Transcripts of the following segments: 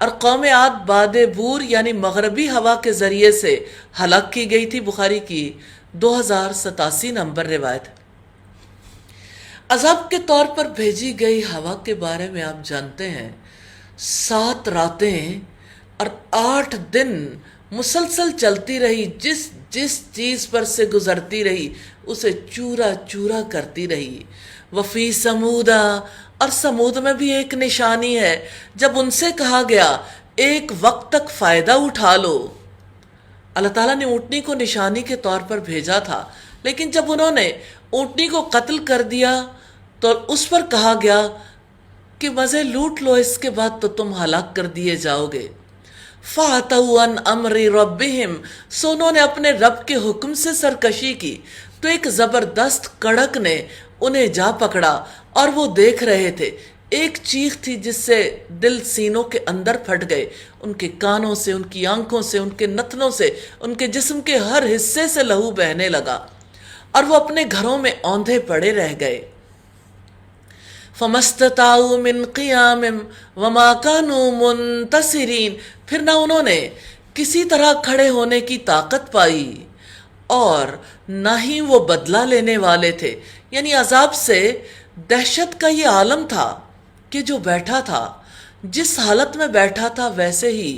اور قوم عاد باد بور یعنی مغربی ہوا کے ذریعے سے ہلاک کی گئی تھی۔ بخاری کی 2087 نمبر روایت۔ عذاب کے طور پر بھیجی گئی ہوا کے بارے میں آپ جانتے ہیں، 7 راتیں اور 8 دن مسلسل چلتی رہی، جس چیز پر سے گزرتی رہی اسے چورا چورا کرتی رہی۔ وفی سمودا، اور سمود میں بھی ایک نشانی ہے، جب ان سے کہا گیا ایک وقت تک فائدہ اٹھا لو۔ اللہ تعالیٰ نے اونٹنی کو نشانی کے طور پر بھیجا تھا، لیکن جب انہوں نے اونٹنی کو قتل کر دیا تو اس پر کہا گیا کہ مزے لوٹ لو، اس کے بعد تو تم ہلاک کر دیے جاؤ گے۔ فَعَتَوْا عَنْ أَمْرِ رَبِّهِمْ، سو انہوں نے اپنے رب کے حکم سے سرکشی کی تو ایک زبردست کڑک نے انہیں جا پکڑا اور وہ دیکھ رہے تھے۔ ایک چیخ تھی جس سے دل سینوں کے اندر پھٹ گئے، ان کے کانوں سے، ان کی آنکھوں سے، ان کے نتنوں سے، ان کے جسم کے ہر حصے سے لہو بہنے لگا اور وہ اپنے گھروں میں اوندھے پڑے رہ گئے۔ فَمَسْتَطَاعُوا مِنْ قِيَامٍ وَمَا كَانُوا مُنْتَصِرِينَ، پھر نہ انہوں نے کسی طرح کھڑے ہونے کی طاقت پائی اور نہ ہی وہ بدلہ لینے والے تھے۔ یعنی عذاب سے دہشت کا یہ عالم تھا کہ جو بیٹھا تھا، جس حالت میں بیٹھا تھا ویسے ہی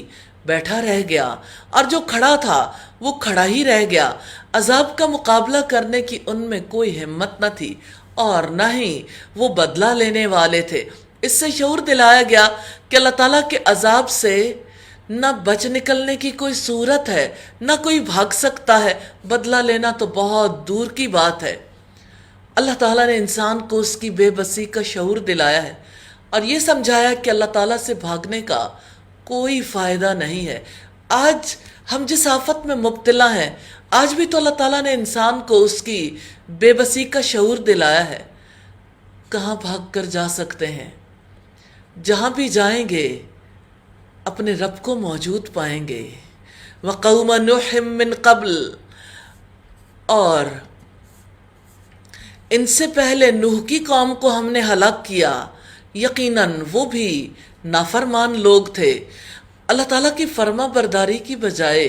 بیٹھا رہ گیا، اور جو کھڑا تھا وہ کھڑا ہی رہ گیا۔ عذاب کا مقابلہ کرنے کی ان میں کوئی ہمت نہ تھی اور نہ ہی وہ بدلہ لینے والے تھے۔ اس سے شعور دلایا گیا کہ اللہ تعالیٰ کے عذاب سے نہ بچ نکلنے کی کوئی صورت ہے، نہ کوئی بھاگ سکتا ہے، بدلہ لینا تو بہت دور کی بات ہے۔ اللہ تعالیٰ نے انسان کو اس کی بے بسی کا شعور دلایا ہے اور یہ سمجھایا کہ اللہ تعالیٰ سے بھاگنے کا کوئی فائدہ نہیں ہے۔ آج ہم جس آفت میں مبتلا ہیں، آج بھی تو اللہ تعالیٰ نے انسان کو اس کی بے بسی کا شعور دلایا ہے۔ کہاں بھاگ کر جا سکتے ہیں؟ جہاں بھی جائیں گے اپنے رب کو موجود پائیں گے۔ وَقَوْمَ نُوحٍ مِّن قَبْلِ، اور ان سے پہلے نوح کی قوم کو ہم نے ہلاک کیا، یقیناً وہ بھی نافرمان لوگ تھے۔ اللہ تعالیٰ کی فرما برداری کی بجائے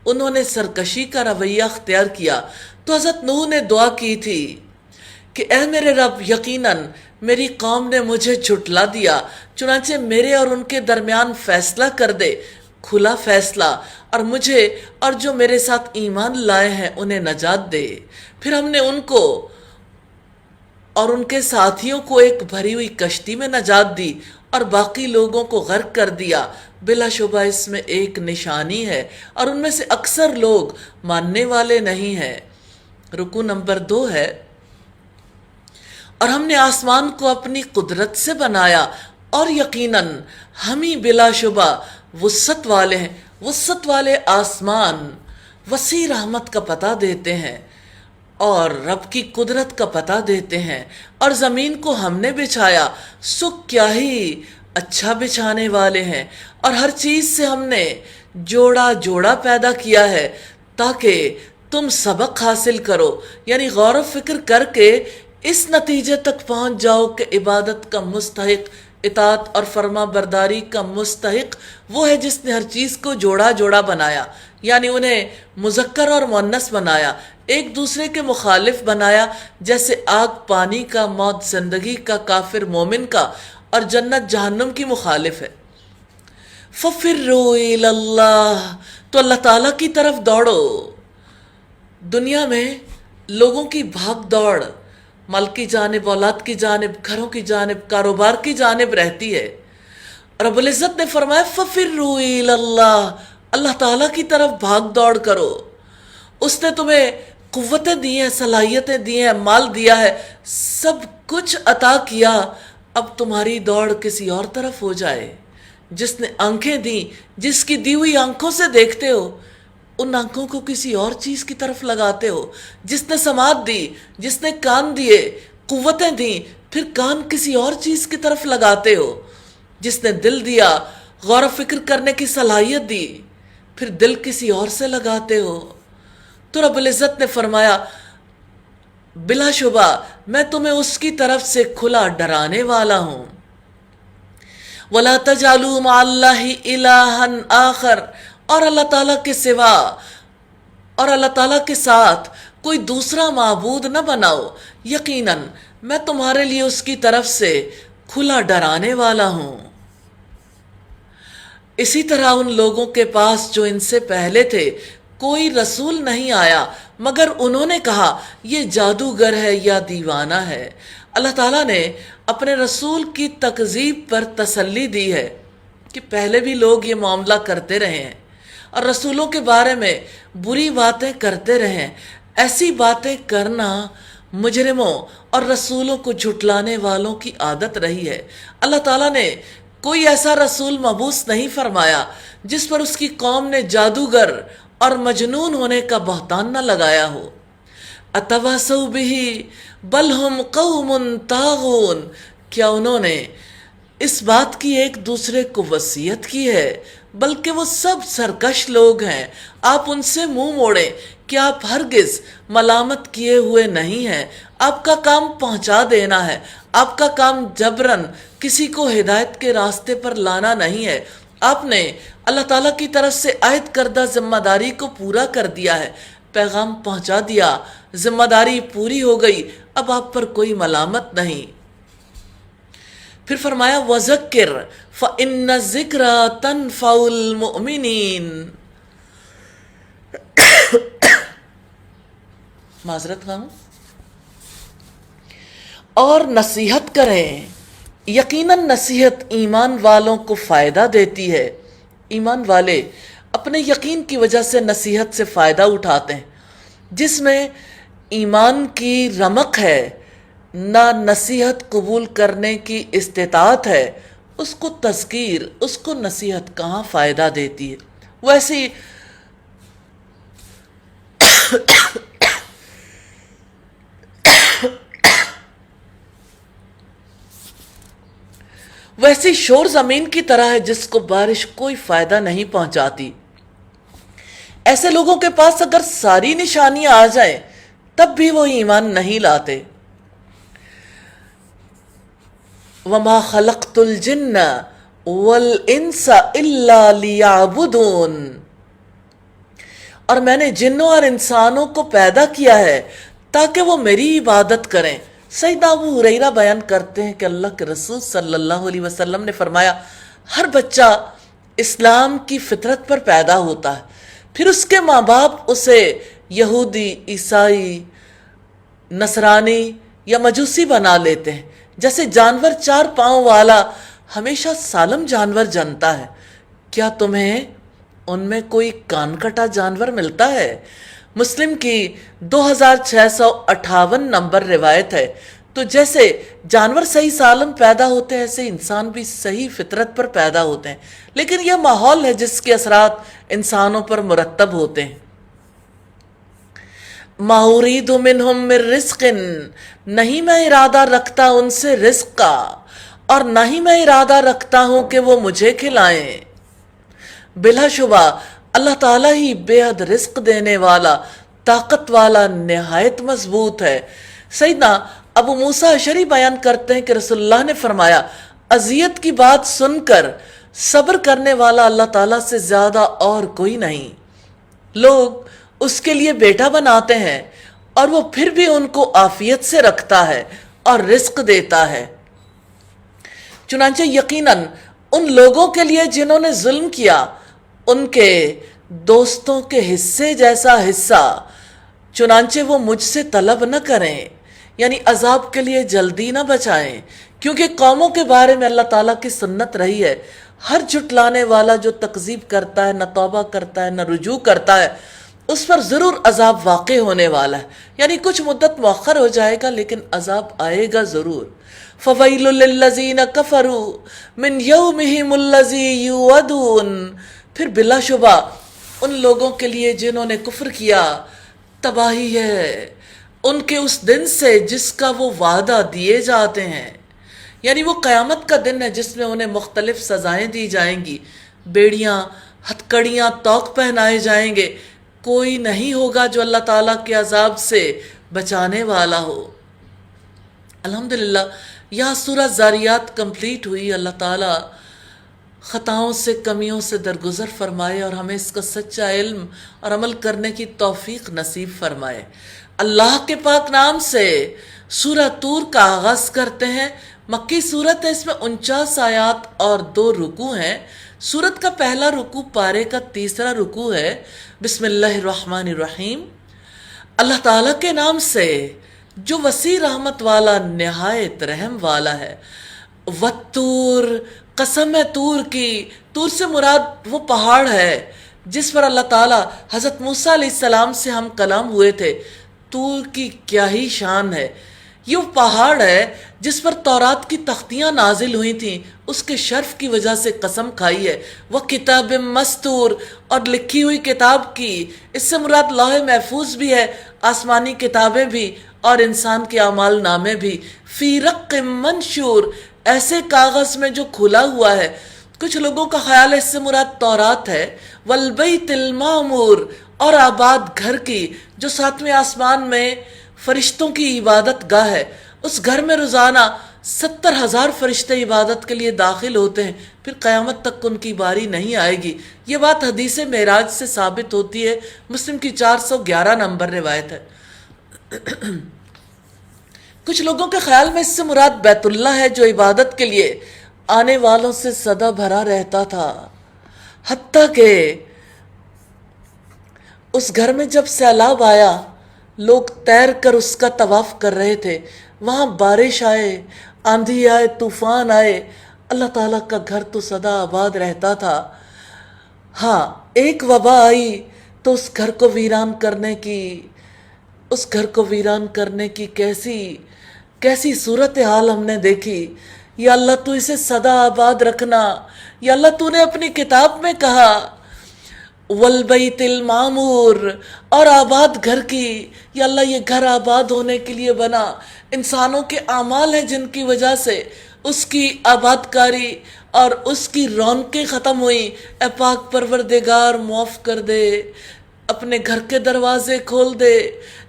انہوں نے سرکشی کا رویہ اختیار کیا، تو حضرت نوح نے دعا کی تھی کہ اے میرے رب، یقیناً میری قوم نے مجھے جھٹلا دیا، چنانچہ میرے اور ان کے درمیان فیصلہ کر دے، کھلا فیصلہ، اور مجھے اور جو میرے ساتھ ایمان لائے ہیں انہیں نجات دے۔ پھر ہم نے ان کو اور ان کے ساتھیوں کو ایک بھری ہوئی کشتی میں نجات دی اور باقی لوگوں کو غرق کر دیا۔ بلا شبہ اس میں ایک نشانی ہے اور ان میں سے اکثر لوگ ماننے والے نہیں ہیں۔ رکوع نمبر 2 ہے، اور ہم نے آسمان کو اپنی قدرت سے بنایا اور یقیناً ہم ہی بلا شبہ وسعت والے ہیں۔ وسعت والے آسمان وسیع رحمت کا پتہ دیتے ہیں اور رب کی قدرت کا پتہ دیتے ہیں، اور زمین کو ہم نے بچھایا، سو کیا ہی اچھا بچھانے والے ہیں، اور ہر چیز سے ہم نے جوڑا جوڑا پیدا کیا ہے تاکہ تم سبق حاصل کرو، یعنی غور و فکر کر کے اس نتیجے تک پہنچ جاؤ کہ عبادت کا مستحق، اطاعت اور فرما برداری کا مستحق وہ ہے جس نے ہر چیز کو جوڑا جوڑا بنایا، یعنی انہیں مذکر اور مؤنث بنایا، ایک دوسرے کے مخالف بنایا، جیسے آگ پانی کا، موت زندگی کا، کافر مومن کا، اور جنت جہنم کی مخالف ہے۔ فَفِرُّوا إِلَى اللَّهِ، تو اللہ تعالیٰ کی طرف دوڑو۔ دنیا میں لوگوں کی بھاگ دوڑ مال کی جانب، اولاد کی جانب، گھروں کی جانب، کاروبار کی جانب رہتی ہے۔ رب العزت نے فرمایا فَفِرُّوا إِلَى اللَّهِ، اللہ تعالیٰ کی طرف بھاگ دوڑ کرو۔ اس نے تمہیں قوتیں دی ہیں، صلاحیتیں دی ہیں، مال دیا ہے، سب کچھ عطا کیا، اب تمہاری دوڑ کسی اور طرف ہو جائے۔ جس نے آنکھیں دیں، جس کی دی ہوئی آنکھوں سے دیکھتے ہو، ان آنکھوں کو کسی اور چیز کی طرف لگاتے ہو۔ جس نے سماعت دی، جس نے کان دیے، قوتیں دیں، پھر کان کسی اور چیز کی طرف لگاتے ہو۔ جس نے دل دیا، غور و فکر کرنے کی صلاحیت دی، پھر دل کسی اور سے لگاتے ہو۔ تو رب العزت نے فرمایا بلا شبہ میں تمہیں اس کی طرف سے کھلا ڈرانے والا ہوں۔ وَلَا تَجْعَلُوا مَعَ اللَّهِ إِلَٰهًا آخر، اور اللہ تعالیٰ کے سوا اور اللہ تعالیٰ کے ساتھ کوئی دوسرا معبود نہ بناؤ، یقیناً میں تمہارے لیے اس کی طرف سے کھلا ڈرانے والا ہوں۔ اسی طرح ان لوگوں کے پاس جو ان سے پہلے تھے کوئی رسول نہیں آیا مگر انہوں نے کہا یہ جادوگر ہے یا دیوانہ ہے۔ اللہ تعالیٰ نے اپنے رسول کی تکذیب پر تسلی دی ہے کہ پہلے بھی لوگ یہ معاملہ کرتے رہے ہیں اور رسولوں کے بارے میں بری باتیں کرتے رہے ہیں۔ ایسی باتیں کرنا مجرموں اور رسولوں کو جھٹلانے والوں کی عادت رہی ہے۔ اللہ تعالیٰ نے کوئی ایسا رسول مبعوث نہیں فرمایا جس پر اس کی قوم نے جادوگر اور مجنون ہونے کا بہتان نہ لگایا ہو۔ اتواصوا بہ بل ہم قوم طاغون، کیا انہوں نے اس بات کی ایک دوسرے کو وصیت کی ہے؟ بلکہ وہ سب سرکش لوگ ہیں۔ آپ ان سے منہ موڑیں کہ آپ ہرگز ملامت کیے ہوئے نہیں ہیں۔ آپ کا کام پہنچا دینا ہے، آپ کا کام جبراً کسی کو ہدایت کے راستے پر لانا نہیں ہے۔ آپ نے اللہ تعالیٰ کی طرف سے عائد کردہ ذمہ داری کو پورا کر دیا ہے، پیغام پہنچا دیا، ذمہ داری پوری ہو گئی، اب آپ پر کوئی ملامت نہیں۔ پھر فرمایا وَذَكِّرْ فَإِنَّ الذِّكْرَىٰ تَنفَعُ الْمُؤْمِنِينَ، معذرت خواہ، اور نصیحت کریں، یقیناً نصیحت ایمان والوں کو فائدہ دیتی ہے۔ ایمان والے اپنے یقین کی وجہ سے نصیحت سے فائدہ اٹھاتے ہیں۔ جس میں ایمان کی رمق ہے، نہ نصیحت قبول کرنے کی استطاعت ہے، اس کو تذکیر، اس کو نصیحت کہاں فائدہ دیتی ہے۔ ویسی شور زمین کی طرح ہے جس کو بارش کوئی فائدہ نہیں پہنچاتی۔ ایسے لوگوں کے پاس اگر ساری نشانیاں آ جائیں تب بھی وہ ایمان نہیں لاتے۔ وَمَا خَلَقْتُ الْجِنَّ وَالْإِنسَ إِلَّا لِيَعْبُدُونَ، اور میں نے جنوں اور انسانوں کو پیدا کیا ہے تاکہ وہ میری عبادت کریں۔ سیدنا ابو ہریرہ بیان کرتے ہیں کہ اللہ کے رسول صلی اللہ علیہ وسلم نے فرمایا ہر بچہ اسلام کی فطرت پر پیدا ہوتا ہے، پھر اس کے ماں باپ اسے یہودی، عیسائی، نصرانی یا مجوسی بنا لیتے ہیں۔ جیسے جانور 4 پاؤں والا ہمیشہ سالم جانور جنتا ہے، کیا تمہیں ان میں کوئی کان کٹا جانور ملتا ہے؟ مسلم کی 2658 نمبر روایت ہے۔ تو جیسے جانور صحیح سالم پیدا ہوتے ہیں ایسے انسان بھی صحیح فطرت پر پیدا ہوتے ہیں، لیکن یہ ماحول ہے جس کے اثرات انسانوں پر مرتب ہوتے ہیں۔ مَا أُرِيدُ مِنْهُمْ مِنْ رِزْقٍ، نہیں میں ارادہ رکھتا ان سے رزق کا، اور نہ ہی میں ارادہ رکھتا ہوں کہ وہ مجھے کھلائیں۔ بلا شبہ اللہ تعالیٰ ہی بے حد رزق دینے والا، طاقت والا، نہایت مضبوط ہے۔ سیدنا ابو موسیٰ اشعری بیان کرتے ہیں کہ رسول اللہ نے فرمایا اذیت کی بات سن کر صبر کرنے والا اللہ تعالیٰ سے زیادہ اور کوئی نہیں۔ لوگ اس کے لیے بیٹا بناتے ہیں اور وہ پھر بھی ان کو عافیت سے رکھتا ہے اور رزق دیتا ہے۔ چنانچہ یقیناً ان لوگوں کے لیے جنہوں نے ظلم کیا ان کے دوستوں کے حصے جیسا حصہ، چنانچہ وہ مجھ سے طلب نہ کریں، یعنی عذاب کے لیے جلدی نہ بچائیں، کیونکہ قوموں کے بارے میں اللہ تعالیٰ کی سنت رہی ہے ہر جھٹلانے والا جو تکذیب کرتا ہے، نہ توبہ کرتا ہے، نہ رجوع کرتا ہے، اس پر ضرور عذاب واقع ہونے والا ہے، یعنی کچھ مدت مؤخر ہو جائے گا لیکن عذاب آئے گا ضرور۔ فَوَيْلٌ لِّلَّذِينَ كَفَرُوا مِنْ يَوْمِهِمُ الَّذِي يُوعَدُونَ، پھر بلا شبہ ان لوگوں کے لیے جنہوں نے کفر کیا تباہی ہے ان کے اس دن سے جس کا وہ وعدہ دیے جاتے ہیں، یعنی وہ قیامت کا دن ہے جس میں انہیں مختلف سزائیں دی جائیں گی، بیڑیاں، ہتھکڑیاں، طوق پہنائے جائیں گے، کوئی نہیں ہوگا جو اللہ تعالیٰ کے عذاب سے بچانے والا ہو۔ الحمدللہ یہاں سورہ زاریات کمپلیٹ ہوئی۔ اللہ تعالیٰ خطاؤں سے کمیوں سے درگزر فرمائے اور ہمیں اس کا سچا علم اور عمل کرنے کی توفیق نصیب فرمائے۔ اللہ کے پاک نام سے سورہ طور کا آغاز کرتے ہیں۔ مکی سورت ہے، اس میں 49 آیات اور 2 رکوع ہیں۔ سورت کا پہلا رکوع پارے کا 3 رکوع ہے۔ بسم اللہ الرحمن الرحیم۔ اللہ تعالیٰ کے نام سے جو وسیع رحمت والا نہایت رحم والا ہے۔ والطور، قسم ہے طور کی۔ طور سے مراد وہ پہاڑ ہے جس پر اللہ تعالیٰ حضرت موسیٰ علیہ السلام سے ہم کلام ہوئے تھے۔ طور کی کیا ہی شان ہے، یہ وہ پہاڑ ہے جس پر تورات کی تختیاں نازل ہوئی تھیں، اس کے شرف کی وجہ سے قسم کھائی ہے۔ وہ کتاب مستور، اور لکھی ہوئی کتاب کی، اس سے مراد لوح محفوظ بھی ہے، آسمانی کتابیں بھی اور انسان کے اعمال نامے بھی۔ فی رق منشور، ایسے کاغذ میں جو کھلا ہوا ہے۔ کچھ لوگوں کا خیال ہے اس سے مراد تورات ہے۔ والبیت المعمور، اور آباد گھر کی جو 7ویں آسمان میں فرشتوں کی عبادت گاہ ہے۔ اس گھر میں روزانہ 70,000 فرشتے عبادت کے لیے داخل ہوتے ہیں، پھر قیامت تک ان کی باری نہیں آئے گی۔ یہ بات حدیث معراج سے ثابت ہوتی ہے، مسلم کی 411 نمبر روایت ہے۔ کچھ لوگوں کے خیال میں اس سے مراد بیت اللہ ہے جو عبادت کے لیے آنے والوں سے سدا بھرا رہتا تھا، حتیٰ کہ اس گھر میں جب سیلاب آیا لوگ تیر کر اس کا طواف کر رہے تھے، وہاں بارش آئے، آندھی آئے، طوفان آئے، اللہ تعالیٰ کا گھر تو سدا آباد رہتا تھا۔ ہاں، ایک وبا آئی تو اس گھر کو ویران کرنے کی کیسی صورتحال ہم نے دیکھی۔ یا اللہ تو اسے سدا آباد رکھنا۔ یا اللہ تو نے اپنی کتاب میں کہا والبیت المعمور، اور آباد گھر کی۔ یا اللہ یہ گھر آباد ہونے کے لیے بنا، انسانوں کے اعمال ہیں جن کی وجہ سے اس کی آباد کاری اور اس کی رونقیں ختم ہوئی۔ اے پاک پروردگار معاف کر دے، اپنے گھر کے دروازے کھول دے،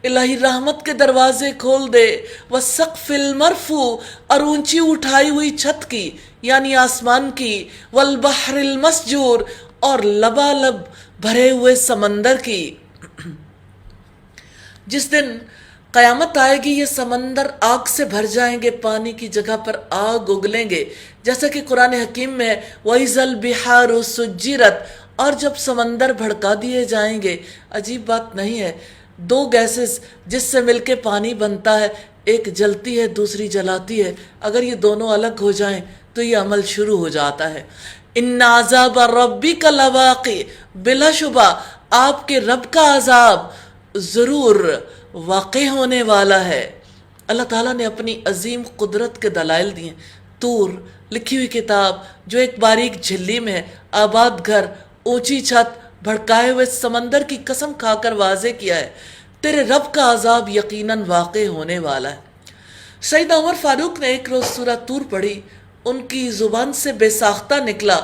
الہی رحمت کے دروازے کھول دے۔ والسقف المرفوع، اور اونچی اٹھائی ہوئی چھت کی یعنی آسمان کی۔ والبحر المسجور، اور لبالب بھرے ہوئے سمندر کی۔ جس دن قیامت آئے گی یہ سمندر آگ سے بھر جائیں گے، پانی کی جگہ پر آگ اگلیں گے، جیسا کہ قرآن حکیم میں وَإِذَا الْبِحَارُ سُجِّرَتْ، اور جب سمندر بھڑکا دیے جائیں گے۔ عجیب بات نہیں ہے، 2 گیسز جس سے مل کے پانی بنتا ہے، ایک جلتی ہے دوسری جلاتی ہے، اگر یہ دونوں الگ ہو جائیں تو یہ عمل شروع ہو جاتا ہے۔ ان عذاب ربک لواقع، بلا شبہ آپ کے رب کا عذاب ضرور واقع ہونے والا ہے۔ اللہ تعالیٰ نے اپنی عظیم قدرت کے دلائل دیے۔ طور، لکھی ہوئی کتاب جو ایک باریک جھلی میں ہے، آباد گھر، اونچی چھت، بھڑکائے ہوئے سمندر کی قسم کھا کر واضح کیا ہے تیرے رب کا عذاب یقیناً واقع ہونے والا ہے۔ سیدنا عمر فاروق نے ایک روز سورہ طور پڑھی، ان کی زبان سے بے ساختہ نکلا،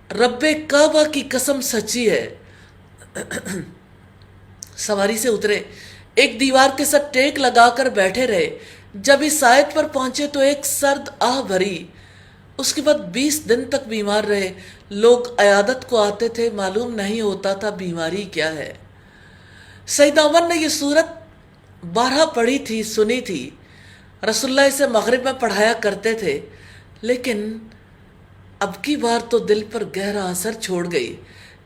رب کعبہ کی قسم سچی ہے۔ سواری سے اترے، ایک دیوار کے ساتھ ٹیک لگا کر بیٹھے رہے۔ جب اس آیت پر پہنچے تو ایک سرد آہ بھری۔ اس کے بعد 20 دن تک بیمار رہے۔ لوگ عیادت کو آتے تھے، معلوم نہیں ہوتا تھا بیماری کیا ہے۔ سیدنا عمر نے یہ سورت 12 پڑھی تھی، سنی تھی، رسول اللہ اسے مغرب میں پڑھایا کرتے تھے، لیکن اب کی بار تو دل پر گہرا اثر چھوڑ گئی،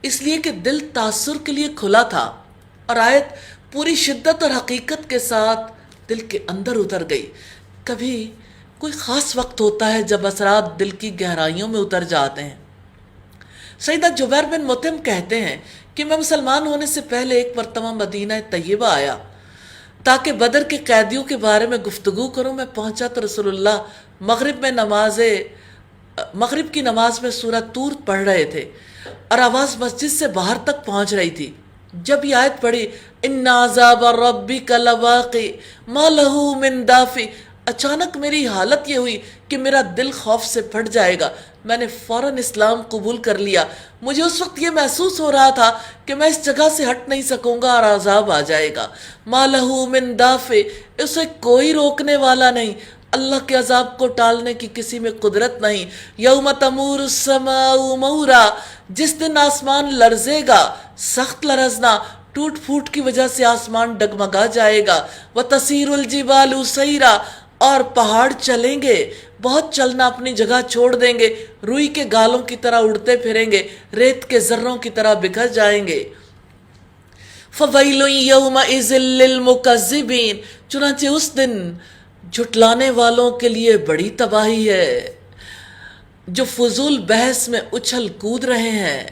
اس لیے کہ دل تاثر کے لیے کھلا تھا، اور آیت پوری شدت اور حقیقت کے ساتھ دل کے اندر اتر گئی۔ کبھی کوئی خاص وقت ہوتا ہے جب اثرات دل کی گہرائیوں میں اتر جاتے ہیں۔ سیدنا جبیر بن مطعم کہتے ہیں کہ میں مسلمان ہونے سے پہلے ایک مرتبہ مدینہ طیبہ آیا تاکہ بدر کے قیدیوں کے بارے میں گفتگو کروں۔ میں پہنچا تو رسول اللہ مغرب کی نماز میں سورہ طور پڑھ رہے تھے اور آواز مسجد سے باہر تک پہنچ رہی تھی۔ جب یہ آیت پڑھی ان عذاب ربک لواقع ما لہ من دافع، اچانک میری حالت یہ ہوئی کہ میرا دل خوف سے پھٹ جائے گا۔ میں نے فوراً اسلام قبول کر لیا۔ مجھے اس وقت یہ محسوس ہو رہا تھا کہ میں اس جگہ سے ہٹ نہیں سکوں گا اور عذاب آ جائے گا۔ ما لہ من دافع، اسے کوئی روکنے والا نہیں۔ اللہ کے عذاب کو ٹالنے کی کسی میں قدرت نہیں. یوم تمور السماء مورا، جس دن آسمان لرزے گا سخت لرزنا، ٹوٹ پھوٹ کی وجہ سے آسمان ڈگمگا جائے گا. وَتَسِيرُ الْجِبَالُ سَيْرًا، اور پہاڑ چلیں گے، بہت چلنا، اپنی جگہ چھوڑ دیں گے، روئی کے گالوں کی طرح اڑتے پھریں گے، ریت کے ذروں کی طرح بکھر جائیں گے. فَوَيْلٌ يَوْمَئِذٍ لِّلْمُكَذِّبِينَ، چنانچہ اس دن جھٹلانے والوں کے لیے بڑی تباہی ہے جو فضول بحث میں اچھل کود رہے ہیں.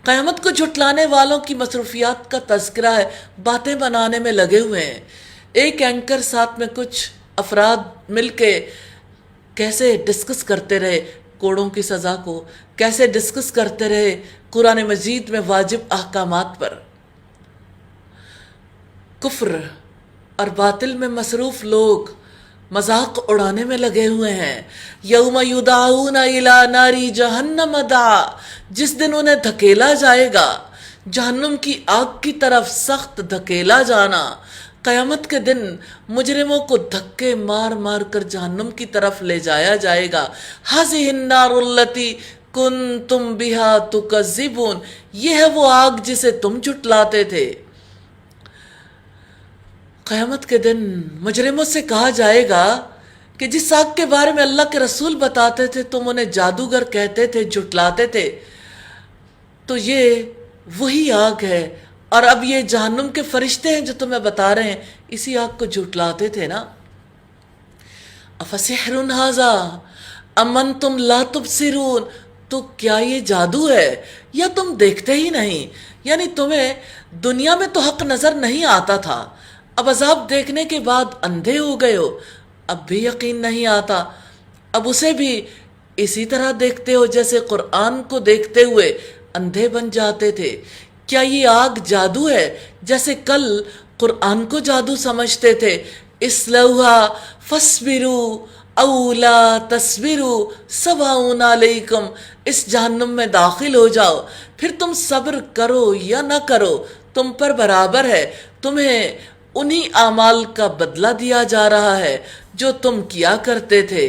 قیامت کو جھٹلانے والوں کی مصروفیات کا تذکرہ ہے، باتیں بنانے میں لگے ہوئے ہیں. ایک اینکر ساتھ میں کچھ افراد مل کے کیسے ڈسکس کرتے رہے کوڑوں کی سزا کو، کیسے ڈسکس کرتے رہے قرآن مجید میں واجب احکامات پر. کفر اور باطل میں مصروف لوگ مذاق اڑانے میں لگے ہوئے ہیں. یوم یدعون الی نار جہنم دعا، جس دن انہیں دھکیلا جائے گا جہنم کی آگ کی طرف، سخت دھکیلا جانا. قیامت کے دن مجرموں کو دھکے مار مار کر جہنم کی طرف لے جایا جائے گا. ھذہ النار التی کنتم بہا تکذبون، یہ ہے وہ آگ جسے تم جھٹلاتے تھے. قیامت کے دن مجرموں سے کہا جائے گا کہ جس آگ کے بارے میں اللہ کے رسول بتاتے تھے تم انہیں جادوگر کہتے تھے، جھٹلاتے تھے، تو یہ وہی آگ ہے، اور اب یہ جہنم کے فرشتے ہیں جو تمہیں بتا رہے ہیں، اسی آگ کو جھٹلاتے تھے نا. افسحر ھذا ام انتم لا تبصرون، تو کیا یہ جادو ہے یا تم دیکھتے ہی نہیں؟ یعنی تمہیں دنیا میں تو حق نظر نہیں آتا تھا، اب عذاب دیکھنے کے بعد اندھے ہو گئے ہو، اب بھی یقین نہیں آتا، اب اسے بھی اسی طرح دیکھتے ہو جیسے قرآن کو دیکھتے ہوئے اندھے بن جاتے تھے. کیا یہ آگ جادو ہے جیسے کل قرآن کو جادو سمجھتے تھے؟ اصلوہا فاصبروا او لا تصبروا سواء علیکم، اس جہنم میں داخل ہو جاؤ، پھر تم صبر کرو یا نہ کرو تم پر برابر ہے، تمہیں انہی اعمال کا بدلہ دیا جا رہا ہے جو تم کیا کرتے تھے.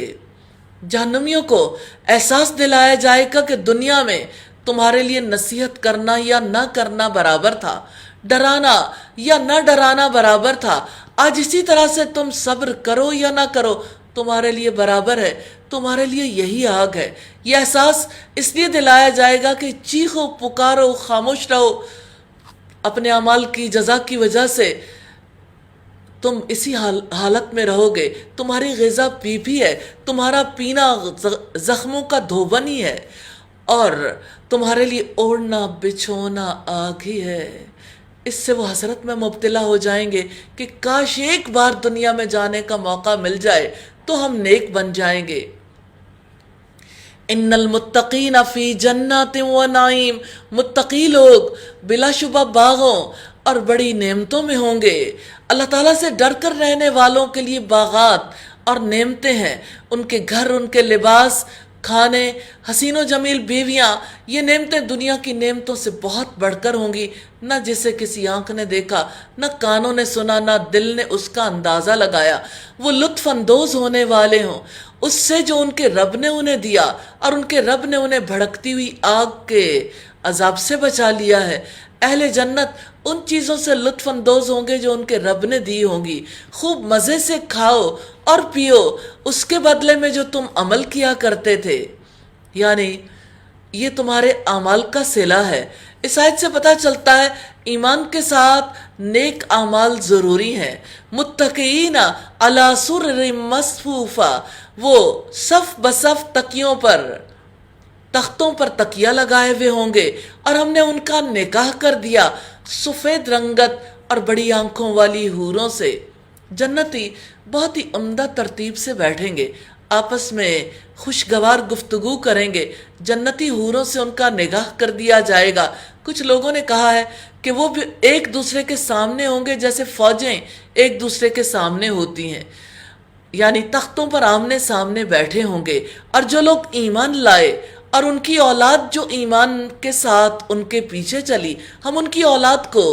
جہنمیوں کو احساس دلایا جائے گا کہ دنیا میں تمہارے لیے نصیحت کرنا یا نہ کرنا برابر تھا، ڈرانا یا نہ ڈرانا برابر تھا. آج اسی طرح سے تم صبر کرو یا نہ کرو تمہارے لیے برابر ہے، تمہارے لیے یہی آگ ہے. یہ احساس اس لیے دلایا جائے گا کہ چیخو، پکارو، خاموش رہو، اپنے اعمال کی جزا کی وجہ سے تم اسی حالت میں رہو گے. تمہاری غذا پی بھی ہے، تمہارا پینا زخموں کا دھوبن ہی ہے، اور تمہارے لیے اوڑھنا بچھونا آگ ہی ہے. اس سے وہ حسرت میں مبتلا ہو جائیں گے کہ کاش ایک بار دنیا میں جانے کا موقع مل جائے تو ہم نیک بن جائیں گے. ان المتقین فی جنات و نعیم، متقی لوگ بلا شبہ باغوں اور بڑی نعمتوں میں ہوں گے. اللہ تعالیٰ سے ڈر کر رہنے والوں کے لیے باغات اور نعمتیں ہیں، ان کے گھر، ان کے لباس، کھانے، حسین و جمیل بیویاں. یہ نعمتیں دنیا کی نعمتوں سے بہت بڑھ کر ہوں گی، نہ جسے کسی آنکھ نے دیکھا، نہ کانوں نے سنا، نہ دل نے اس کا اندازہ لگایا. وہ لطف اندوز ہونے والے ہوں اس سے جو ان کے رب نے انہیں دیا، اور ان کے رب نے انہیں بھڑکتی ہوئی آگ کے عذاب سے بچا لیا ہے. اہل جنت ان چیزوں سے لطف اندوز ہوں گے جو ان کے رب نے دی ہوں گی. خوب مزے سے کھاؤ اور پیو اس کے بدلے میں جو تم عمل کیا کرتے تھے، یعنی یہ تمہارے اعمال کا صلہ ہے. اس آیت سے پتہ چلتا ہے ایمان کے ساتھ نیک اعمال ضروری ہیں. متقین علی سرر مصفوفہ، وہ صف بصف تکیوں پر، تختوں پر تکیہ لگائے ہوئے ہوں گے، اور ہم نے ان کا نکاح کر دیا سفید رنگت اور بڑی آنکھوں والی حوروں سے. جنتی بہت ہی عمدہ ترتیب سے بیٹھیں گے، آپس میں خوشگوار گفتگو کریں گے. جنتی حوروں سے ان کا نکاح کر دیا جائے گا. کچھ لوگوں نے کہا ہے کہ وہ بھی ایک دوسرے کے سامنے ہوں گے جیسے فوجیں ایک دوسرے کے سامنے ہوتی ہیں، یعنی تختوں پر آمنے سامنے بیٹھے ہوں گے. اور جو لوگ ایمان لائے اور ان کی اولاد جو ایمان کے ساتھ ان کے پیچھے چلی، ہم ان کی اولاد کو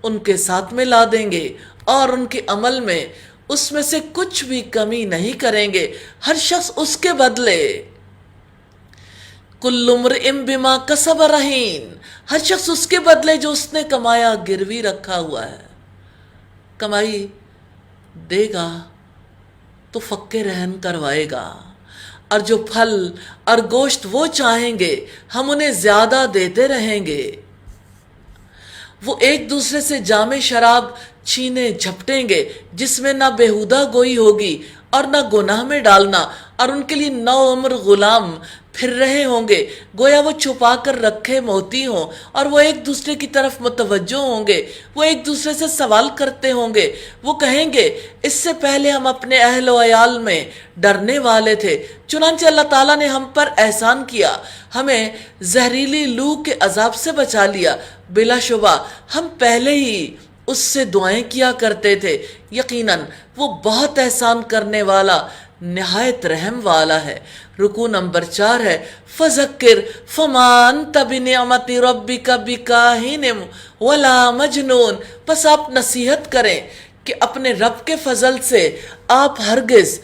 ان کے ساتھ میں لا دیں گے، اور ان کے عمل میں اس میں سے کچھ بھی کمی نہیں کریں گے، ہر شخص اس کے بدلے۔ کل امرئ بما کسب رہین، ہر شخص اس کے بدلے جو اس نے کمایا گروی رکھا ہوا ہے۔ کمائی دے گا تو فکے رہن کروائے گا، اور جو پھل اور گوشت وہ چاہیں گے ہم انہیں زیادہ دیتے رہیں گے۔ وہ ایک دوسرے سے جام شراب چھینے جھپٹیں گے جس میں نہ بےہودہ گوئی ہوگی اور نہ گناہ میں ڈالنا، اور ان کے لیے نو عمر غلام پھر رہے ہوں گے گویا وہ چھپا کر رکھے موتی ہوں، اور وہ ایک دوسرے کی طرف متوجہ ہوں گے، وہ ایک دوسرے سے سوال کرتے ہوں گے، وہ کہیں گے اس سے پہلے ہم اپنے اہل و عیال میں ڈرنے والے تھے، چنانچہ اللہ تعالیٰ نے ہم پر احسان کیا، ہمیں زہریلی لو کے عذاب سے بچا لیا، بلا شبہ ہم پہلے ہی اس سے دعائیں کیا کرتے تھے، یقیناً وہ بہت احسان کرنے والا نہایت رحم والا ہے۔ رکوع نمبر 4 ہے، فَذَكِّرْ فَمَا أَنْتَ بِنِعْمَةِ رَبِّكَ بِكَاهِنٍ وَلَا مَجْنُونٍ، بس آپ نصیحت کریں کہ اپنے رب کے فضل سے آپ ہرگز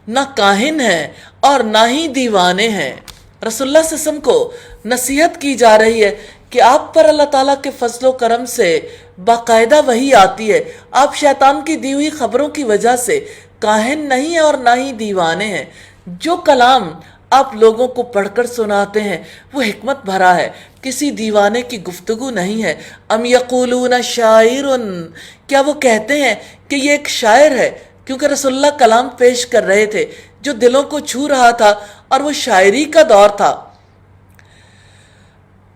نہ کاہن ہیں اور نہ ہی دیوانے ہیں۔ رسول اللہ صلی اللہ علیہ وسلم کو نصیحت کی جا رہی ہے کہ آپ پر اللہ تعالیٰ کے فضل و کرم سے باقاعدہ وحی آتی ہے، آپ شیطان کی دی ہوئی خبروں کی وجہ سے کاہن نہیں ہیں اور نہ ہی دیوانے ہیں۔ جو کلام آپ لوگوں کو پڑھ کر سناتے ہیں وہ حکمت بھرا ہے، کسی دیوانے کی گفتگو نہیں ہے۔ ام یقولون شاعر، کیا وہ کہتے ہیں کہ یہ ایک شاعر ہے؟ کیونکہ رسول اللہ کلام پیش کر رہے تھے جو دلوں کو چھو رہا تھا، اور وہ شاعری کا دور تھا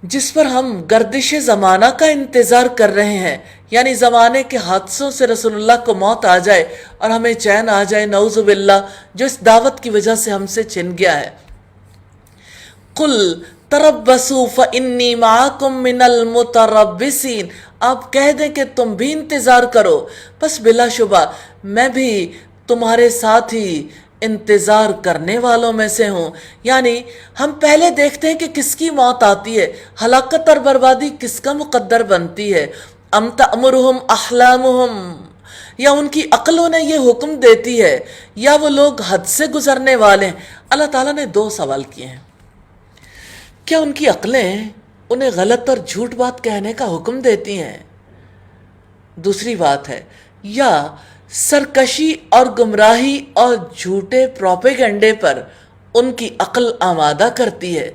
جس پر ہم گردش زمانہ کا انتظار کر رہے ہیں، یعنی زمانے کے حادثوں سے رسول اللہ کو موت آ جائے اور ہمیں چین آ جائے، نعوذ باللہ، جو اس دعوت کی وجہ سے ہم سے چھن گیا ہے۔ قُلْ تَرَبَّصُوا فَإِنِّي مَعَكُمْ مِنَ الْمُتَرَبِّصِينَ، آپ کہہ دیں کہ تم بھی انتظار کرو، بس بلا شبہ میں بھی تمہارے ساتھ ہی انتظار کرنے والوں میں سے ہوں۔ یعنی ہم پہلے دیکھتے ہیں کہ کس کی موت آتی ہے، ہلاکت اور بربادی کس کا مقدر بنتی ہے۔ ام تأمرہم احلامہم، یا ان کی عقل انہیں یہ حکم دیتی ہے، یا وہ لوگ حد سے گزرنے والے ہیں۔ اللہ تعالیٰ نے 2 سوال کیے ہیں، کیا ان کی عقلیں انہیں غلط اور جھوٹ بات کہنے کا حکم دیتی ہیں؟ دوسری بات ہے، یا سرکشی اور گمراہی اور جھوٹے پروپیگنڈے پر ان کی عقل آمادہ کرتی ہے۔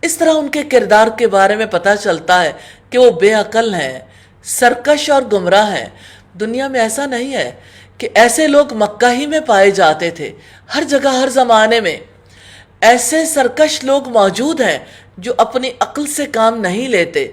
اس طرح ان کے کردار کے بارے میں پتہ چلتا ہے کہ وہ بے عقل ہیں، سرکش اور گمراہ ہیں۔ دنیا میں ایسا نہیں ہے کہ ایسے لوگ مکہ ہی میں پائے جاتے تھے، ہر جگہ ہر زمانے میں ایسے سرکش لوگ موجود ہیں جو اپنی عقل سے کام نہیں لیتے،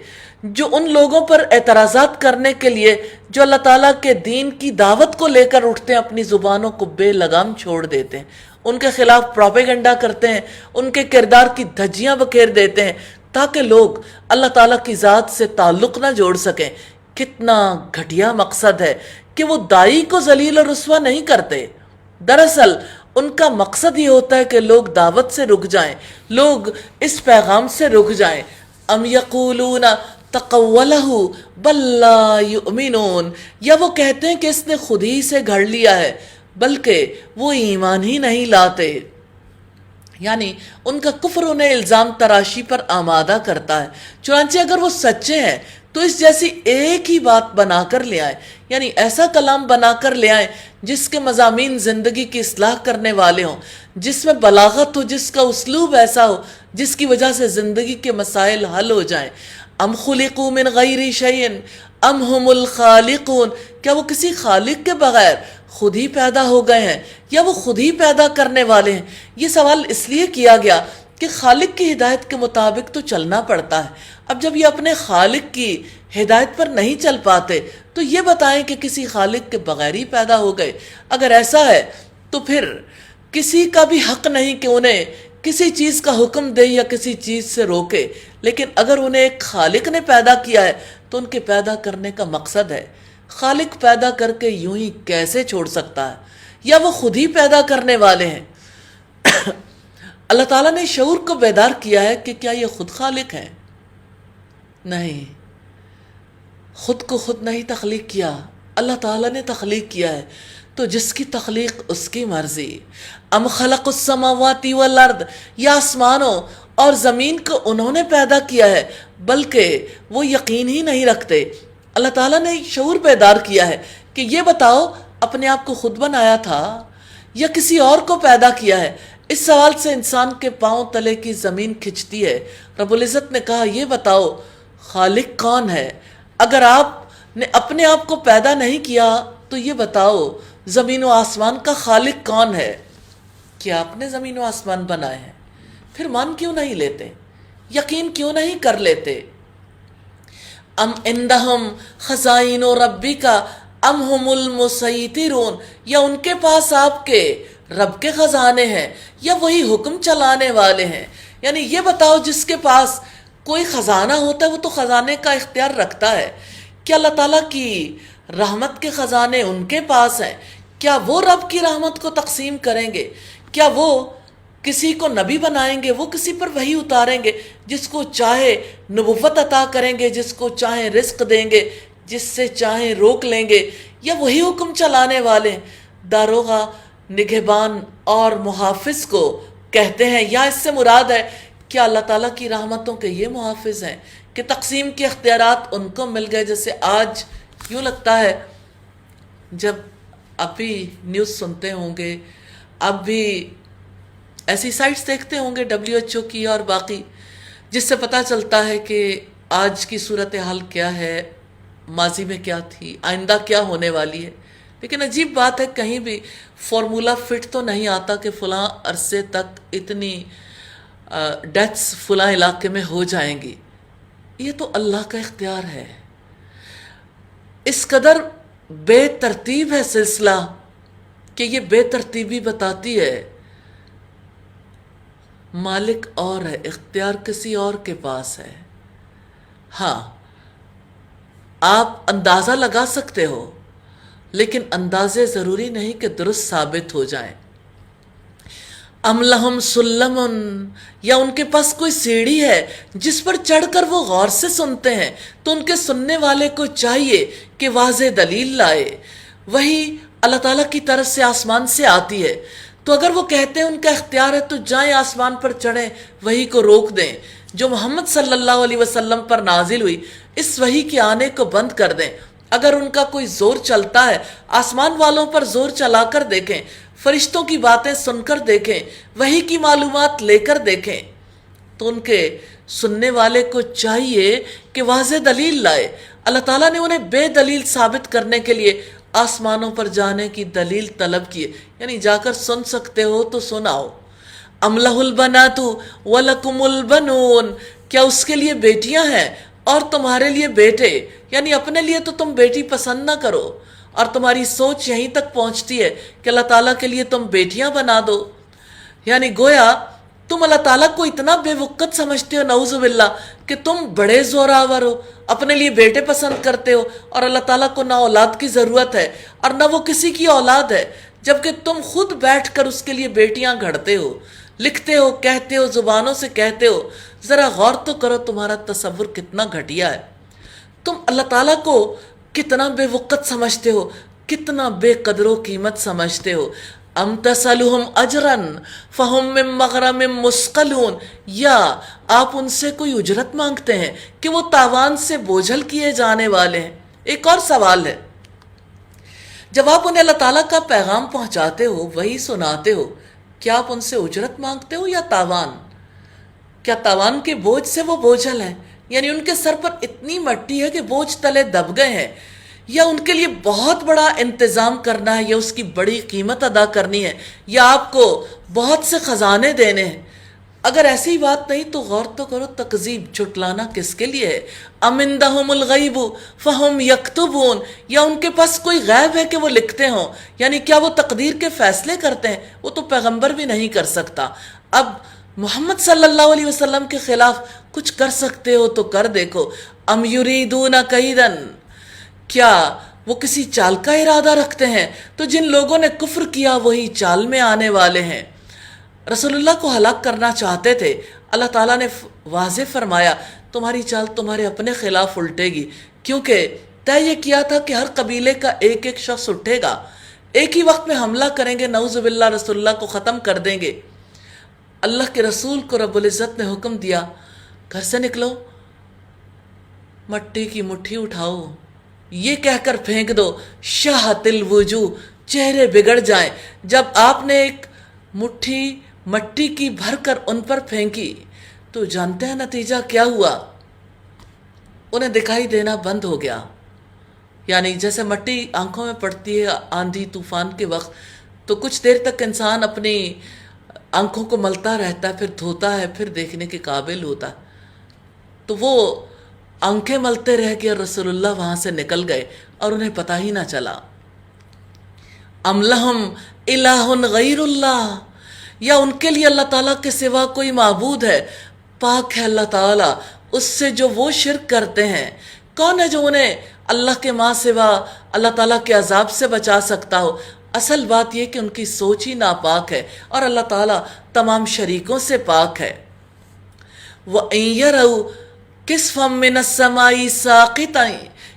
جو ان لوگوں پر اعتراضات کرنے کے لیے جو اللہ تعالیٰ کے دین کی دعوت کو لے کر اٹھتے ہیں اپنی زبانوں کو بے لگام چھوڑ دیتے ہیں، ان کے خلاف پروپیگنڈا کرتے ہیں، ان کے کردار کی دھجیاں بکھیر دیتے ہیں تاکہ لوگ اللہ تعالیٰ کی ذات سے تعلق نہ جوڑ سکیں۔ کتنا گھٹیا مقصد ہے کہ وہ داعی کو ذلیل اور رسوا نہیں کرتے، دراصل ان کا مقصد یہ ہوتا ہے کہ لوگ دعوت سے رک جائیں، لوگ اس پیغام سے رک جائیں۔ ام یقولون تقولہ بل لا یؤمنون، یا وہ کہتے ہیں کہ اس نے خود ہی سے گھڑ لیا ہے بلکہ وہ ایمان ہی نہیں لاتے۔ یعنی ان کا کفر انہیں الزام تراشی پر آمادہ کرتا ہے، چنانچہ اگر وہ سچے ہیں تو اس جیسی ایک ہی بات بنا کر لے آئیں، یعنی ایسا کلام بنا کر لے آئیں جس کے مضامین زندگی کی اصلاح کرنے والے ہوں، جس میں بلاغت ہو، جس کا اسلوب ایسا ہو جس کی وجہ سے زندگی کے مسائل حل ہو جائیں۔ ام خلقوا من غیر شیء ام هم الخالقون، کیا وہ کسی خالق کے بغیر خود ہی پیدا ہو گئے ہیں یا وہ خود ہی پیدا کرنے والے ہیں؟ یہ سوال اس لیے کیا گیا کہ خالق کی ہدایت کے مطابق تو چلنا پڑتا ہے۔ اب جب یہ اپنے خالق کی ہدایت پر نہیں چل پاتے تو یہ بتائیں کہ کسی خالق کے بغیر ہی پیدا ہو گئے۔ اگر ایسا ہے تو پھر کسی کا بھی حق نہیں کہ انہیں کسی چیز کا حکم دے یا کسی چیز سے روکے، لیکن اگر انہیں ایک خالق نے پیدا کیا ہے تو ان کے پیدا کرنے کا مقصد ہے۔ خالق پیدا کر کے یوں ہی کیسے چھوڑ سکتا ہے؟ یا وہ خود ہی پیدا کرنے والے ہیں؟ اللہ تعالیٰ نے شعور کو بیدار کیا ہے کہ کیا یہ خود خالق ہیں؟ نہیں، خود کو خود نہیں تخلیق کیا، اللہ تعالیٰ نے تخلیق کیا ہے، تو جس کی تخلیق اس کی مرضی۔ ام خلق السماوات والارض، یا آسمانوں اور زمین کو انہوں نے پیدا کیا ہے، بلکہ وہ یقین ہی نہیں رکھتے۔ اللہ تعالیٰ نے شعور بیدار کیا ہے کہ یہ بتاؤ اپنے آپ کو خود بنایا تھا یا کسی اور کو پیدا کیا ہے؟ اس سوال سے انسان کے پاؤں تلے کی زمین کھنچتی ہے۔ رب العزت نے کہا یہ بتاؤ خالق کون ہے؟ اگر آپ نے اپنے آپ کو پیدا نہیں کیا تو یہ بتاؤ زمین و آسمان کا خالق کون ہے؟ کیا آپ نے زمین و آسمان بنائے ہیں؟ پھر مان کیوں نہیں لیتے؟ یقین کیوں نہیں کر لیتے؟ ام عندہم خزائن ربک ام ہم المسیطرون، یا ان کے پاس آپ کے رب کے خزانے ہیں یا وہی حکم چلانے والے ہیں؟ یعنی یہ بتاؤ جس کے پاس کوئی خزانہ ہوتا ہے وہ تو خزانے کا اختیار رکھتا ہے، کیا اللہ تعالیٰ کی رحمت کے خزانے ان کے پاس ہیں؟ کیا وہ رب کی رحمت کو تقسیم کریں گے؟ کیا وہ کسی کو نبی بنائیں گے؟ وہ کسی پر وحی اتاریں گے؟ جس کو چاہے نبوت عطا کریں گے، جس کو چاہے رزق دیں گے، جس سے چاہے روک لیں گے، یا وہی حکم چلانے والے داروغہ، نگہبان اور محافظ کو کہتے ہیں؟ یا اس سے مراد ہے کیا اللہ تعالیٰ کی رحمتوں کے یہ محافظ ہیں کہ تقسیم کے اختیارات ان کو مل گئے؟ جیسے آج یوں لگتا ہے، جب اب بھی نیوز سنتے ہوں گے، اب بھی ایسی سائٹس دیکھتے ہوں گے WHO کی اور باقی، جس سے پتہ چلتا ہے کہ آج کی صورتحال کیا ہے، ماضی میں کیا تھی، آئندہ کیا ہونے والی ہے۔ لیکن عجیب بات ہے، کہیں بھی فارمولا فٹ تو نہیں آتا کہ فلاں عرصے تک اتنی ڈیتھس فلاں علاقے میں ہو جائیں گی۔ یہ تو اللہ کا اختیار ہے۔ اس قدر بے ترتیب ہے سلسلہ کہ یہ بے ترتیبی بتاتی ہے مالک اور ہے، اختیار کسی اور کے پاس ہے۔ ہاں، آپ اندازہ لگا سکتے ہو، لیکن اندازے ضروری نہیں کہ درست ثابت ہو جائیں۔ ام لہم سلم، یا ان کے پاس کوئی سیڑھی ہے جس پر چڑھ کر وہ غور سے سنتے ہیں، تو ان کے سننے والے کو چاہیے کہ واضح دلیل لائے۔ وہی اللہ تعالیٰ کی طرف سے آسمان سے آتی ہے، تو اگر وہ کہتے ہیں ان کا اختیار ہے تو جائیں آسمان پر چڑھیں، وہی کو روک دیں جو محمد صلی اللہ علیہ وسلم پر نازل ہوئی، اس وحی کے آنے کو بند کر دیں۔ اگر ان کا کوئی زور چلتا ہے، آسمان والوں پر زور چلا کر دیکھیں، فرشتوں کی باتیں سن کر دیکھیں، وحی کی معلومات لے کر دیکھیں، تو ان کے سننے والے کو چاہیے کہ واضح دلیل لائے۔ اللہ تعالیٰ نے انہیں بے دلیل ثابت کرنے کے لیے آسمانوں پر جانے کی دلیل طلب کی، یعنی جا کر سن سکتے ہو تو سناؤ۔ ام لہ البنات ولکم البنون، کیا اس کے لیے بیٹیاں ہیں اور تمہارے لیے بیٹے؟ یعنی اپنے لیے تو تم بیٹی پسند نہ کرو، اور تمہاری سوچ یہیں تک پہنچتی ہے کہ اللہ تعالیٰ کے لیے تم بیٹیاں بنا دو۔ یعنی گویا تم اللہ تعالیٰ کو اتنا بے وقت سمجھتے ہو، نعوذ باللہ، کہ تم بڑے زوراور ہو، اپنے لیے بیٹے پسند کرتے ہو، اور اللہ تعالیٰ کو نہ اولاد کی ضرورت ہے اور نہ وہ کسی کی اولاد ہے، جبکہ تم خود بیٹھ کر اس کے لیے بیٹیاں گھڑتے ہو، لکھتے ہو، کہتے ہو، زبانوں سے کہتے ہو۔ ذرا غور تو کرو تمہارا تصور کتنا گھٹیا ہے، تم اللہ تعالیٰ کو کتنا بے وقت سمجھتے ہو، کتنا بے قدر و قیمت سمجھتے ہو۔ ام تسألہم اجرا فہم من مغرم مثقلون، یا آپ ان سے کوئی اجرت مانگتے ہیں کہ وہ تاوان سے بوجھل کیے جانے والے ہیں؟ ایک اور سوال ہے، جب آپ انہیں اللہ تعالیٰ کا پیغام پہنچاتے ہو، وہی سناتے ہو، کیا آپ ان سے اجرت مانگتے ہو یا تاوان؟ کیا تاوان کے بوجھ سے وہ بوجھل ہیں، یعنی ان کے سر پر اتنی مٹی ہے کہ بوجھ تلے دب گئے ہیں، یا ان کے لیے بہت بڑا انتظام کرنا ہے، یا اس کی بڑی قیمت ادا کرنی ہے، یا آپ کو بہت سے خزانے دینے ہیں؟ اگر ایسی بات نہیں تو غور تو کرو، تکذیب، جھٹلانا کس کے لیے ہے؟ ام عندہم الغیب فہم یکتبون، یا ان کے پاس کوئی غیب ہے کہ وہ لکھتے ہوں؟ یعنی کیا وہ تقدیر کے فیصلے کرتے ہیں؟ وہ تو پیغمبر بھی نہیں کر سکتا۔ اب محمد صلی اللہ علیہ وسلم کے خلاف کچھ کر سکتے ہو تو کر دیکھو۔ ام یریدون کیدن، کیا وہ کسی چال کا ارادہ رکھتے ہیں؟ تو جن لوگوں نے کفر کیا وہی چال میں آنے والے ہیں۔ رسول اللہ کو ہلاک کرنا چاہتے تھے، اللہ تعالیٰ نے واضح فرمایا تمہاری چال تمہارے اپنے خلاف الٹے گی، کیونکہ طے یہ کیا تھا کہ ہر قبیلے کا ایک ایک شخص اٹھے گا، ایک ہی وقت میں حملہ کریں گے، نعوذ باللہ رسول اللہ کو ختم کر دیں گے۔ اللہ کے رسول کو رب العزت نے حکم دیا، گھر سے نکلو، مٹی کی مٹھی اٹھاؤ، یہ کہہ کر پھینک دو، شاہت الوجوہ، چہرے بگڑ جائیں۔ جب آپ نے ایک مٹھی مٹی کی بھر کر ان پر پھینکی تو جانتے ہیں نتیجہ کیا ہوا؟ انہیں دکھائی دینا بند ہو گیا، یعنی جیسے مٹی آنکھوں میں پڑتی ہے آندھی طوفان کے وقت تو کچھ دیر تک انسان اپنی آنکھوں کو ملتا رہتا ہے، پھر دھوتا ہے، پھر دیکھنے کے قابل ہوتا ہے، تو وہ آنکھیں ملتے رہ گئے اور رسول اللہ وہاں سے نکل گئے اور انہیں پتہ ہی نہ چلا۔ ام لہم الہ غیر اللہ، یا ان کے لیے اللہ تعالیٰ کے سوا کوئی معبود ہے؟ پاک ہے اللہ تعالیٰ اس سے جو وہ شرک کرتے ہیں۔ کون ہے جو انہیں اللہ کے ماں سوا اللہ تعالیٰ کے عذاب سے بچا سکتا ہو؟ اصل بات یہ کہ ان کی سوچ ہی ناپاک ہے اور اللہ تعالیٰ تمام شریکوں سے پاک ہے۔ وَإِن يَرَوْا كِسْفًا مِّنَ السَّمَاءِ سَاقِطًا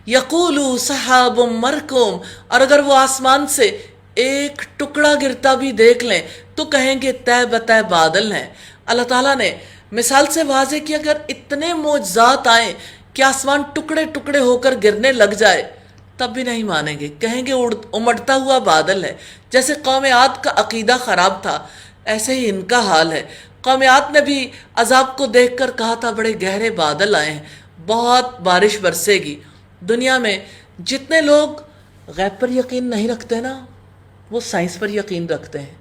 يَقُولُوا سَحَابٌ مَّرْكُومٌ، اور اگر وہ آسمان سے ایک ٹکڑا گرتا بھی دیکھ لیں تو کہیں گے طے بطے بادل ہیں۔ اللہ تعالیٰ نے مثال سے واضح کیا، اگر اتنے معجزات آئیں کہ آسمان ٹکڑے ٹکڑے ہو کر گرنے لگ جائے تب بھی نہیں مانیں گے، کہیں گے امڑتا ہوا بادل ہے۔ جیسے قوم عاد کا عقیدہ خراب تھا، ایسے ہی ان کا حال ہے۔ قوم عاد نے بھی عذاب کو دیکھ کر کہا تھا بڑے گہرے بادل آئے ہیں، بہت بارش برسے گی۔ دنیا میں جتنے لوگ غیب پر یقین نہیں رکھتے نا، وہ سائنس پر یقین رکھتے ہیں۔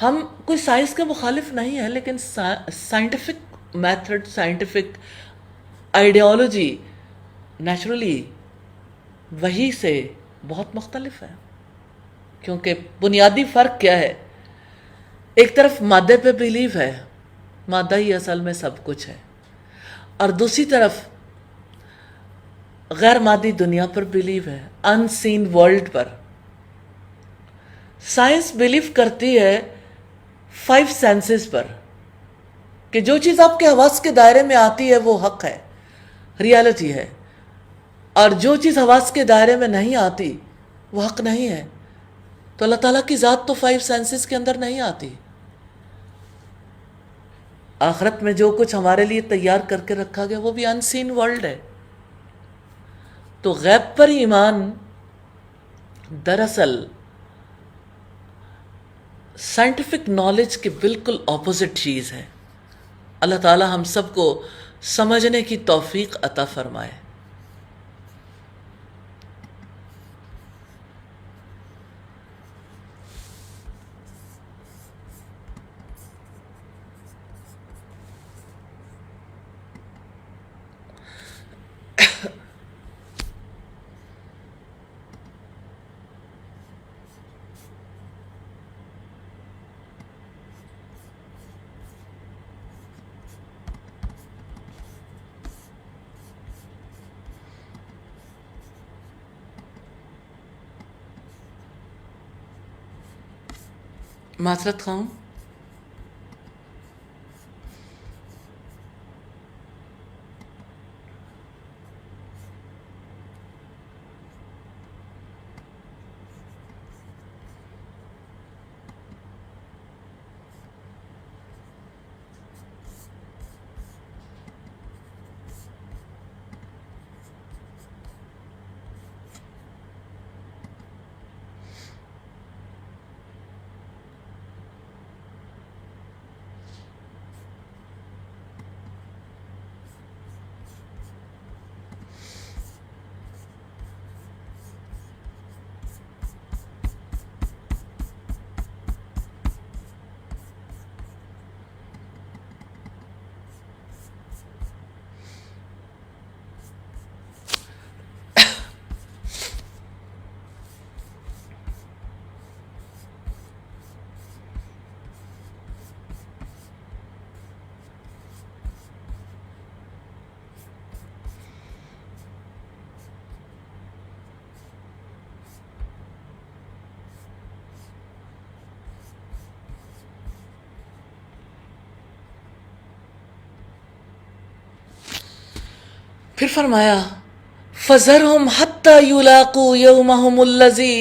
ہم کوئی سائنس کے مخالف نہیں ہیں، لیکن scientific method, scientific ideology naturally وہی سے بہت مختلف ہے، کیونکہ بنیادی فرق کیا ہے؟ ایک طرف مادے پہ بیلیو ہے، مادہ ہی اصل میں سب کچھ ہے، اور دوسری طرف غیر مادی دنیا پر بیلیو ہے، ان سین ورلڈ پر۔ سائنس بیلیو کرتی ہے 5 سینسز پر، کہ جو چیز آپ کے حواس کے دائرے میں آتی ہے وہ حق ہے، ریالٹی ہے، اور جو چیز حواس کے دائرے میں نہیں آتی وہ حق نہیں ہے۔ تو اللہ تعالیٰ کی ذات تو 5 سینسز کے اندر نہیں آتی۔ آخرت میں جو کچھ ہمارے لیے تیار کر کے رکھا گیا وہ بھی ان سین ورلڈ ہے۔ تو غیب پر ایمان دراصل سائنٹیفک نالج کے بالکل اپوزٹ چیز ہے۔ اللہ تعالیٰ ہم سب کو سمجھنے کی توفیق عطا فرمائے۔ معذرت خواہوں، پھر فرمایا فَذَرْهُمْ حَتَّى يُلَاقُوا يَوْمَهُمُ الَّذِي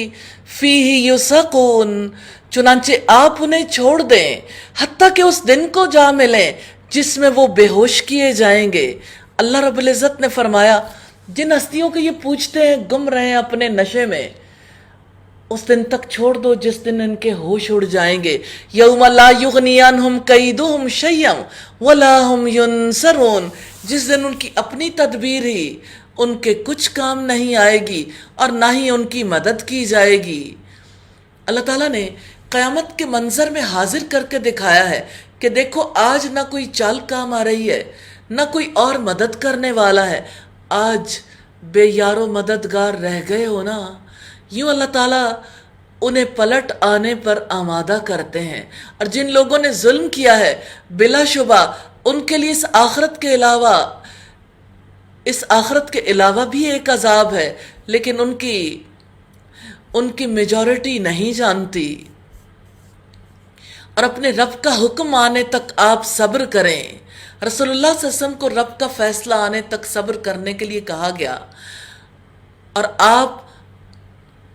فِيهِ يُسَقُونَ، چنانچہ آپ انہیں چھوڑ دیں حتیٰ کہ اس دن کو جا ملیں جس میں وہ بے ہوش کیے جائیں گے۔ اللہ رب العزت نے فرمایا جن ہستیوں کو یہ پوچھتے ہیں گم رہے ہیں اپنے نشے میں، اس دن تک چھوڑ دو جس دن ان کے ہوش اڑ جائیں گے۔ یوم لا یغنی عنہم کیدہم شیئا ولا ہم ینصرون، جس دن ان کی اپنی تدبیر ہی ان کے کچھ کام نہیں آئے گی اور نہ ہی ان کی مدد کی جائے گی۔ اللہ تعالیٰ نے قیامت کے منظر میں حاضر کر کے دکھایا ہے کہ دیکھو آج نہ کوئی چال کام آ رہی ہے، نہ کوئی اور مدد کرنے والا ہے، آج بے یار و مددگار رہ گئے ہو نا۔ یوں اللہ تعالیٰ انہیں پلٹ آنے پر آمادہ کرتے ہیں، اور جن لوگوں نے ظلم کیا ہے بلا شبہ ان کے لیے اس آخرت کے علاوہ بھی ایک عذاب ہے، لیکن ان کی میجورٹی نہیں جانتی۔ اور اپنے رب کا حکم آنے تک آپ صبر کریں۔ رسول اللہ صلی اللہ علیہ وسلم کو رب کا فیصلہ آنے تک صبر کرنے کے لیے کہا گیا، اور آپ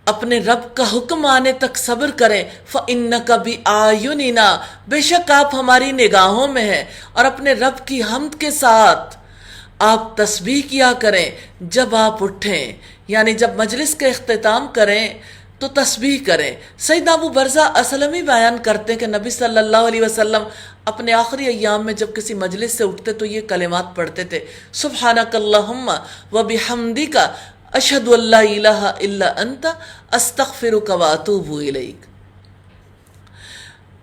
اپنے رب کا حکم آنے تک صبر کریں۔ فَإِنَّكَ بِأَعْيُنِنَا، بے شک آپ ہماری نگاہوں میں ہیں۔ اور اپنے رب کی حمد کے ساتھ آپ تسبیح کیا کریں جب آپ اٹھیں، یعنی جب مجلس کا اختتام کریں تو تسبیح کریں۔ سیدنا ابو برزہ اسلمی بیان کرتے ہیں کہ نبی صلی اللہ علیہ وسلم اپنے آخری ایام میں جب کسی مجلس سے اٹھتے تو یہ کلمات پڑھتے تھے، سبحانک اللہم وبحمدک اشہد ان لا الہ الا انت استغفرک واتوب الیک۔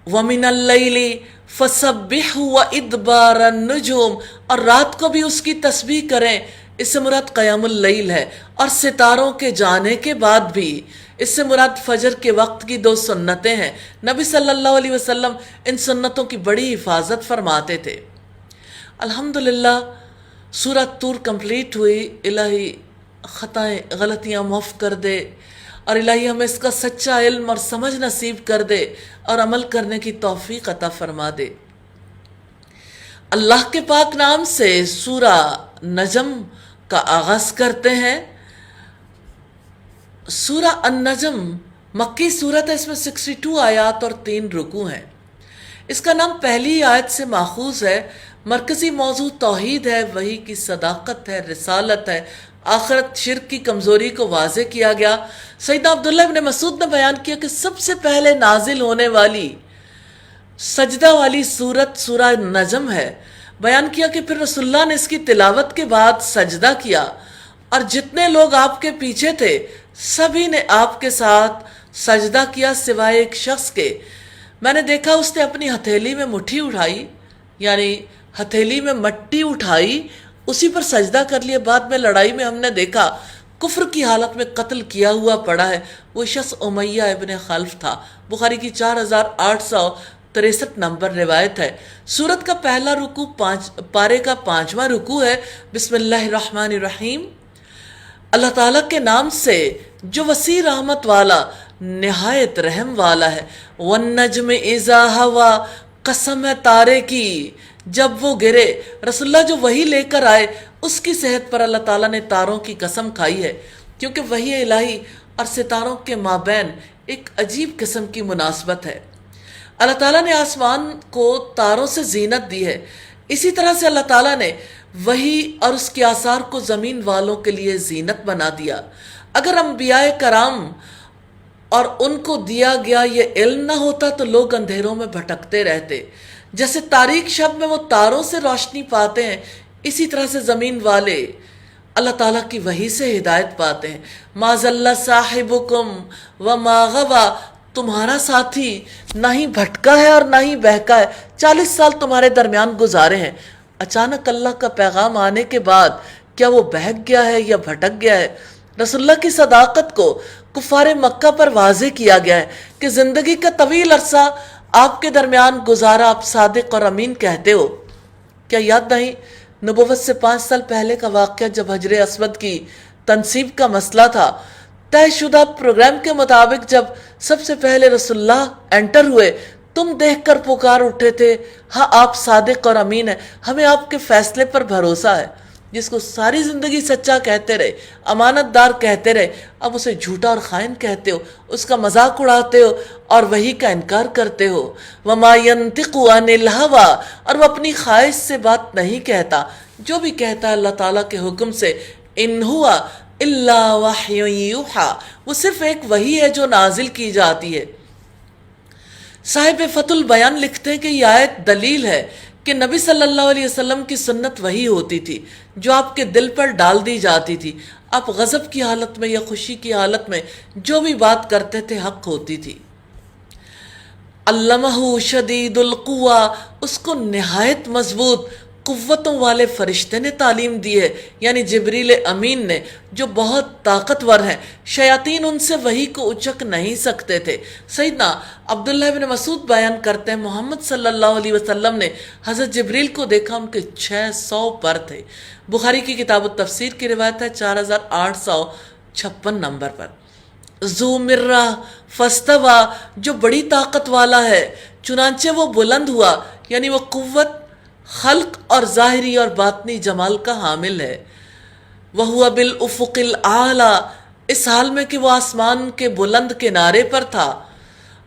وَمِنَ اللَّيْلِ فَسَبِّحْهُ وَإِدْبَارَ النُّجُومِ، اور رات کو بھی اس کی تسبیح کریں، اس سے مراد قیام اللیل ہے، اور ستاروں کے جانے کے بعد بھی، اس سے مراد فجر کے وقت کی 2 سنتیں ہیں۔ نبی صلی اللہ علیہ وسلم ان سنتوں کی بڑی حفاظت فرماتے تھے۔ الحمدللہ سورہ طور کمپلیٹ ہوئی۔ الہی خطائیں غلطیاں معاف کر دے، اور الہی ہمیں اس کا سچا علم اور سمجھ نصیب کر دے اور عمل کرنے کی توفیق عطا فرما دے۔ اللہ کے پاک نام سے سورہ نجم کا آغاز کرتے ہیں۔ سورہ النجم مکی سورت ہے، اس میں 62 آیات اور 3 رکوع ہیں۔ اس کا نام پہلی آیت سے ماخوذ ہے۔ مرکزی موضوع توحید ہے، وحی کی صداقت ہے، رسالت ہے، آخرت شرک کی کمزوری کو واضح کیا گیا۔ سیدنا عبداللہ ابن مسعود نے بیان کیا کہ سب سے پہلے نازل ہونے والی سجدہ والی سورت سورہ نجم ہے۔ بیان کیا کہ پھر رسول اللہ نے اس کی تلاوت کے بعد سجدہ کیا، اور جتنے لوگ آپ کے پیچھے تھے سبھی نے آپ کے ساتھ سجدہ کیا سوائے ایک شخص کے۔ میں نے دیکھا اس نے اپنی ہتھیلی میں مٹھی اٹھائی، یعنی ہتھیلی میں مٹی اٹھائی، اسی پر سجدہ کر لیا۔ بعد میں لڑائی میں ہم نے دیکھا کفر کی حالت میں قتل کیا ہوا پڑا ہے، وہ شخص امیہ ابن خلف تھا۔ بخاری کی 4863 نمبر روایت ہے۔ سورت کا پہلا رکوع پارے کا 5واں رکوع ہے۔ بسم اللہ الرحمن الرحیم، اللہ تعالیٰ کے نام سے جو وسیع رحمت والا نہایت رحم والا ہے۔ والنجم اذا ہوا، قسم ہے تارے کی جب وہ گرے۔ رسول اللہ جو وحی لے کر آئے اس کی صحت پر اللہ تعالیٰ نے تاروں کی قسم کھائی ہے، کیونکہ وحی الہی اور ستاروں کے مابین ایک عجیب قسم کی مناسبت ہے۔ اللہ تعالیٰ نے آسمان کو تاروں سے زینت دی ہے، اسی طرح سے اللہ تعالیٰ نے وحی اور اس کے آثار کو زمین والوں کے لیے زینت بنا دیا۔ اگر انبیاء کرام اور ان کو دیا گیا یہ علم نہ ہوتا تو لوگ اندھیروں میں بھٹکتے رہتے۔ جیسے تاریک شب میں وہ تاروں سے روشنی پاتے ہیں، اسی طرح سے زمین والے اللہ تعالیٰ کی وحی سے ہدایت پاتے ہیں۔ ما ضل صاحبکم وما غوی، تمہارا ساتھی نہ ہی بھٹکا ہے اور نہ ہی بہکا ہے۔ 40 سال تمہارے درمیان گزارے ہیں، اچانک اللہ کا پیغام آنے کے بعد کیا وہ بہک گیا ہے یا بھٹک گیا ہے؟ رسول اللہ کی صداقت کو کفار مکہ پر واضح کیا گیا ہے کہ زندگی کا طویل عرصہ آپ کے درمیان گزارا، آپ صادق اور امین کہتے ہو۔ کیا یاد نہیں نبوت سے 5 سال پہلے کا واقعہ، جب حجر اسود کی تنصیب کا مسئلہ تھا؟ طے شدہ پروگرام کے مطابق جب سب سے پہلے رسول اللہ انٹر ہوئے، تم دیکھ کر پکار اٹھے تھے، ہاں آپ صادق اور امین ہیں، ہمیں آپ کے فیصلے پر بھروسہ ہے۔ جس کو ساری زندگی سچا کہتے رہے، امانت دار کہتے رہے، اب اسے جھوٹا اور خائن کہتے ہو، اس کا مذاق اڑاتے ہو اور وحی کا انکار کرتے ہو۔ وَمَا يَنطِقُ عَنِ الْهَوَىٰ، اور وہ اپنی خواہش سے بات نہیں کہتا، جو بھی کہتا ہے اللہ تعالیٰ کے حکم سے۔ إِنْ هُوَ إِلَّا وَحْيٌ يُوحَىٰ، وہ صرف ایک وحی ہے جو نازل کی جاتی ہے۔ صاحب فتح البیان لکھتے ہیں کہ یہ آیت دلیل ہے کہ نبی صلی اللہ علیہ وسلم کی سنت وہی ہوتی تھی جو آپ کے دل پر ڈال دی جاتی تھی۔ آپ غضب کی حالت میں یا خوشی کی حالت میں جو بھی بات کرتے تھے حق ہوتی تھی۔ علمہ شدید القوہ، اس کو نہایت مضبوط قوتوں والے فرشتے نے تعلیم دی ہے، یعنی جبریل امین نے، جو بہت طاقتور ہیں، شیاطین ان سے وحی کو اچک نہیں سکتے تھے۔ سیدنا عبداللہ بن مسعود بیان کرتے ہیں محمد صلی اللہ علیہ وسلم نے حضرت جبریل کو دیکھا، ان کے 600 پر تھے۔ بخاری کی کتاب التفسیر کی روایت ہے 4856 نمبر پر۔ ذو مرہ فاستویٰ، جو بڑی طاقت والا ہے چنانچہ وہ بلند ہوا، یعنی وہ قوت خلق اور ظاہری اور باطنی جمال کا حامل ہے۔ وَهُوَ بِالْأُفُقِ الْأَعْلَىٰ، اس حال میں کہ وہ آسمان کے بلند کنارے پر تھا۔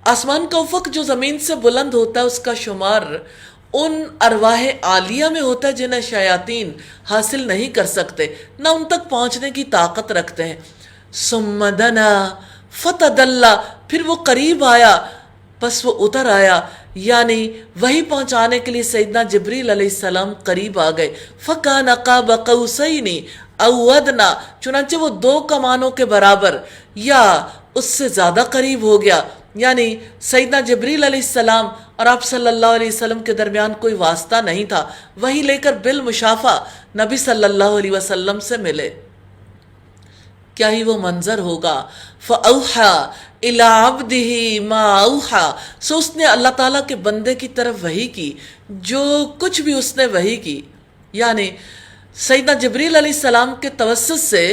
آسمان کا افق جو زمین سے بلند ہوتا ہے، اس کا شمار ان ارواح عالیہ میں ہوتا ہے جنہیں شیاطین حاصل نہیں کر سکتے، نہ ان تک پہنچنے کی طاقت رکھتے ہیں۔ ثُمَّ دَنَا فَتَدَلَّىٰ، پھر وہ قریب آیا پس وہ اتر آیا، یعنی وہی پہنچانے کے لیے سیدنا جبریل علیہ السلام قریب آ گئے۔ فَكَانَ قَابَ قَوْسَيْنِ أَوْ أَدْنَىٰ، چنانچہ وہ 2 کمانوں کے برابر یا اس سے زیادہ قریب ہو گیا، یعنی سیدنا جبریل علیہ السلام اور آپ صلی اللہ علیہ وسلم کے درمیان کوئی واسطہ نہیں تھا، وہی لے کر بالمشافہ نبی صلی اللہ علیہ وسلم سے ملے۔ کیا ہی وہ منظر ہوگا۔ فَأَوْحَىٰ إِلَىٰ عَبْدِهِ مَا أَوْحَىٰ، سو اس نے اللہ تعالیٰ کے بندے کی طرف وحی کی جو کچھ بھی اس نے وحی کی، یعنی سیدنا جبریل علیہ السلام کے توسط سے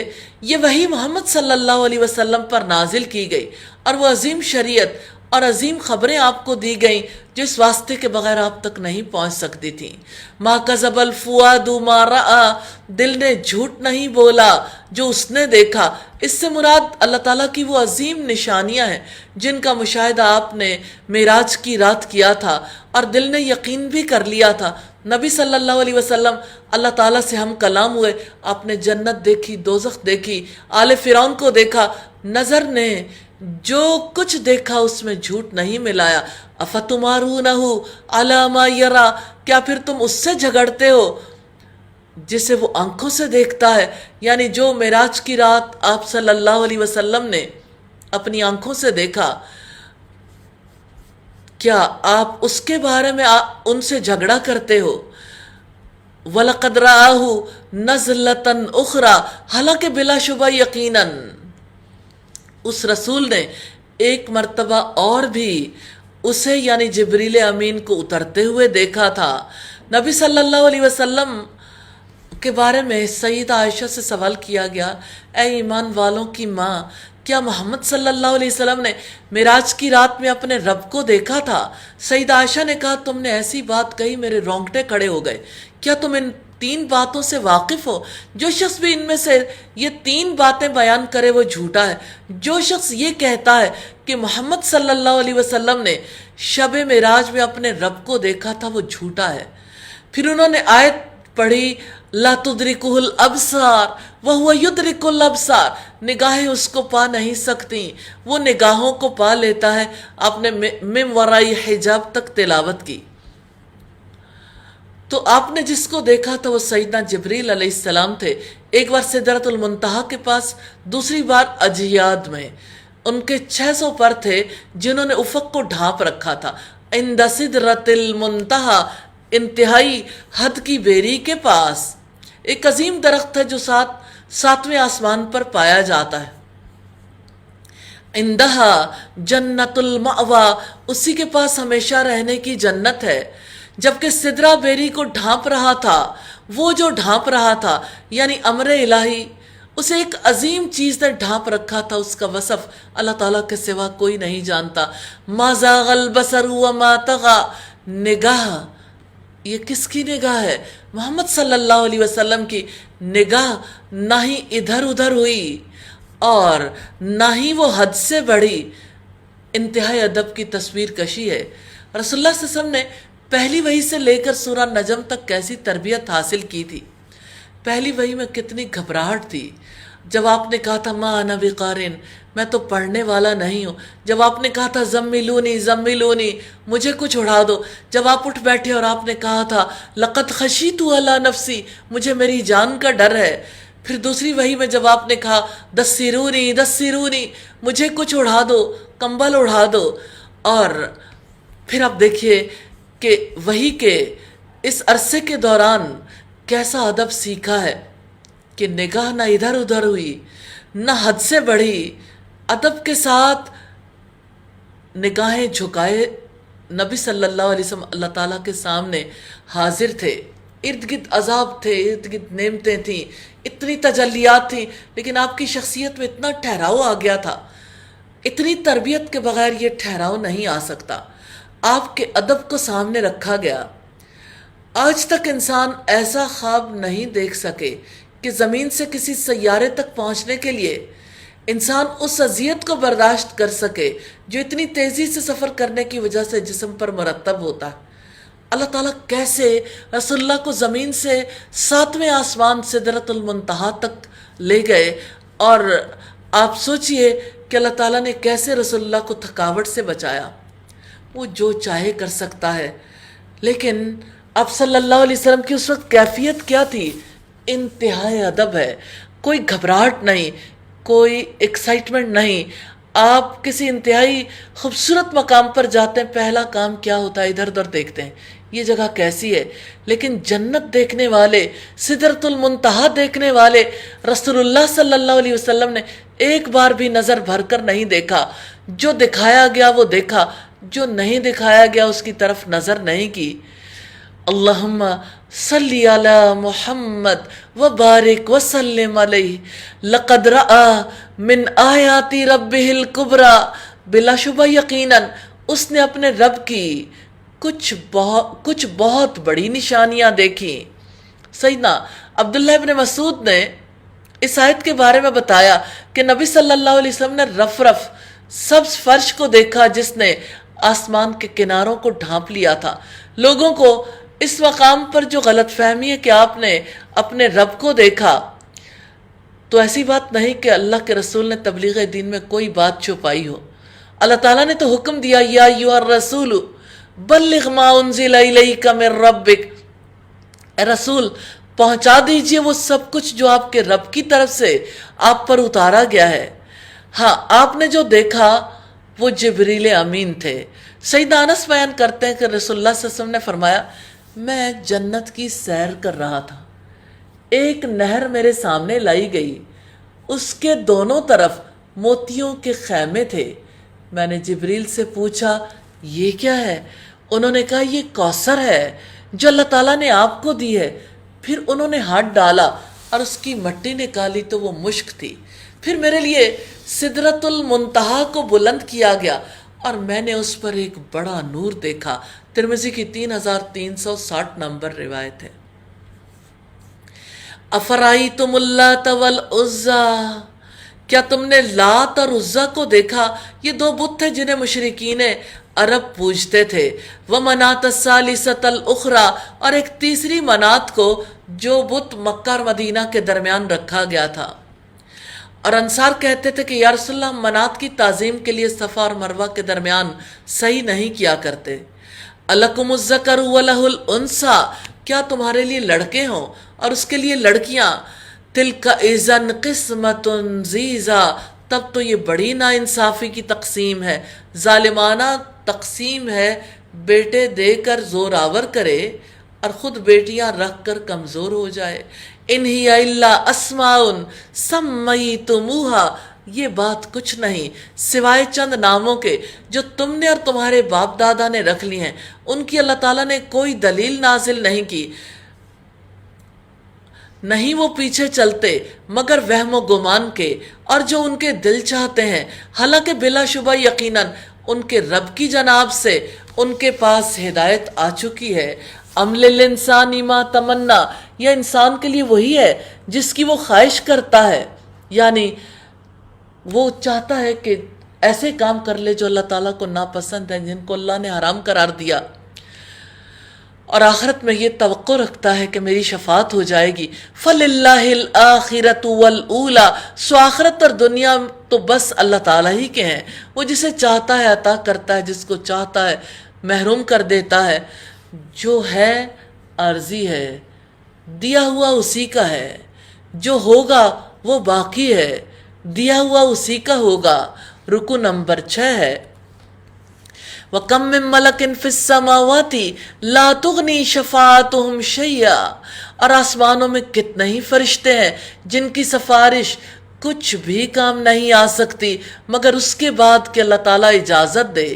یہ وحی محمد صلی اللہ علیہ وسلم پر نازل کی گئی، اور وہ عظیم شریعت اور عظیم خبریں آپ کو دی گئیں جو اس واسطے کے بغیر آپ تک نہیں پہنچ سکتی تھیں۔ ما کذب الفؤاد ما رأى، دل نے جھوٹ نہیں بولا جو اس نے دیکھا۔ اس سے مراد اللہ تعالیٰ کی وہ عظیم نشانیاں ہیں جن کا مشاہدہ آپ نے معراج کی رات کیا تھا اور دل نے یقین بھی کر لیا تھا۔ نبی صلی اللہ علیہ وسلم اللہ تعالیٰ سے ہم کلام ہوئے، آپ نے جنت دیکھی، دوزخ دیکھی، آل فرعون کو دیکھا، نظر نے جو کچھ دیکھا اس میں جھوٹ نہیں ملایا۔ افتمارونہ علی ما یری، کیا پھر تم اس سے جھگڑتے ہو جسے وہ آنکھوں سے دیکھتا ہے، یعنی جو معراج کی رات آپ صلی اللہ علیہ وسلم نے اپنی آنکھوں سے دیکھا، کیا آپ اس کے بارے میں ان سے جھگڑا کرتے ہو؟ وَلَقَدْ رَآهُ نَزْلَةً أُخْرَىٰ، حالانکہ بلا شبہ یقیناً اس رسول نے ایک مرتبہ اور بھی اسے یعنی جبریل امین کو اترتے ہوئے دیکھا تھا۔ نبی صلی اللہ علیہ وسلم کے بارے میں سیدہ عائشہ سے سوال کیا گیا، اے ایمان والوں کی ماں، کیا محمد صلی اللہ علیہ وسلم نے معراج کی رات میں اپنے رب کو دیکھا تھا؟ سیدہ عائشہ نے کہا، تم نے ایسی بات کہی میرے رونگٹے کھڑے ہو گئے۔ کیا تم ان 3 باتوں سے واقف ہو؟ جو شخص بھی ان میں سے یہ 3 باتیں بیان کرے وہ جھوٹا ہے۔ جو شخص یہ کہتا ہے کہ محمد صلی اللہ علیہ وسلم نے شب معراج میں اپنے رب کو دیکھا تھا، وہ جھوٹا ہے۔ پھر انہوں نے آیت پڑھی، لا تدرکہ الابصار وہو یدرک الابصار، نگاہیں اس کو پا نہیں سکتی، وہ نگاہوں کو پا لیتا ہے۔ آپ نے من ورائی حجاب تک تلاوت کی۔ تو آپ نے جس کو دیکھا تھا وہ سیدنا جبریل علیہ السلام تھے، ایک بار سدرۃ المنتہا کے پاس، دوسری بار اجیاد میں۔ ان کے 600 پر تھے جنہوں نے افق کو ڈھانپ رکھا تھا۔ عند سدرۃ المنتہا، انتہائی حد کی بیری کے پاس ایک عظیم درخت ہے جو 7ویں آسمان پر پایا جاتا ہے۔ عندہا جنت المأویٰ، اسی کے پاس ہمیشہ رہنے کی جنت ہے۔ جبکہ سدرہ بیری کو ڈھانپ رہا تھا، وہ جو ڈھانپ رہا تھا یعنی امر الہی، اسے ایک عظیم چیز نے ڈھانپ رکھا تھا، اس کا وصف اللہ تعالیٰ کے سوا کوئی نہیں جانتا۔ ما زاغ البصر وما طغیٰ، نگاہ یہ کس کی نگاہ ہے؟ محمد صلی اللہ علیہ وسلم کی نگاہ نہ ہی ادھر ادھر ہوئی اور نہ ہی وہ حد سے بڑھی، انتہائی ادب کی تصویر کشی ہے۔ رسول اللہ صلی اللہ علیہ وسلم نے پہلی وحی سے لے کر سورہ نجم تک کیسی تربیت حاصل کی تھی۔ پہلی وحی میں کتنی گھبراہٹ تھی، جب آپ نے کہا تھا ما انا بقارن، میں تو پڑھنے والا نہیں ہوں، جب آپ نے کہا تھا زملونی زملونی، مجھے کچھ اڑا دو، جب آپ اٹھ بیٹھے اور آپ نے کہا تھا لقد خشیت علی نفسی، مجھے میری جان کا ڈر ہے، پھر دوسری وحی میں جب آپ نے کہا دسرونی دسرونی، مجھے کچھ اڑا دو، کمبل اڑا دو، اور پھر آپ دیکھیے کہ وحی کے اس عرصے کے دوران کیسا ادب سیکھا ہے کہ نگاہ نہ ادھر ادھر ہوئی نہ حد سے بڑھی، ادب کے ساتھ نگاہیں جھکائے نبی صلی اللہ علیہ وسلم اللہ تعالیٰ کے سامنے حاضر تھے۔ ارد گرد عذاب تھے، ارد گرد نعمتیں تھیں، اتنی تجلیات تھیں، لیکن آپ کی شخصیت میں اتنا ٹھہراؤ آ گیا تھا، اتنی تربیت کے بغیر یہ ٹھہراؤ نہیں آ سکتا۔ آپ کے ادب کو سامنے رکھا گیا۔ آج تک انسان ایسا خواب نہیں دیکھ سکے کہ زمین سے کسی سیارے تک پہنچنے کے لیے انسان اس اذیت کو برداشت کر سکے جو اتنی تیزی سے سفر کرنے کی وجہ سے جسم پر مرتب ہوتا ہے۔ اللہ تعالیٰ کیسے رسول اللہ کو زمین سے 7ویں آسمان سدرۃ المنتہا تک لے گئے، اور آپ سوچئے کہ اللہ تعالیٰ نے کیسے رسول اللہ کو تھکاوٹ سے بچایا۔ وہ جو چاہے کر سکتا ہے، لیکن اب صلی اللہ علیہ وسلم کی اس وقت کیفیت کیا تھی؟ انتہائی ادب ہے، کوئی گھبراہٹ نہیں، کوئی ایکسائٹمنٹ نہیں۔ آپ کسی انتہائی خوبصورت مقام پر جاتے ہیں، پہلا کام کیا ہوتا ہے؟ ادھر ادھر دیکھتے ہیں یہ جگہ کیسی ہے، لیکن جنت دیکھنے والے، سدرۃ المنتہا دیکھنے والے رسول اللہ صلی اللہ علیہ وسلم نے ایک بار بھی نظر بھر کر نہیں دیکھا۔ جو دکھایا گیا وہ دیکھا، جو نہیں دکھایا گیا اس کی طرف نظر نہیں کی۔ اللہم صلی علی محمد وبارک وسلم علیہ لقد رآ من آیات ربہ الکبریٰ، بلا شبہ یقیناً اس نے اپنے رب کی کچھ بہت بڑی نشانیاں دیکھی۔ سیدنا عبداللہ ابن مسعود نے اس آیت کے بارے میں بتایا کہ نبی صلی اللہ علیہ وسلم نے رف رف سبز فرش کو دیکھا جس نے آسمان کے کناروں کو ڈھانپ لیا تھا۔ لوگوں کو اس مقام پر جو غلط فہمی ہے کہ آپ نے اپنے رب کو دیکھا، تو ایسی بات نہیں کہ اللہ کے رسول نے تبلیغ دین میں کوئی بات چھپائی ہو۔ اللہ تعالیٰ نے تو حکم دیا یا ایھا الرسول بلغ ما انزل الیک من ربک، اے رسول پہنچا دیجئے وہ سب کچھ جو آپ کے رب کی طرف سے آپ پر اتارا گیا ہے۔ ہاں، آپ نے جو دیکھا وہ جبریل امین تھے۔ سیدنا انس بیان کرتے ہیں کہ رسول اللہ صلی اللہ علیہ وسلم نے فرمایا، میں جنت کی سیر کر رہا تھا، ایک نہر میرے سامنے لائی گئی، اس کے دونوں طرف موتیوں کے خیمے تھے۔ میں نے جبریل سے پوچھا یہ کیا ہے؟ انہوں نے کہا یہ کوثر ہے جو اللہ تعالیٰ نے آپ کو دی ہے۔ پھر انہوں نے ہاتھ ڈالا اور اس کی مٹی نکالی تو وہ مشک تھی۔ پھر میرے لیے سدرۃ المنتہا کو بلند کیا گیا اور میں نے اس پر ایک بڑا نور دیکھا۔ ترمذی کی 3360 نمبر روایت ہے۔ افرائیتم اللات والعزیٰ، کیا تم نے لات اور عزیٰ کو دیکھا؟ یہ دو بت تھے جنہیں مشرکین عرب پوجتے تھے۔ ومناۃ الثالثۃ الاخری، اور ایک تیسری منات کو جو بت مکہ اور مدینہ کے درمیان رکھا گیا تھا۔ اور انصار کہتے تھے کہ یا رسول اللہ ہم منات کی تعظیم کے لیے صفا اور مروہ کے درمیان صحیح نہیں کیا کرتے۔ الکم الذکر ولہ الانثیٰ، کیا تمہارے لیے لڑکے ہوں اور اس کے لیے لڑکیاں؟ تلک اذن قسمۃ ضیزیٰ، تب تو یہ بڑی ناانصافی کی تقسیم ہے، ظالمانہ تقسیم ہے، بیٹے دے کر زور آور کرے اور خود بیٹیاں رکھ کر کمزور ہو جائے۔ ان ہی الا اسماء سمیتموہا، یہ بات کچھ نہیں سوائے چند ناموں کے جو تم نے اور تمہارے باپ دادا نے رکھ لی ہیں، ان کی اللہ تعالیٰ نے کوئی دلیل نازل نہیں کی، نہیں وہ پیچھے چلتے مگر وہم و گمان کے اور جو ان کے دل چاہتے ہیں، حالانکہ بلا شبہ یقیناً ان کے رب کی جناب سے ان کے پاس ہدایت آ چکی ہے۔ ام للانسان ما تمنا، یا انسان کے لیے وہی ہے جس کی وہ خواہش کرتا ہے، یعنی وہ چاہتا ہے کہ ایسے کام کر لے جو اللہ تعالیٰ کو ناپسند ہے، جن کو اللہ نے حرام قرار دیا، اور آخرت میں یہ توقع رکھتا ہے کہ میری شفاعت ہو جائے گی۔ فَلِلَّهِ الْآخِرَةُ وَالْأُولَى، سو آخرت اور دنیا تو بس اللہ تعالیٰ ہی کے ہیں، وہ جسے چاہتا ہے عطا کرتا ہے، جس کو چاہتا ہے محروم کر دیتا ہے۔ جو ہے عارضی ہے، دیا ہوا اسی کا ہے، جو ہوگا وہ باقی ہے، دیا ہوا اسی کا ہوگا۔ رکو نمبر 6 ہے، وَكَمْ مِن مَلَكٍ فِي السَّمَاوَاتِ لَا تُغْنِي شَفَاعَتُهُمْ شَيْئًا، اور آسمانوں میں کتنے ہی فرشتے ہیں جن کی سفارش کچھ بھی کام نہیں آ سکتی مگر اس کے بعد کہ اللہ تعالیٰ اجازت دے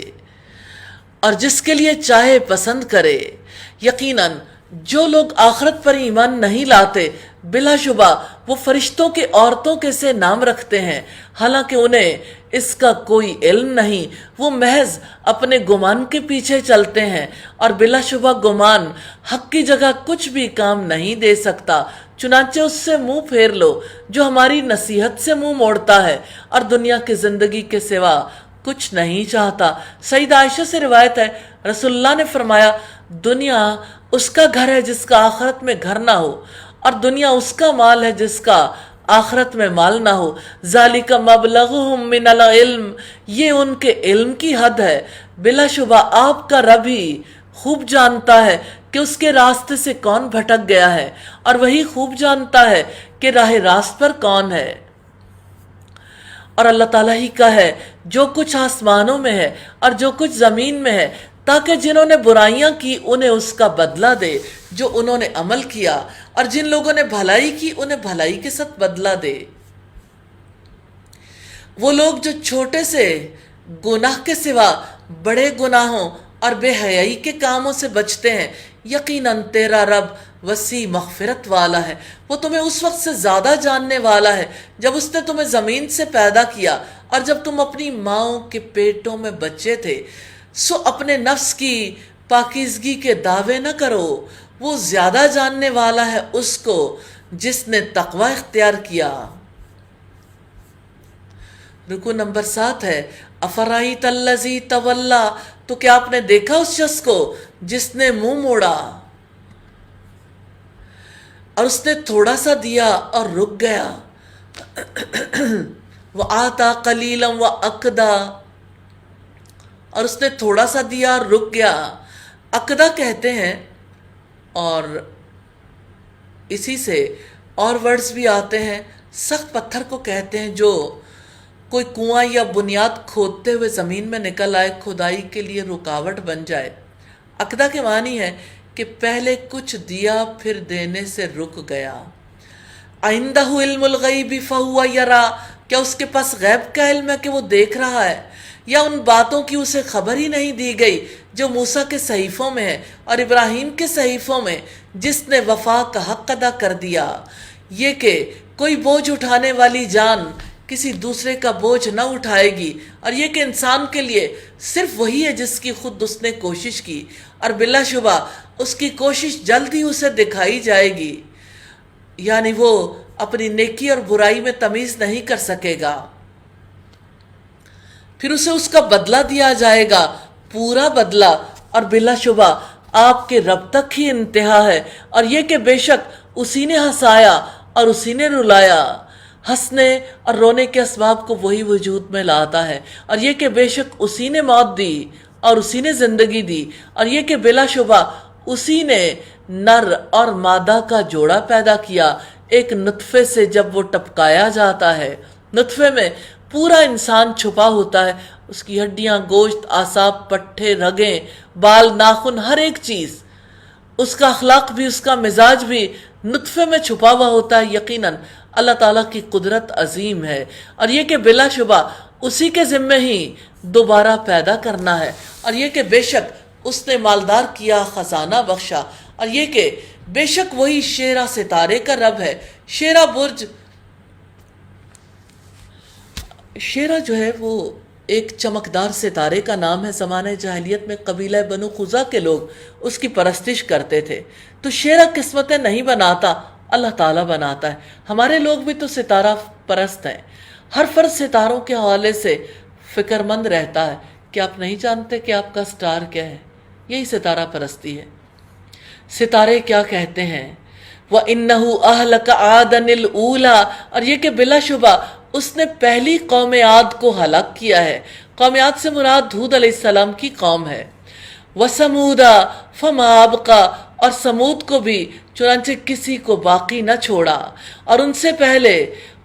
اور جس کے لیے چاہے پسند کرے۔ یقیناً جو لوگ آخرت پر ایمان نہیں لاتے بلا شبہ وہ فرشتوں کے عورتوں کے سے نام رکھتے ہیں، حالانکہ انہیں اس کا کوئی علم نہیں، وہ محض اپنے گمان کے پیچھے چلتے ہیں، اور بلا شبہ گمان حق کی جگہ کچھ بھی کام نہیں دے سکتا۔ چنانچہ اس سے منہ پھیر لو جو ہماری نصیحت سے منہ موڑتا ہے اور دنیا کی زندگی کے سوا کچھ نہیں چاہتا۔ سیدہ عائشہ سے روایت ہے، رسول اللہ نے فرمایا، دنیا اس کا گھر ہے جس کا آخرت میں گھر نہ ہو، اور دنیا اس کا مال ہے جس کا آخرت میں مال نہ ہو۔ ذالک مبلغہم من العلم، یہ ان کے علم کی حد ہے۔ بلا شبہ آپ کا رب ہی خوب جانتا ہے کہ اس کے راستے سے کون بھٹک گیا ہے، اور وہی خوب جانتا ہے کہ راہ راست پر کون ہے۔ اور اللہ تعالیٰ ہی کا ہے جو کچھ آسمانوں میں ہے اور جو کچھ زمین میں ہے، تاکہ جنہوں نے برائیاں کی انہیں اس کا بدلہ دے جو انہوں نے عمل کیا، اور جن لوگوں نے بھلائی کی انہیں بھلائی کے ساتھ بدلہ دے۔ وہ لوگ جو چھوٹے سے گناہ کے سوا بڑے گناہوں اور بے حیائی کے کاموں سے بچتے ہیں، یقیناً تیرا رب وسیع مغفرت والا ہے، وہ تمہیں اس وقت سے زیادہ جاننے والا ہے جب اس نے تمہیں زمین سے پیدا کیا اور جب تم اپنی ماؤں کے پیٹوں میں بچے تھے۔ سو اپنے نفس کی پاکیزگی کے دعوے نہ کرو، وہ زیادہ جاننے والا ہے اس کو جس نے تقوی اختیار کیا۔ رکو نمبر 7 ہے، افرائیت الذی تولی، تو کیا آپ نے دیکھا اس شخص کو جس نے منہ موڑا اور اس نے تھوڑا سا دیا اور رک گیا۔ وَآتَى قَلِيلًا وَأَكْدَى، اور اس نے تھوڑا سا دیا اور رک گیا۔ اکدا کہتے ہیں، اور اسی سے اور ورڈز بھی آتے ہیں، سخت پتھر کو کہتے ہیں جو کوئی کنواں یا بنیاد کھودتے ہوئے زمین میں نکل آئے، کھدائی کے لیے رکاوٹ بن جائے۔ اکدا کے معنی ہے کہ پہلے کچھ دیا پھر دینے سے رک گیا۔ عندہ علم الغیب فہو یرا، کیا اس کے پاس غیب کا علم ہے کہ وہ دیکھ رہا ہے، یا ان باتوں کی اسے خبر ہی نہیں دی گئی جو موسیٰ کے صحیفوں میں ہے اور ابراہیم کے صحیفوں میں، جس نے وفا کا حق ادا کر دیا، یہ کہ کوئی بوجھ اٹھانے والی جان کسی دوسرے کا بوجھ نہ اٹھائے گی، اور یہ کہ انسان کے لیے صرف وہی ہے جس کی خود اس نے کوشش کی، اور بلا شبہ اس کی کوشش جلد ہی اسے دکھائی جائے گی، یعنی وہ اپنی نیکی اور برائی میں تمیز نہیں کر سکے گا، پھر اسے اس کا بدلہ دیا جائے گا، پورا بدلہ، اور بلا شبہ آپ کے رب تک ہی انتہا ہے، اور یہ کہ بے شک اسی نے ہنسایا اور اسی نے رلایا، ہنسنے اور رونے کے اسباب کو وہی وجود میں لاتا ہے، اور یہ کہ بے شک اسی نے موت دی اور اسی نے زندگی دی، اور یہ کہ بلا شبہ اسی نے نر اور مادہ کا جوڑا پیدا کیا، ایک نطفے سے جب وہ ٹپکایا جاتا ہے، نطفے میں پورا انسان چھپا ہوتا ہے، اس کی ہڈیاں، گوشت، اعصاب، پٹھے، رگیں، بال، ناخن، ہر ایک چیز، اس کا اخلاق بھی، اس کا مزاج بھی نطفے میں چھپا ہوا ہوتا ہے۔ یقیناً اللہ تعالیٰ کی قدرت عظیم ہے، اور یہ کہ بلا شبہ اسی کے ذمہ ہی دوبارہ پیدا کرنا ہے، اور یہ کہ بے شک اس نے مالدار کیا، خزانہ بخشا، اور یہ کہ بے شک وہی شیرہ ستارے کا رب ہے۔ شیرہ برج، شیرہ جو ہے وہ ایک چمکدار ستارے کا نام ہے، زمانہ جاہلیت میں قبیلہ بنو خزا کے لوگ اس کی پرستش کرتے تھے۔ تو شیرہ قسمتیں نہیں بناتا، اللہ تعالیٰ بناتا ہے۔ ہمارے لوگ بھی تو ستارہ پرست ہیں۔ ہر فرد ستاروں کے حوالے سے فکر مند رہتا ہے کہ آپ نہیں جانتے کہ آپ کا سٹار کیا ہے۔ یہی ستارہ پرستی ہے۔ ستارے کیا کہتے ہیں؟ وَإِنَّهُ أَهْلَكَ عَادًا الْأُولَىٰ، اور یہ کہ بلا شبہ اس نے پہلی قوم عاد کو ہلاک کیا ہے۔ قوم عاد سے مراد ہود علیہ السلام کی قوم ہے۔ وَثَمُودَ فَمَا أَبْقَىٰ، اور سمود کو بھی چنانچہ کسی کو باقی نہ چھوڑا۔ اور ان سے پہلے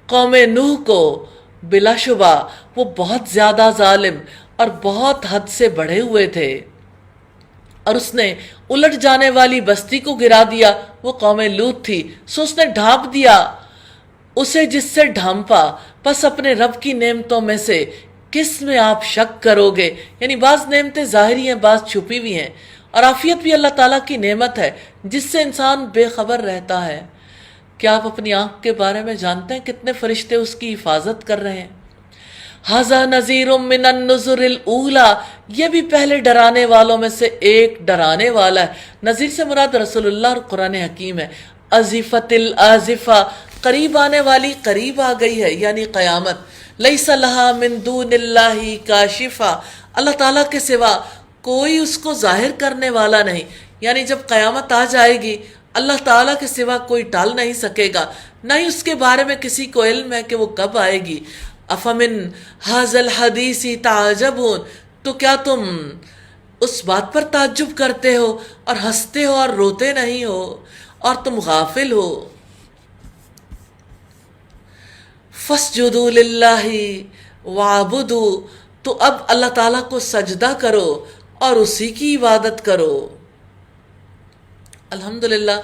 قوم نوح کو بلا شبہ وہ بہت زیادہ ظالم اور بہت حد سے بڑھے ہوئے تھے، اور اس نے الٹ جانے والی بستی کو گرا دیا، وہ قوم لوط تھی، سو اس نے ڈھانپ دیا اسے جس سے ڈھانپا۔ پس اپنے رب کی نعمتوں میں سے کس میں آپ شک کرو گے؟ یعنی بعض نعمتیں ظاہری ہیں، بعض چھپی بھی ہیں، اور عافیت بھی اللہ تعالیٰ کی نعمت ہے جس سے انسان بے خبر رہتا ہے۔ کیا آپ اپنی آنکھ کے بارے میں جانتے ہیں کتنے فرشتے اس کی حفاظت کر رہے ہیں؟ ھذا نذیر من النذر الاولیٰ، یہ بھی پہلے ڈرانے والوں میں سے ایک ڈرانے والا ہے۔ نذیر سے مراد رسول اللہ اور قرآن حکیم ہے۔ ازفت الازفہ، قریب آنے والی قریب آ گئی ہے، یعنی قیامت۔ لیس لہا من دون اللہ کاشفہ، اللہ تعالیٰ کے سوا کوئی اس کو ظاہر کرنے والا نہیں، یعنی جب قیامت آ جائے گی اللہ تعالیٰ کے سوا کوئی ٹال نہیں سکے گا، نہ ہی اس کے بارے میں کسی کو علم ہے کہ وہ کب آئے گی۔ افمن ھذا الحدیث تعجبون، تو کیا تم اس بات پر تعجب کرتے ہو اور ہنستے ہو اور روتے نہیں ہو، اور تم غافل ہو۔ فاسجدوا للہ وعبدوا، تو اب اللہ تعالیٰ کو سجدہ کرو اور اسی کی عبادت کرو۔ الحمدللہ،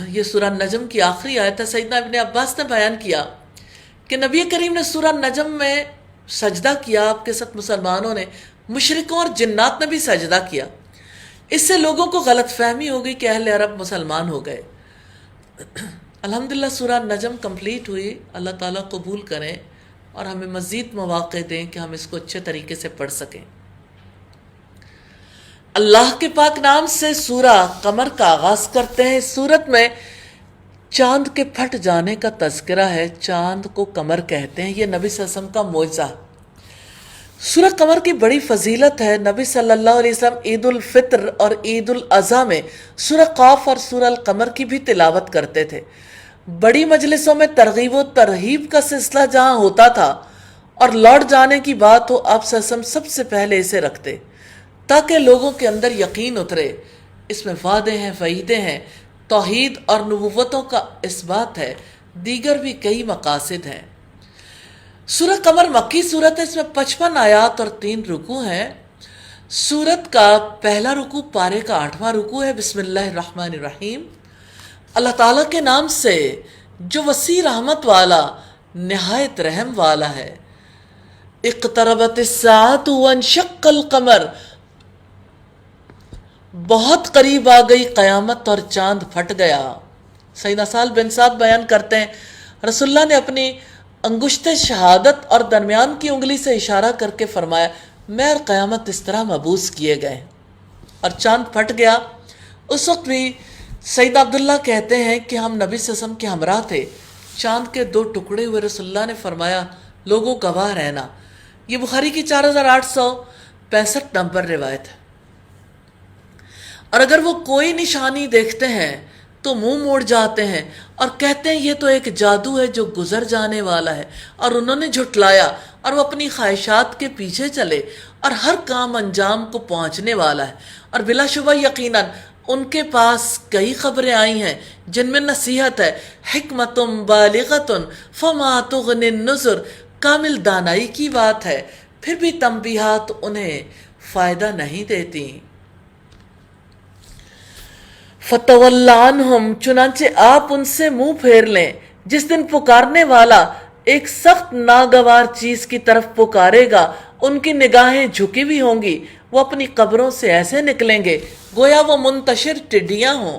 یہ سورہ نجم کی آخری آیت ہے۔ سیدنا ابن عباس نے بیان کیا کہ نبی کریم نے سورہ نجم میں سجدہ کیا، آپ کے ساتھ مسلمانوں نے، مشرکوں اور جنات نے بھی سجدہ کیا۔ اس سے لوگوں کو غلط فہمی ہو گئی کہ اہل عرب مسلمان ہو گئے۔ الحمدللہ سورہ نجم کمپلیٹ ہوئی۔ اللہ تعالیٰ قبول کریں اور ہمیں مزید مواقع دیں کہ ہم اس کو اچھے طریقے سے پڑھ سکیں۔ اللہ کے پاک نام سے سورہ قمر کا آغاز کرتے ہیں۔ اس سورت میں چاند کے پھٹ جانے کا تذکرہ ہے، چاند کو قمر کہتے ہیں، یہ نبی صلی اللہ علیہ وسلم کا معجزہ۔ سورہ قمر کی بڑی فضیلت ہے۔ نبی صلی اللہ علیہ وسلم عید الفطر اور عید الاضحیٰ میں سورہ قاف اور سورہ القمر کی بھی تلاوت کرتے تھے۔ بڑی مجلسوں میں ترغیب و ترہیب کا سلسلہ جہاں ہوتا تھا اور لوٹ جانے کی بات ہو، آپ صلی اللہ علیہ وسلم سب سے پہلے اسے رکھتے تاکہ لوگوں کے اندر یقین اترے۔ اس میں وعدے ہیں، وعیدیں ہیں، توحید اور نبوتوں کا اثبات ہے، دیگر بھی کئی مقاصد ہیں۔ سورہ قمر مکی سورت ہے، اس میں 55 آیات اور 3 رکوع ہیں۔ سورت کا پہلا رکوع پارے کا 8واں رکوع ہے۔ بسم اللہ الرحمن الرحیم، اللہ تعالیٰ کے نام سے جو وسیع رحمت والا نہایت رحم والا ہے۔ اقتربت الساعۃ وانشق القمر، بہت قریب آ گئی قیامت اور چاند پھٹ گیا۔ سیدنا سہل بن سعد بیان کرتے ہیں رسول اللہ نے اپنی انگشت شہادت اور درمیان کی انگلی سے اشارہ کر کے فرمایا، میں اور قیامت اس طرح مبعوث کیے گئے، اور چاند پھٹ گیا۔ اس وقت بھی سیدنا عبداللہ کہتے ہیں کہ ہم نبی صلی اللہ علیہ وسلم کے ہمراہ تھے، چاند کے 2 ٹکڑے ہوئے۔ رسول اللہ نے فرمایا، لوگوں گواہ رہنا۔ یہ بخاری کی 4865 نمبر روایت ہے۔ اور اگر وہ کوئی نشانی دیکھتے ہیں تو منہ موڑ جاتے ہیں اور کہتے ہیں یہ تو ایک جادو ہے جو گزر جانے والا ہے، اور انہوں نے جھٹلایا اور وہ اپنی خواہشات کے پیچھے چلے، اور ہر کام انجام کو پہنچنے والا ہے۔ اور بلا شبہ یقیناً ان کے پاس کئی خبریں آئی ہیں جن میں نصیحت ہے، حکمت بالغۃ فما تغنی النذر، کامل دانائی کی بات ہے، پھر بھی تنبیہات انہیں فائدہ نہیں دیتی۔ فَتَوَلَّ عَنْهُمْ، چنانچہ آپ ان سے منہ پھیر لیں۔ جس دن پکارنے والا ایک سخت ناگوار چیز کی طرف پکارے گا، ان کی نگاہیں جھکی بھی ہوں گی، وہ اپنی قبروں سے ایسے نکلیں گے گویا وہ منتشر ٹڈیاں ہوں۔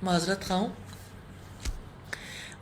معذرت خواہوں۔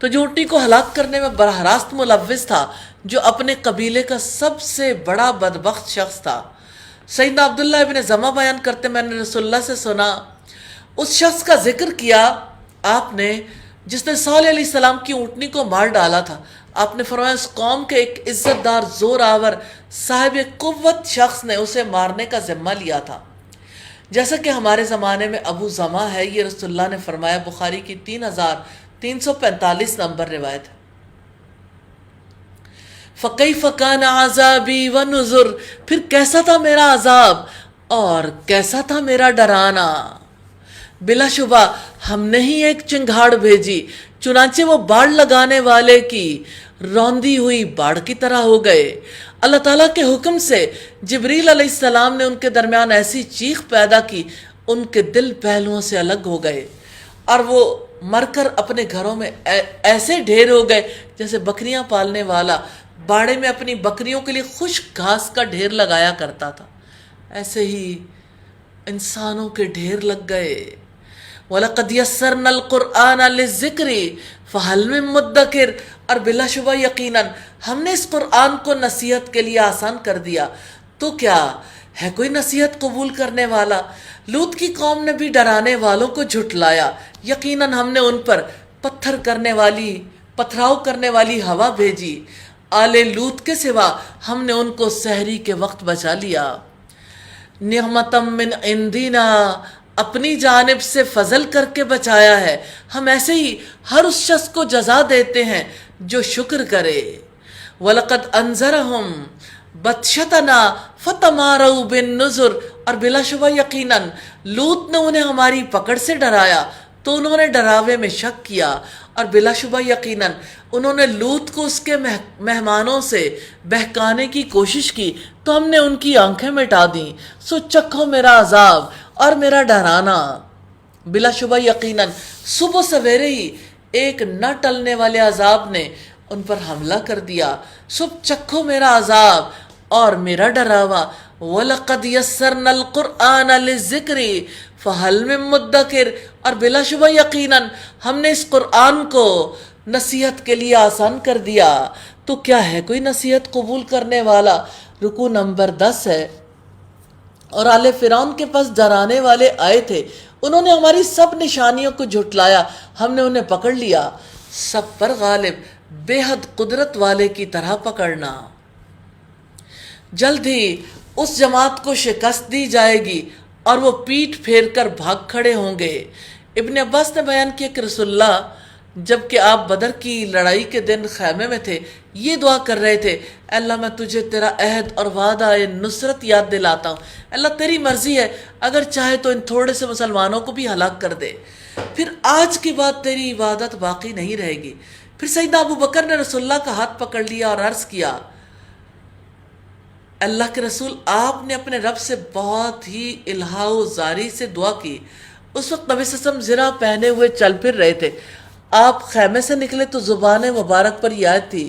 تو جو اونٹنی کو ہلاک کرنے میں براہ راست ملوث تھا، جو اپنے قبیلے کا سب سے بڑا بدبخت شخص تھا، سیدنا عبداللہ ابن زمہ بیان کرتے میں نے رسول اللہ سے سنا، اس شخص کا ذکر کیا آپ نے جس نے صالح علیہ السلام کی اونٹنی کو مار ڈالا تھا۔ آپ نے فرمایا اس قوم کے ایک عزت دار زور آور صاحب قوت شخص نے اسے مارنے کا ذمہ لیا تھا، جیسا کہ ہمارے زمانے میں ابو زمہ ہے۔ یہ رسول اللہ نے فرمایا، بخاری کی 3345 نمبر روایت ہے۔ فَكَيْفَ كَانَ عَذَابِي وَنُذُرْ، پھر کیسا تھا میرا عذاب اور کیسا تھا میرا ڈرانا۔ بلا شبہ ہم نے ہی ایک چنگھاڑ بھیجی، چنانچہ وہ باڑ لگانے والے کی روندی ہوئی باڑ کی طرح ہو گئے۔ اللہ تعالیٰ کے حکم سے جبریل علیہ السلام نے ان کے درمیان ایسی چیخ پیدا کی، ان کے دل پہلوؤں سے الگ ہو گئے اور وہ مر کر اپنے گھروں میں ایسے ڈھیر ہو گئے جیسے بکریاں پالنے والا باڑے میں اپنی بکریوں کے لیے خشک گھاس کا ڈھیر لگایا کرتا تھا، ایسے ہی انسانوں کے ڈھیر لگ گئے۔ وَلَقَدْ يَسَّرْنَا الْقُرْآنَ لِلذِّكْرِ فَهَلْ مِن مُدَّكِرٍ، اور بلا شبہ یقیناً ہم نے اس قرآن کو نصیحت کے لیے آسان کر دیا، تو کیا ہے کوئی نصیحت قبول کرنے والا؟ لوط کی قوم نے بھی ڈرانے والوں کو جھٹلایا، یقیناً ہم نے ان پر پتھراؤ کرنے والی ہوا بھیجی، آل لوط کے سوا ہم نے ان کو سحری کے وقت بچا لیا۔ نعمتم من عندنا، اپنی جانب سے فضل کر کے بچایا ہے، ہم ایسے ہی ہر اس شخص کو جزا دیتے ہیں جو شکر کرے۔ وَلَقَدْ أَنذَرَهُمْ بَطْشَتَنَا فَتَمَارَوْا بِالنُّذُرِ، اور بلا شبہ یقیناً لوط نے انہیں ہماری پکڑ سے ڈرایا تو انہوں نے ڈراوے میں شک کیا، اور بلا شبہ یقیناً انہوں نے لوط کو اس کے مہمانوں سے بہکانے کی کوشش کی تو ہم نے ان کی آنکھیں مٹا دیں، سو چکھو میرا عذاب اور میرا ڈرانا۔ بلا شبہ یقیناً صبح سویرے ہی ایک نہ ٹلنے والے عذاب نے ان پر حملہ کر دیا، سب چکھو میرا عذاب اور میرا ڈراوا۔ وَلَقَدْ يَسَّرْنَا الْقُرْآنَ لِلذِّكْرِ فَهَلْ مِن مُدَّكِرٍ، اور بلا شبہ یقیناً ہم نے اس قرآن کو نصیحت کے لیے آسان کر دیا، تو کیا ہے کوئی نصیحت قبول کرنے والا؟ رکوع نمبر 10 ہے۔ اور آل فرعون کے پاس ڈرانے والے آئے تھے، انہوں نے ہماری سب نشانیوں کو جھٹلایا، ہم نے انہیں پکڑ لیا، سب پر غالب بے حد قدرت والے کی طرح پکڑنا۔ جلد ہی اس جماعت کو شکست دی جائے گی اور وہ پیٹھ پھیر کر بھاگ کھڑے ہوں گے۔ ابن عباس نے بیان کیا کہ رسول اللہ جبکہ آپ بدر کی لڑائی کے دن خیمے میں تھے، یہ دعا کر رہے تھے، اے اللہ میں تجھے تیرا عہد اور وعدہ نصرت یاد دلاتا ہوں، اللہ تیری مرضی ہے، اگر چاہے تو ان تھوڑے سے مسلمانوں کو بھی ہلاک کر دے، پھر آج کے بعد تیری عبادت باقی نہیں رہے گی۔ پھر سیدنا ابو بکر نے رسول اللہ کا ہاتھ پکڑ لیا اور عرض کیا، اللہ کے رسول، آپ نے اپنے رب سے بہت ہی الہا و زاری سے دعا کی۔ اس وقت نبی صلی اللہ علیہ وسلم زرہ پہنے ہوئے چل پھر رہے تھے، آپ خیمے سے نکلے تو زبان مبارک پر یہ آیت تھی،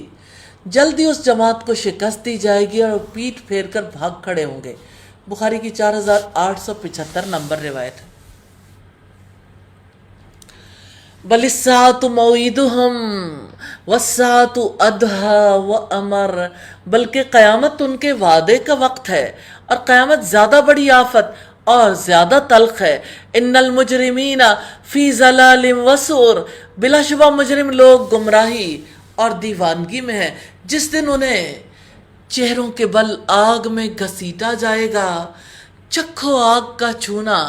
جلدی اس جماعت کو شکست دی جائے گی اور پیٹھ پھیر کر بھاگ کھڑے ہوں گے۔ بخاری کی 4875 نمبر روایت ہے۔ بل الساعۃ موعدہم والساعۃ ادہی وامر، بلکہ قیامت ان کے وعدے کا وقت ہے اور قیامت زیادہ بڑی آفت اور زیادہ تلخ ہے۔ ان المجرمین فی ضلال وسعر، بلا شبہ مجرم لوگ گمراہی اور دیوانگی میں ہیں، جس دن انہیں چہروں کے بل آگ میں گھسیٹا جائے گا، چکھو آگ کا چھونا۔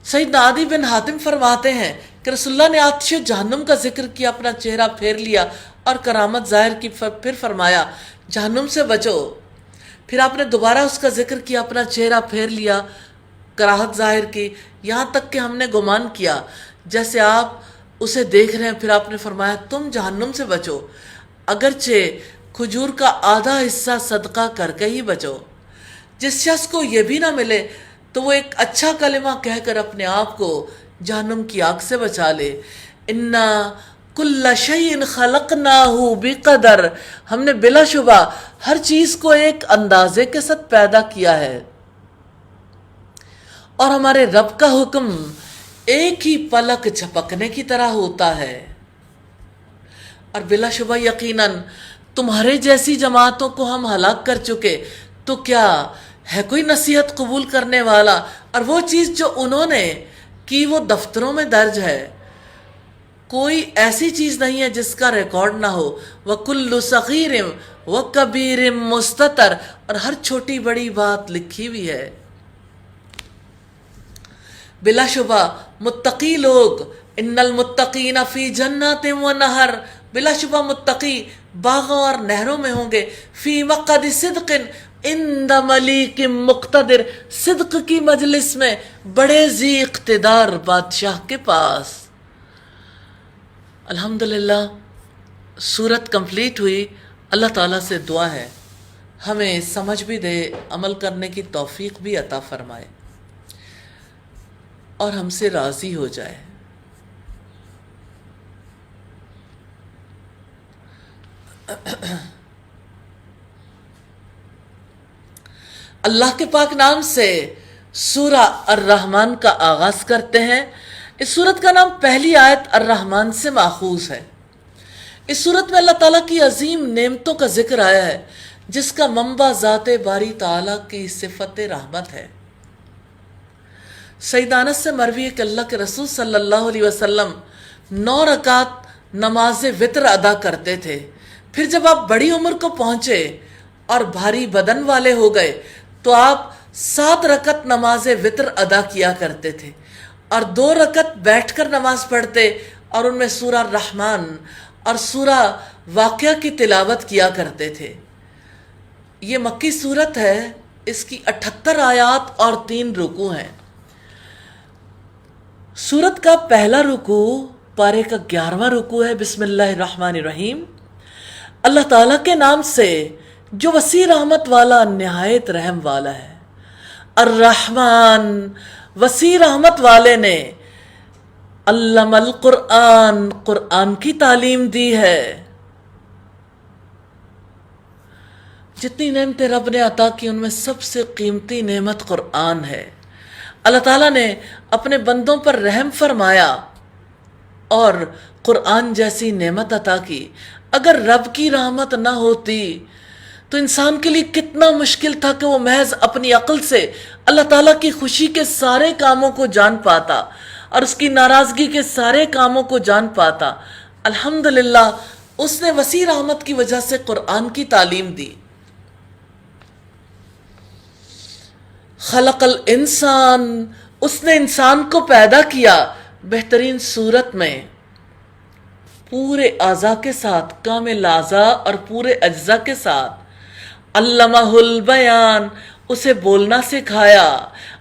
سیدنا عدی بن حاتم فرماتے ہیں کہ رسول اللہ نے آتش جہنم کا ذکر کیا، اپنا چہرہ پھیر لیا اور کرامت ظاہر کی، پھر فرمایا جہنم سے بچو۔ پھر آپ نے دوبارہ اس کا ذکر کیا، اپنا چہرہ پھیر لیا، کراہت ظاہر کی، یہاں تک کہ ہم نے گمان کیا جیسے آپ اسے دیکھ رہے ہیں۔ پھر آپ نے فرمایا تم جہنم سے بچو، اگرچہ کھجور کا آدھا حصہ صدقہ کر کے ہی بچو۔ جس شخص کو یہ بھی نہ ملے تو وہ ایک اچھا کلمہ کہہ کر اپنے آپ کو جہنم کی آگ سے بچا لے۔ اِنَّا کُلَّ شَيْءٍ خَلَقْنَاهُ بِقَدَرٍ، ہم نے بلا شبہ ہر چیز کو ایک اندازے کے ساتھ پیدا کیا ہے، اور ہمارے رب کا حکم ایک ہی پلک جھپکنے کی طرح ہوتا ہے۔ اور بلا شبہ یقیناً تمہارے جیسی جماعتوں کو ہم ہلاک کر چکے، تو کیا ہے کوئی نصیحت قبول کرنے والا؟ اور وہ چیز جو انہوں نے کی وہ دفتروں میں درج ہے، کوئی ایسی چیز نہیں ہے جس کا ریکارڈ نہ ہو۔ وَكُلُّ صَغِيرٍ وَكَبِيرٍ مُسْتَطَرٍ، اور ہر چھوٹی بڑی بات لکھی ہوئی ہے۔ بلا شبہ متقی لوگ، ان المتقین فی جنات و نہر، بلا شبہ متقی باغوں اور نہروں میں ہوں گے، فی مقعد صدق عند ملیک مقتدر، صدق کی مجلس میں بڑے ذی اقتدار بادشاہ کے پاس۔ الحمدللہ سورت کمپلیٹ ہوئی۔ اللہ تعالیٰ سے دعا ہے ہمیں سمجھ بھی دے، عمل کرنے کی توفیق بھی عطا فرمائے اور ہم سے راضی ہو جائے۔ اللہ کے پاک نام سے سورہ الرحمن کا آغاز کرتے ہیں۔ اس سورت کا نام پہلی آیت الرحمن سے ماخوذ ہے۔ اس سورت میں اللہ تعالیٰ کی عظیم نعمتوں کا ذکر آیا ہے، جس کا منبع ذات باری تعالیٰ کی صفت رحمت ہے۔ سیدنا انس سے مروی ہے کہ اللہ کے رسول صلی اللہ علیہ وسلم 9 رکعت نماز وتر ادا کرتے تھے، پھر جب آپ بڑی عمر کو پہنچے اور بھاری بدن والے ہو گئے تو آپ 7 رکعت نماز وتر ادا کیا کرتے تھے، اور 2 رکعت بیٹھ کر نماز پڑھتے اور ان میں سورہ الرحمن اور سورہ واقعہ کی تلاوت کیا کرتے تھے۔ یہ مکی سورت ہے، اس کی 78 آیات اور 3 رکوع ہیں۔ سورت کا پہلا رکوع پارے کا 11واں رکوع ہے۔ بسم اللہ الرحمن الرحیم، اللہ تعالیٰ کے نام سے جو وسیع رحمت والا نہایت رحم والا ہے۔ الرحمن، وسیع رحمت والے نے، علم القرآن، قرآن کی تعلیم دی ہے۔ جتنی نعمتیں رب نے عطا کی ان میں سب سے قیمتی نعمت قرآن ہے۔ اللہ تعالیٰ نے اپنے بندوں پر رحم فرمایا اور قرآن جیسی نعمت عطا کی۔ اگر رب کی رحمت نہ ہوتی تو انسان کے لیے کتنا مشکل تھا کہ وہ محض اپنی عقل سے اللہ تعالیٰ کی خوشی کے سارے کاموں کو جان پاتا اور اس کی ناراضگی کے سارے کاموں کو جان پاتا۔ الحمدللہ اس نے وسیع رحمت کی وجہ سے قرآن کی تعلیم دی۔ خلق الانسان، اس نے انسان کو پیدا کیا بہترین صورت میں، پورے اعضاء کے ساتھ، کامل اعضاء اور پورے اجزاء کے ساتھ۔ علمہ البیان، اسے بولنا سکھایا۔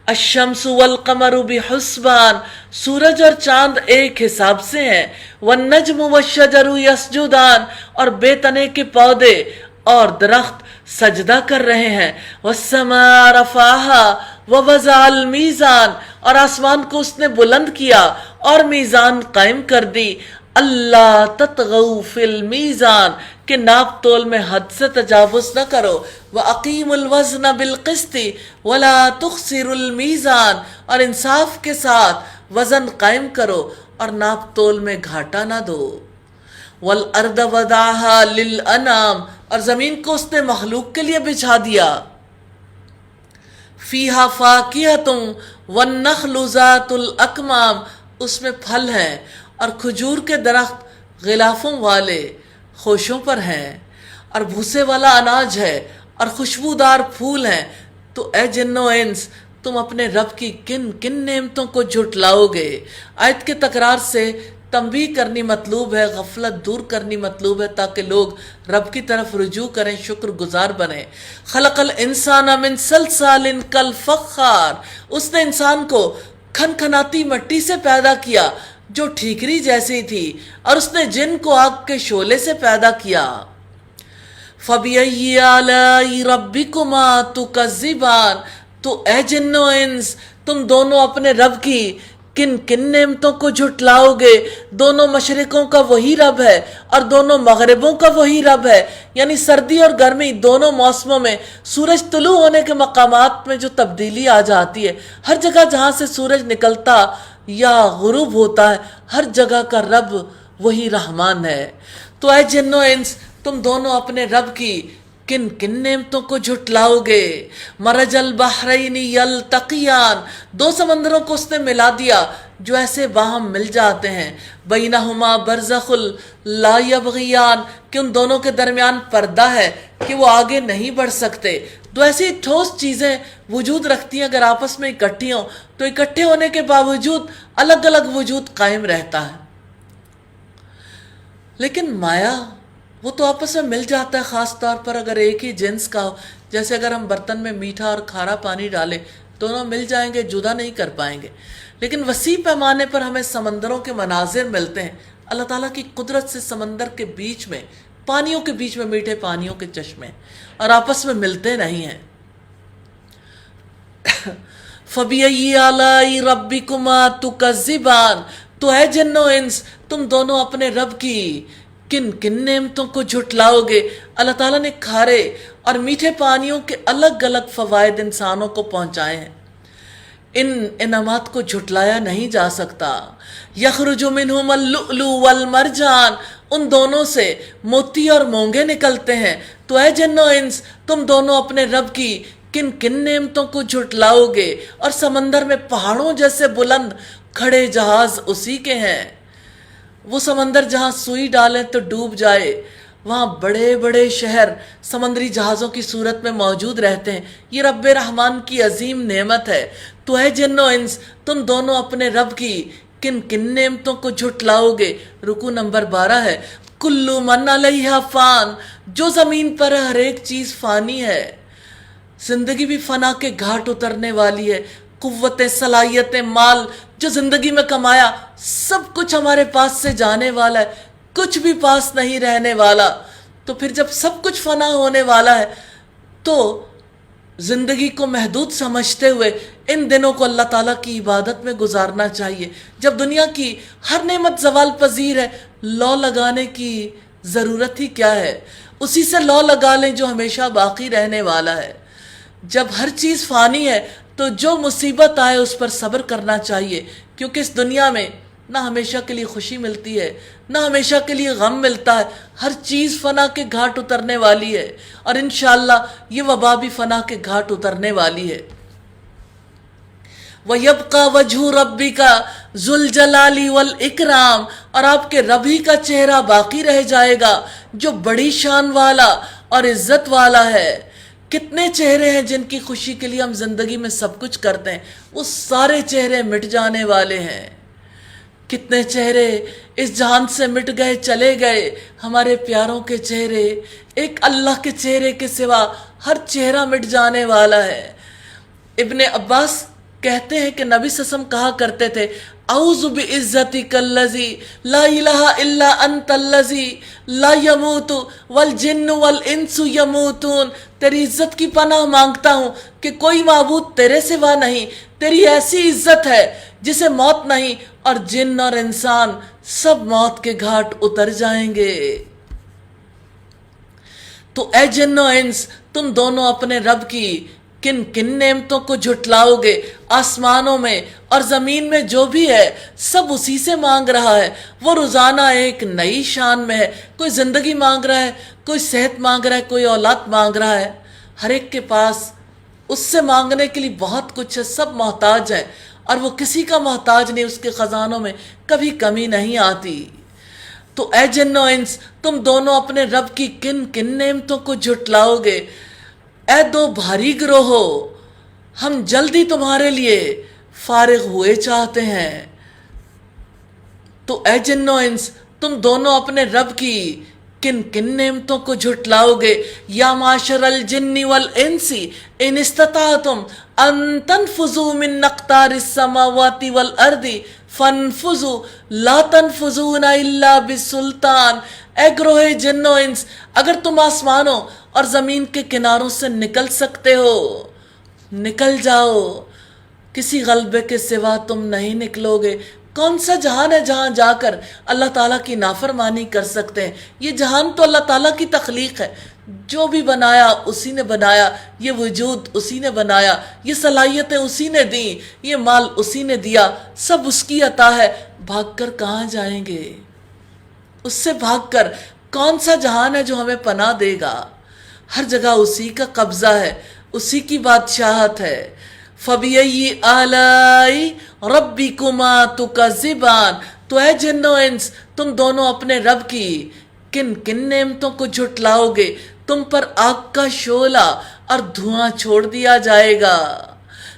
الشمس والقمر بحسبان، سورج اور چاند ایک حساب سے ہیں۔ والنجم والشجر یسجدان، اور بے تنے کے پودے اور درخت سجدہ کر رہے ہیں۔ والسماء رفعها ووضع المیزان، اور آسمان کو اس نے بلند کیا اور میزان قائم کر دی۔ اللہ تطغوا فی المیزان، کہ ناپ تول میں حد سے تجاوز نہ کرو۔ وَأَقِيمُوا الْوَزْنَ بِالْقِسْطِ وَلَا تُخْسِرُوا الْمِيزَانَ، اور انصاف کے ساتھ وزن قائم کرو اور ناپ تول میں گھاٹا نہ دو۔ وَالْأَرْضَ وَضَعَهَا لِلْأَنَامِ، اور زمین کو اس نے مخلوق کے لیے بچھا دیا۔ فِيهَا فَاكِهَةٌ وَالنَّخْلُ ذَاتُ الْأَكْمَامِ، اس میں پھل ہیں اور کھجور کے درخت غلافوں والے خوشوں پر ہیں، اور بھوسے والا اناج ہے اور خوشبودار پھول ہیں۔ تو اے جن و انس، تم اپنے رب کی کن کن نعمتوں کو جھٹلاؤ گے؟ آیت کے تکرار سے تنبیہ کرنی مطلوب ہے، غفلت دور کرنی مطلوب ہے، تاکہ لوگ رب کی طرف رجوع کریں، شکر گزار بنیں۔ خلق الانسان من صلصال کالفخار، اس نے انسان کو کھن کھناتی مٹی سے پیدا کیا جو ٹھیکری جیسی تھی، اور اس نے جن کو آگ کے شعلے سے پیدا کیا۔ فَبِأَيِّ آلَاءِ رَبِّكُمَا تُكَذِّبَانِ، تو اے جن و انس، تم دونوں اپنے رب کی کن کن نعمتوں کو جھٹلاؤ گے؟ دونوں مشرقوں کا وہی رب ہے اور دونوں مغربوں کا وہی رب ہے، یعنی سردی اور گرمی دونوں موسموں میں سورج طلوع ہونے کے مقامات میں جو تبدیلی آ جاتی ہے، ہر جگہ جہاں سے سورج نکلتا یا غروب ہوتا ہے، ہر جگہ کا رب وہی رحمان ہے۔ تو اے جن و انس تم دونوں اپنے رب کی کن کن نعمتوں کو جھٹلاؤ گے؟ مرج البحرین یلتقیان، دو سمندروں کو اس نے ملا دیا جو ایسے باہم مل جاتے ہیں، بینہما برزخ لا یبغیان، کہ ان دونوں کے درمیان پردہ ہے کہ وہ آگے نہیں بڑھ سکتے۔ تو ایسی ٹھوس چیزیں وجود رکھتی ہیں، اگر آپس میں اکٹھی ہوں تو اکٹھے ہونے کے باوجود الگ الگ وجود قائم رہتا ہے۔ لیکن مایا وہ تو آپس میں مل جاتا ہے، خاص طور پر اگر ایک ہی جنس کا ہو، جیسے اگر ہم برتن میں میٹھا اور کھارا پانی ڈالیں دونوں مل جائیں گے، جدا نہیں کر پائیں گے۔ لیکن وسیع پیمانے پر ہمیں سمندروں کے مناظر ملتے ہیں، اللہ تعالیٰ کی قدرت سے سمندر کے بیچ میں، پانیوں کے بیچ میں میٹھے پانیوں کے چشمے، اور آپس میں ملتے نہیں ہیں۔ فَبِأَيِّ آلَاءِ رَبِّكُمَا تُكَذِّبَانِ، تو اے جن و انس تم دونوں اپنے رب کی کن کن نعمتوں کو جھٹلاؤ گے؟ اللہ تعالیٰ نے کھارے اور میٹھے پانیوں کے الگ الگ فوائد انسانوں کو پہنچائے ہیں، ان انعامات کو جھٹلایا نہیں جا سکتا۔ یخرج منہم اللؤلؤ والمرجان، ان دونوں سے موتی اور مونگے نکلتے ہیں۔ تو اے جن و انس تم دونوں اپنے رب کی کن کن نعمتوں کو جھٹلاؤ گے؟ اور سمندر میں پہاڑوں جیسے بلند کھڑے جہاز اسی کے ہیں۔ وہ سمندر جہاں سوئی ڈالیں تو ڈوب جائے، وہاں بڑے بڑے شہر سمندری جہازوں کی صورت میں موجود رہتے ہیں۔ یہ رب رحمان کی عظیم نعمت ہے۔ تو اے جن و انس تم دونوں اپنے رب کی کن کن نعمتوں کو جھٹلاؤ گے؟ رکوع نمبر 12 ہے۔ کل من علیہا فان، جو زمین پر ہر ایک چیز فانی ہے، زندگی بھی فنا کے گھاٹ اترنے والی ہے۔ قوتیں، صلاحیتیں، مال جو زندگی میں کمایا سب کچھ ہمارے پاس سے جانے والا ہے، کچھ بھی پاس نہیں رہنے والا۔ تو پھر جب سب کچھ فنا ہونے والا ہے تو زندگی کو محدود سمجھتے ہوئے ان دنوں کو اللہ تعالیٰ کی عبادت میں گزارنا چاہیے۔ جب دنیا کی ہر نعمت زوال پذیر ہے، لو لگانے کی ضرورت ہی کیا ہے؟ اسی سے لو لگا لیں جو ہمیشہ باقی رہنے والا ہے۔ جب ہر چیز فانی ہے تو جو مصیبت آئے اس پر صبر کرنا چاہیے، کیونکہ اس دنیا میں نہ ہمیشہ کے لیے خوشی ملتی ہے، نہ ہمیشہ کے لیے غم ملتا ہے۔ ہر چیز فنا کے گھاٹ اترنے والی ہے، اور انشاءاللہ یہ وبا بھی فنا کے گھاٹ اترنے والی ہے۔ وَيَبْقَى وَجْهُ رَبِّكَ ذُو الْجَلَالِ وَالْإِكْرَامِ، اور آپ کے رب ہی کا چہرہ باقی رہ جائے گا جو بڑی شان والا اور عزت والا ہے۔ کتنے چہرے ہیں جن کی خوشی کے لیے ہم زندگی میں سب کچھ کرتے ہیں، وہ سارے چہرے مٹ جانے والے ہیں۔ کتنے چہرے اس جہان سے مٹ گئے، چلے گئے، ہمارے پیاروں کے چہرے، ایک اللہ کے چہرے کے سوا ہر چہرہ مٹ جانے والا ہے۔ ابن عباس کہتے ہیں کہ نبی صلی اللہ علیہ وسلم کہا کرتے تھے، اعوذ بعزتک الذی لا الہ الا انت الذی لا یموت والجن والانس یموتون، تیری عزت کی پناہ مانگتا ہوں کہ کوئی معبود تیرے سوا نہیں، تیری ایسی عزت ہے جسے موت نہیں، اور جن اور انسان سب موت کے گھاٹ اتر جائیں گے۔ تو اے جن و انس تم دونوں اپنے رب کی کن کن نعمتوں کو جھٹلاؤ گے؟ آسمانوں میں اور زمین میں جو بھی ہے سب اسی سے مانگ رہا ہے۔ وہ روزانہ ایک نئی شان میں ہے، کوئی زندگی مانگ رہا ہے، کوئی صحت مانگ رہا ہے، کوئی اولاد مانگ رہا ہے۔ ہر ایک کے پاس اس سے مانگنے کے لیے بہت کچھ ہے، سب محتاج ہیں، اور وہ کسی کا محتاج نہیں، اس کے خزانوں میں کبھی کمی نہیں آتی۔ تو اے جن و انس تم دونوں اپنے رب کی کن کن نعمتوں کو جھٹلاؤ گے؟ اے دو بھاری گروہو، ہم جلدی تمہارے لیے فارغ ہوئے چاہتے ہیں۔ تو اے جن و انس تم دونوں اپنے رب کی کن کن نعمتوں کو جھٹلاؤ گے؟ یا معاشر الجن والانس ان استطعتم ان تنفذوا من اقطار السماوات والارض فانفذوا لا تنفذون الا بسلطان۔ اے گروہ جن و انس، اگر تم آسمانوں اور زمین کے کناروں سے نکل سکتے ہو نکل جاؤ، کسی غلبے کے سوا تم نہیں نکلو گے۔ کون سا جہان ہے جہاں جا کر اللہ تعالیٰ کی نافرمانی کر سکتے ہیں؟ یہ جہان تو اللہ تعالیٰ کی تخلیق ہے، جو بھی بنایا اسی نے بنایا، یہ وجود اسی نے بنایا، یہ صلاحیتیں اسی نے دیں، یہ مال اسی نے دیا، سب اس کی عطا ہے۔ بھاگ کر کہاں جائیں گے؟ اس سے بھاگ کر کون سا جہان ہے جو ہمیں پناہ دے گا؟ ہر جگہ اسی کا قبضہ ہے، اسی کی بادشاہت ہے۔ فَبِأَيِّ آلَاءِ رَبِّكُمَا تُكَذِّبَانِ، تو اے جن و انس تم دونوں اپنے رب کی کن کن نعمتوں کو جھٹلاؤ گے؟ تم پر آگ کا شعلہ اور دھواں چھوڑ دیا جائے گا،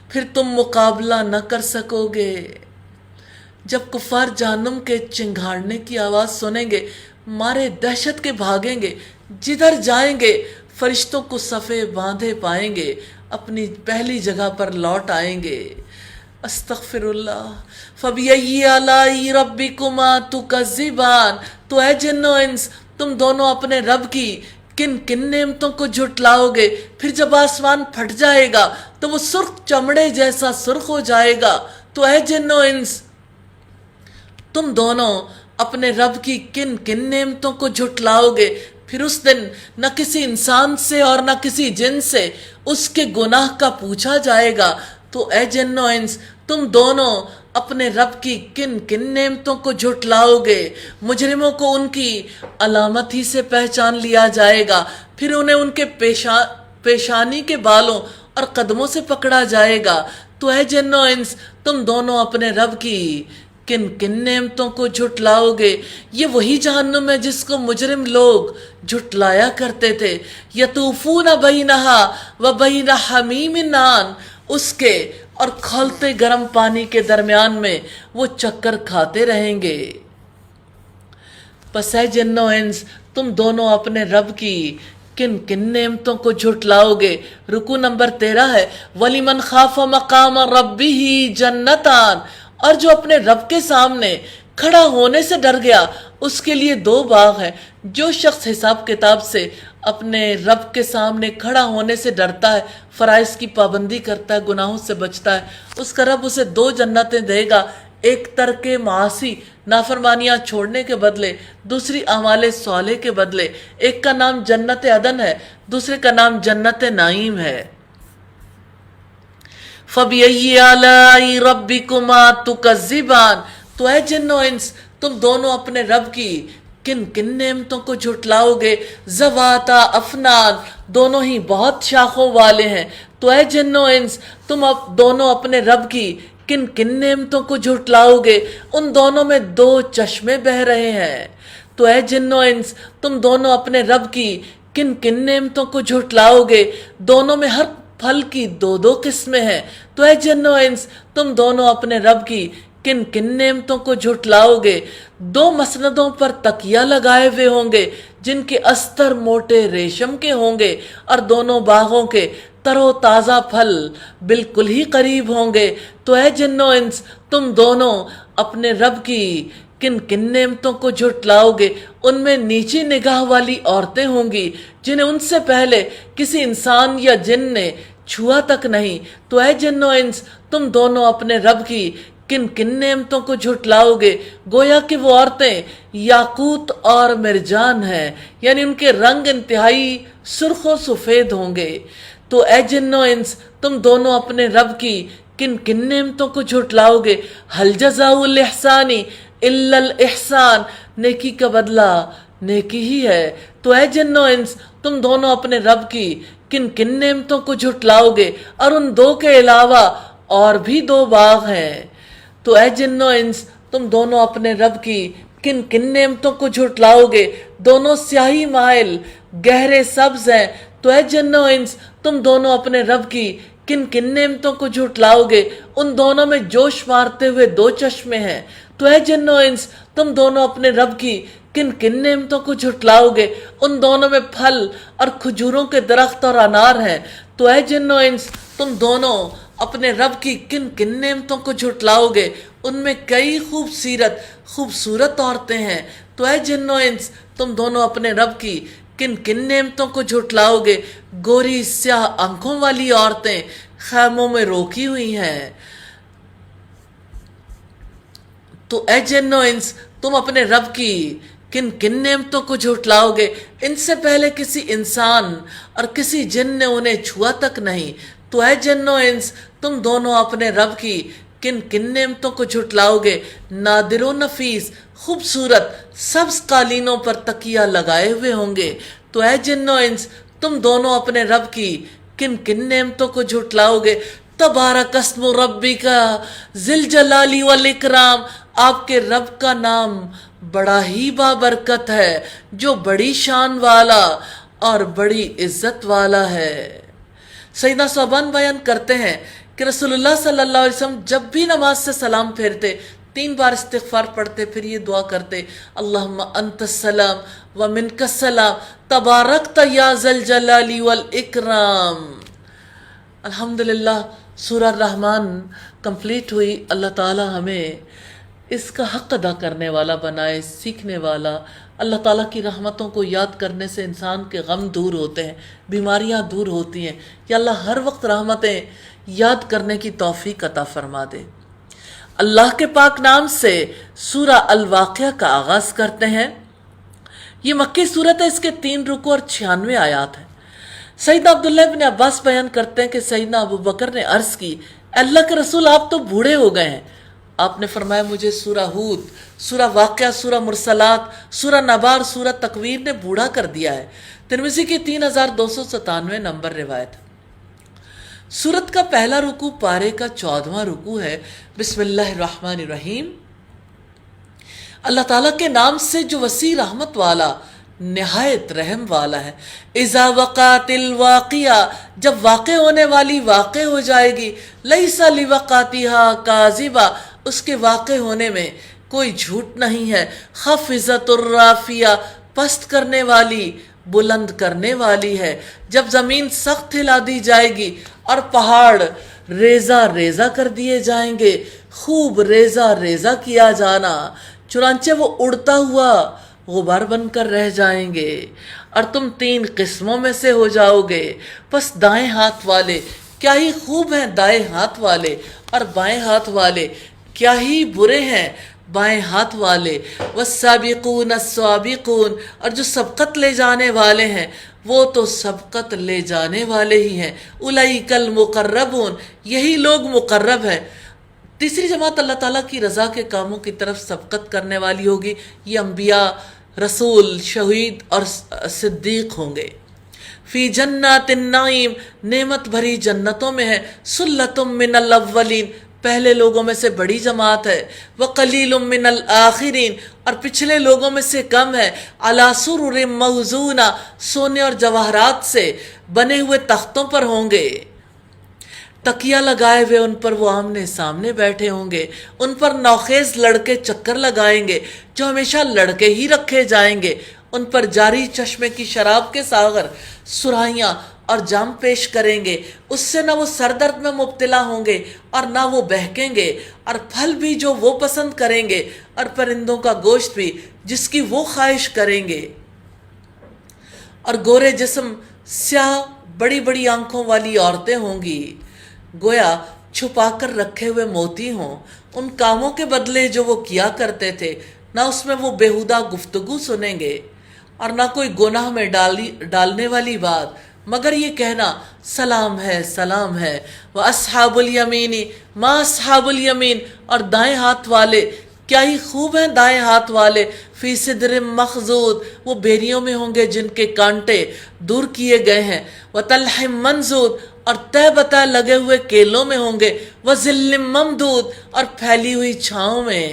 پھر تم مقابلہ نہ کر سکو گے۔ جب کفار جہنم کے چنگھاڑنے کی آواز سنیں گے، مارے دہشت کے بھاگیں گے، جدھر جائیں گے فرشتوں کو صفے باندھے پائیں گے، اپنی پہلی جگہ پر لوٹ آئیں گے۔ استغفر اللہ۔ فَبِأَيِّ آلَاءِ رَبِّكُمَا تُكَذِّبَانِ، تو اے جن و انس تم دونوں اپنے رب کی کن کن نعمتوں کو جھٹلاؤ گے؟ پھر جب آسمان پھٹ جائے گا تو وہ سرخ چمڑے جیسا سرخ ہو جائے گا۔ تو اے جن و انس تم دونوں اپنے رب کی کن کن نعمتوں کو جھٹلاؤ گے؟ پھر اس دن نہ کسی انسان سے اور نہ کسی جن سے اس کے گناہ کا پوچھا جائے گا۔ تو اے جن و انس تم دونوں اپنے رب کی کن کن نعمتوں کو جھٹلاؤ گے؟ مجرموں کو ان کی علامت ہی سے پہچان لیا جائے گا، پھر انہیں ان کے پیشانی کے بالوں اور قدموں سے پکڑا جائے گا۔ تو اے جن و انس تم دونوں اپنے رب کی کن کن نعمتوں کو جھٹلاؤ گے؟ یہ وہی جہنم ہے جس کو مجرم لوگ جھٹلایا کرتے تھے۔ یطوفون بینہا وبین حمیم آن، اس کے اور کھولتے گرم پانی کے درمیان میں وہ چکر کھاتے رہیں گے۔ پس اے جن و انس تم دونوں اپنے رب کی کن کن نعمتوں کو جھٹلاؤ گے؟ رکوع نمبر 13 ہے۔ وَلِمَنْ خَافَ مَقَامَ رَبِّهِ جَنَّتَانِ، اور جو اپنے رب کے سامنے کھڑا ہونے سے ڈر گیا اس کے لیے 2 باغ ہیں۔ جو شخص حساب کتاب سے اپنے رب کے سامنے کھڑا ہونے سے ڈرتا ہے، فرائض کی پابندی کرتا ہے، گناہوں سے بچتا ہے، اس کا رب اسے 2 جنتیں دے گا، ایک ترک معاصی نافرمانیاں چھوڑنے کے بدلے، دوسری اعمال صالح کے بدلے۔ ایک کا نام جنت عدن ہے، دوسرے کا نام جنت نعیم ہے۔ فَبِأَيِّ آلَاءِ رَبِّكُمَا تُكَذِّبَانِ، تو اے جن و انس تم دونوں اپنے رب کی کن کن نعمتوں کو جھٹلاؤ گے؟ ذواتا افنان، دونوں ہی بہت شاخوں والے ہیں۔ تو اے جن و انس تم دونوں اپنے رب کی کن کن نعمتوں کو جھٹلاؤ گے؟ ان دونوں میں 2 چشمے بہہ رہے ہیں۔ تو اے جن و انس تم دونوں اپنے رب کی کن کن نعمتوں کو جھٹلاؤ گے؟ دونوں میں ہر پھل کی 2 قسمیں ہیں۔ تو اے جن و انس تم دونوں اپنے رب کی کن کن نعمتوں کو جھٹلاؤ گے؟ 2 مسندوں پر تکیہ لگائے ہوئے ہوں گے جن کے استر موٹے ریشم کے ہوں گے، اور دونوں باغوں کے تر و تازہ پھل بالکل ہی قریب ہوں گے۔ تو اے جن و انس تم دونوں اپنے رب کی کن کن نعمتوں کو جھٹلاؤ گے؟ ان میں نیچی نگاہ والی عورتیں ہوں گی جنہیں ان سے پہلے کسی انسان یا جن نے چھوا تک نہیں۔ تو اے جن و انس تم دونوں اپنے رب کی کن کن نعمتوں کو جھٹلاؤ گے؟ گویا کہ وہ عورتیں یاقوت اور مرجان ہیں، یعنی ان کے رنگ انتہائی سرخ و سفید ہوں گے۔ تو اے جن و انس تم دونوں اپنے رب کی کن کن نعمتوں کو جھٹلاؤ گے؟ هل جزاء الاحسان الا الاحسان، نیکی کا بدلہ نیکی ہی ہے۔ تو اے جن و انس تم دونوں اپنے رب کی کن کن نعمتوں کو جھٹلاؤ گے؟ اور ان 2 کے علاوہ اور بھی 2 باغ ہیں۔ تو اے جن و انس تم دونوں اپنے رب کی کن کن نعمتوں کو جھٹلاؤ گے؟ دونوں سیاہی مائل گہرے سبز ہیں۔ تو اے جن و انس تم دونوں اپنے رب کی کن کن نعمتوں کو جھٹلاؤ گے؟ ان دونوں میں جوش مارتے ہوئے 2 چشمے ہیں۔ تو اے جن و انس تم دونوں اپنے رب کی کن کن نعمتوں کو جھٹلاؤ گے؟ ان دونوں میں پھل اور کھجوروں کے درخت اور انار ہیں۔ تو اے جن و انس تم دونوں اپنے رب کی کن کن نعمتوں کو جھٹلاؤ گے؟ ان میں کئی خوبصورت عورتیں ہیں۔ تو اے جن و انس تم دونوں اپنے رب کی کن کن نعمتوں کو جھٹلاؤ گے؟ گوری سیاہ آنکھوں والی عورتیں خیموں میں روکی ہوئی ہیں۔ تو اے جن و انس تم اپنے رب کی کن کن نعمتوں کو جھٹلاؤ گے؟ ان سے پہلے کسی انسان اور کسی جن نے انہیں چھوا تک نہیں۔ تو اے جن و انس تم دونوں اپنے رب کی کن کن نعمتوں کو جھٹلاؤگے؟ نادر و نفیس خوبصورت سبز قالینوں پر تکیہ لگائے ہوئے ہوں گے۔ تو اے جن و انس، تم دونوں اپنے رب کی کن کن نعمتوں کو جھٹلاؤ گے؟ تبارک اسم ربک ذی الجلال والاکرام، آپ کے رب کا نام بڑا ہی بابرکت ہے، جو بڑی شان والا اور بڑی عزت والا ہے۔ سیدنا صوبان بیان کرتے ہیں کہ رسول اللہ صلی اللہ علیہ وسلم جب بھی نماز سے سلام پھیرتے 3 بار استغفار پڑھتے، پھر یہ دعا کرتے، اللہم انت السلام و منک السلام تبارکت یا ذی الجلال والاکرام۔ الحمدللہ سورہ الرحمن کمپلیٹ ہوئی۔ اللہ تعالی ہمیں اس کا حق ادا کرنے والا بنائے، سیکھنے والا۔ اللہ تعالیٰ کی رحمتوں کو یاد کرنے سے انسان کے غم دور ہوتے ہیں، بیماریاں دور ہوتی ہیں۔ یا اللہ ہر وقت رحمتیں یاد کرنے کی توفیق عطا فرما دے۔ اللہ کے پاک نام سے سورہ الواقعہ کا آغاز کرتے ہیں۔ یہ مکی صورت ہے، اس کے 3 رکوع اور 96 آیات ہیں۔ سیدنا عبداللہ بن عباس بیان کرتے ہیں کہ سیدنا ابو بکر نے عرض کی، اللہ کے رسول آپ تو بوڑھے ہو گئے ہیں۔ آپ نے فرمایا مجھے سورہ ہود، سورہ واقعہ، سورہ مرسلات، سورہ نبار، سورہ تکویر نے بوڑھا کر دیا ہے۔ ترمذی کی 3297 نمبر روایت۔ سورت کا پہلا رکوع پارے کا 14واں رکوع ہے۔ بسم اللہ الرحمن الرحیم۔ اللہ تعالیٰ کے نام سے جو وسیع رحمت والا، نہایت رحم والا ہے۔ اذا وقعت الواقعہ، جب واقع ہونے والی واقع ہو جائے گی، لیس لوقعتها کاذبہ، اس کے واقع ہونے میں کوئی جھوٹ نہیں ہے۔ خفضت الرافیہ، پست کرنے والی، بلند کرنے والی ہے۔ جب زمین سخت ہلا دی جائے گی اور پہاڑ ریزہ ریزہ کر دیے جائیں گے، خوب ریزہ ریزہ کیا جانا، چنانچہ وہ اڑتا ہوا غبار بن کر رہ جائیں گے، اور تم 3 قسموں میں سے ہو جاؤ گے۔ پس دائیں ہاتھ والے کیا ہی خوب ہیں، دائیں ہاتھ والے، اور بائیں ہاتھ والے کیا ہی برے ہیں، بائیں ہاتھ والے۔ والسابقون السابقون، اور جو سبقت لے جانے والے ہیں وہ تو سبقت لے جانے والے ہی ہیں۔ اولئک المقربون، یہی لوگ مقرب ہیں۔ تیسری جماعت اللہ تعالیٰ کی رضا کے کاموں کی طرف سبقت کرنے والی ہوگی، یہ انبیاء، رسول، شہید اور صدیق ہوں گے۔ فی جنات النعیم، نعمت بھری جنتوں میں ہے۔ سلۃ من الاولین، پہلے لوگوں میں سے بڑی جماعت ہے۔ وقلیل من الآخرین، اور پچھلے لوگوں میں سے کم ہے۔ علی سرر موضونہ، سونے اور جواہرات سے بنے ہوئے تختوں پر ہوں گے، تکیہ لگائے ہوئے ان پر وہ آمنے سامنے بیٹھے ہوں گے۔ ان پر نوخیز لڑکے چکر لگائیں گے جو ہمیشہ لڑکے ہی رکھے جائیں گے۔ ان پر جاری چشمے کی شراب کے ساغر، سرائیاں اور جام پیش کریں گے۔ اس سے نہ وہ سر درد میں مبتلا ہوں گے اور نہ وہ بہکیں گے، اور پھل بھی جو وہ پسند کریں گے، اور پرندوں کا گوشت بھی جس کی وہ خواہش کریں گے۔ اور گورے جسم، سیاہ بڑی بڑی آنکھوں والی عورتیں ہوں گی، گویا چھپا کر رکھے ہوئے موتی ہوں۔ ان کاموں کے بدلے جو وہ کیا کرتے تھے، نہ اس میں وہ بیہودہ گفتگو سنیں گے اور نہ کوئی گناہ میں ڈالنے والی بات، مگر یہ کہنا سلام ہے، سلام ہے۔ وَأَصْحَابُ الْيَمِينِ مَا أَصْحَابُ الْيَمِينِ، اور دائیں ہاتھ والے کیا ہی خوب ہیں دائیں ہاتھ والے۔ فی صدر مخضود، وہ بیریوں میں ہوں گے جن کے کانٹے دور کیے گئے ہیں۔ وَطَلْحٍ مَنضُود، اور تہ بتہ لگے ہوئے کیلوں میں ہوں گے۔ وَظِلٍّ مَمْدُود، اور پھیلی ہوئی چھاؤں میں۔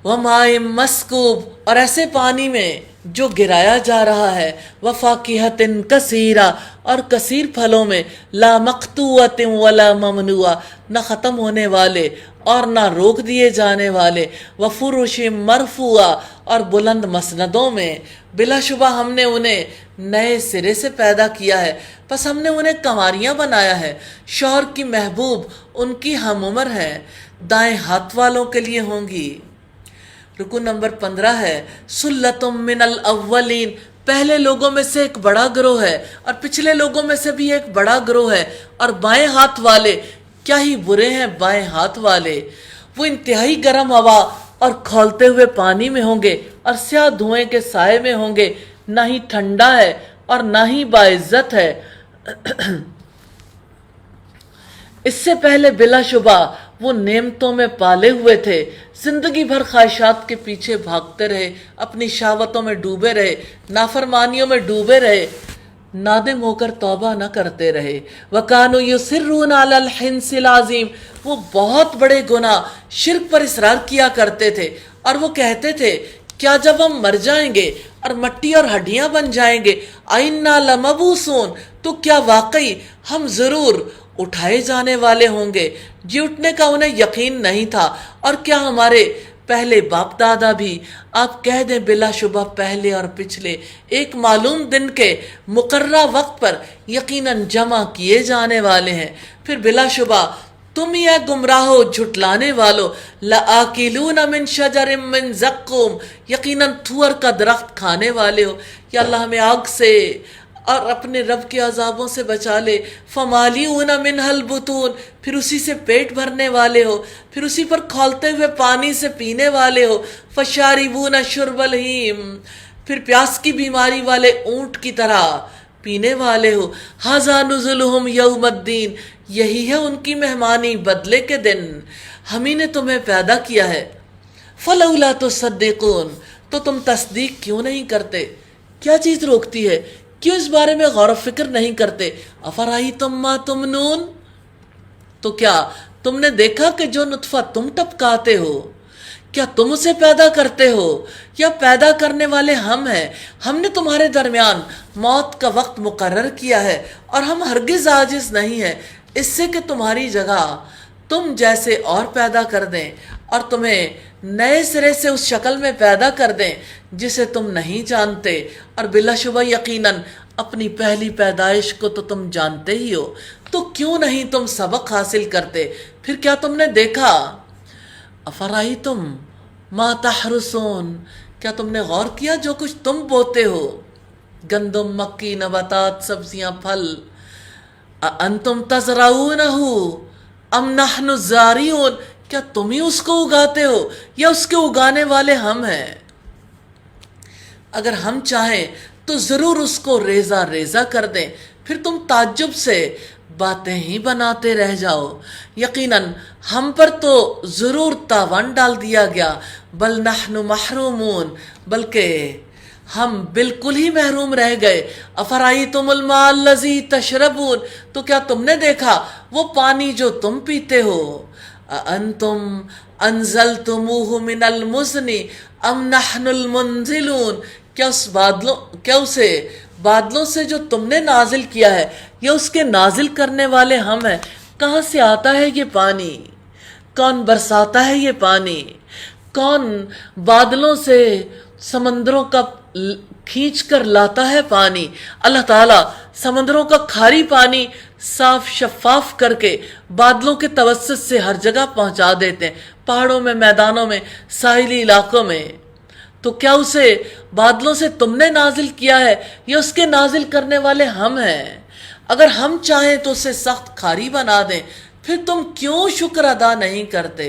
وَمَاءٍ مَسْکُوب، اور ایسے پانی میں جو گرایا جا رہا ہے۔ وَفَاكِهَةٍ كَثِيرَةٍ، اور کثیر پھلوں میں۔ لَا مَقْطُوعَةٍ وَلَا مَمْنُوعَةٍ، نہ ختم ہونے والے اور نہ روک دیے جانے والے۔ وَفُرُشٍ مَرْفُوعَةٍ، اور بلند مسندوں میں۔ بلا شبہ ہم نے انہیں نئے سرے سے پیدا کیا ہے، پس ہم نے انہیں کنواریاں بنایا ہے۔ شوہر کی محبوب ان کی ہم عمر ہیں، دائیں ہاتھ والوں کے لیے ہوں گی۔ رکوع نمبر 15 ہے۔ سلۃ من الاولین، پہلے لوگوں میں سے ایک بڑا گروہ ہے اور پچھلے لوگوں میں سے بھی ایک بڑا گروہ ہے۔ اور بائیں ہاتھ والے کیا ہی برے ہیں بائیں ہاتھ والے، وہ انتہائی گرم ہوا اور کھولتے ہوئے پانی میں ہوں گے اور سیاہ دھوئیں کے سائے میں ہوں گے، نہ ہی ٹھنڈا ہے اور نہ ہی باعزت ہے۔ اس سے پہلے بلا شبہ وہ نعمتوں میں پالے ہوئے تھے، زندگی بھر خواہشات کے پیچھے بھاگتے رہے، اپنی شہوتوں میں ڈوبے رہے، نافرمانیوں میں ڈوبے رہے، نادم ہو کر توبہ نہ کرتے رہے۔ وَكَانُوا يُصِرُّونَ عَلَى الْحِنْثِ الْعَظِيمِ، وہ بہت بڑے گناہ شرک پر اصرار کیا کرتے تھے، اور وہ کہتے تھے کیا جب ہم مر جائیں گے اور مٹی اور ہڈیاں بن جائیں گے، أَإِنَّا لَمَبْعُوثُونَ، تو کیا واقعی ہم ضرور اٹھائے جانے والے ہوں گے؟ جی اٹھنے کا انہیں یقین نہیں تھا۔ اور کیا ہمارے پہلے باپ دادا بھی، آپ کہہ دیں بلا شبہ پہلے اور پچھلے، ایک معلوم دن کے مقررہ وقت پر یقیناً جمع کیے جانے والے ہیں؟ پھر بلا شبہ تم یہ گمراہو جھٹلانے والو، لَآكِلُونَ مِن شَجَرٍ مِّن زَقُّوم، یقیناً تھور کا درخت کھانے والے ہو۔ یا اللہ ہمیں آگ سے اور اپنے رب کے عذابوں سے بچا لے۔ فَمَالِئُونَ مِنْهَا الْبُطُونَ، پھر اسی سے پیٹ بھرنے والے ہو، پھر اسی پر کھولتے ہوئے پانی سے پینے والے ہو۔ فَشَارِبُونَ شُرْبَ الْهِیمِ، پھر پیاس کی بیماری والے اونٹ کی طرح پینے والے ہو۔ هَذَا نُزُلُهُمْ يَوْمَ الدِّينِ، یہی ہے ان کی مہمانی بدلے کے دن، ہم ہی نے تمہیں پیدا کیا ہے۔ فَلَوْلَا تُصَدِّقُونَ، تو تم تصدیق کیوں نہیں کرتے؟ کیا چیز روکتی ہے؟ کیوں اس بارے میں غور و فکر نہیں کرتے؟ أَفَرَأَيْتُم مَّا تُمْنُونَ، تو کیا تم نے دیکھا کہ جو نطفہ تم ٹپکاتے ہو، کیا تم اسے پیدا کرتے ہو یا پیدا کرنے والے ہم ہیں؟ ہم نے تمہارے درمیان موت کا وقت مقرر کیا ہے، اور ہم ہرگز عاجز نہیں ہیں اس سے کہ تمہاری جگہ تم جیسے اور پیدا کر دیں، اور تمہیں نئے سرے سے اس شکل میں پیدا کر دیں جسے تم نہیں جانتے، اور بلا شبہ یقیناً اپنی پہلی پیدائش کو تو تم جانتے ہی ہو، تو کیوں نہیں تم سبق حاصل کرتے؟ پھر کیا تم نے دیکھا؟ أَفَرَأَيْتُم مَّا تَحْرُثُونَ، کیا تم نے غور کیا جو کچھ تم بوتے ہو؟ گندم، مکی، نباتات، سبزیاں، پھل۔ أَأَنتُمْ تَزْرَعُونَهُ أَمْ نَحْنُ الزَّارِعُونَ، کیا تم ہی اس کو اگاتے ہو یا اس کے اگانے والے ہم ہیں؟ اگر ہم چاہیں تو ضرور اس کو ریزہ ریزہ کر دیں، پھر تم تعجب سے باتیں ہی بناتے رہ جاؤ۔ یقیناً ہم پر تو ضرور تاوان ڈال دیا گیا، بل نحن محرومون، بلکہ ہم بالکل ہی محروم رہ گئے۔ أَفَرَأَيْتُمُ الْمَاءَ الَّذِي تَشْرَبُونَ، تو کیا تم نے دیکھا وہ پانی جو تم پیتے ہو؟ أَأَنْتُمْ أَنزَلْتُمُوهُ مِنَ الْمُزْنِ أَمْ نَحْنُ الْمُنزِلُونَ، کیا اسے بادلوں سے جو تم نے نازل کیا ہے یا اس کے نازل کرنے والے ہم ہیں؟ کہاں سے آتا ہے یہ پانی؟ کون برساتا ہے یہ پانی؟ کون بادلوں سے سمندروں کا کھینچ کر لاتا ہے پانی؟ اللہ تعالیٰ سمندروں کا کھاری پانی صاف شفاف کر کے بادلوں کے توسط سے ہر جگہ پہنچا دیتے ہیں، پہاڑوں میں، میدانوں میں، ساحلی علاقوں میں۔ تو کیا اسے بادلوں سے تم نے نازل کیا ہے یا اس کے نازل کرنے والے ہم ہیں؟ اگر ہم چاہیں تو اسے سخت کھاری بنا دیں، پھر تم کیوں شکر ادا نہیں کرتے؟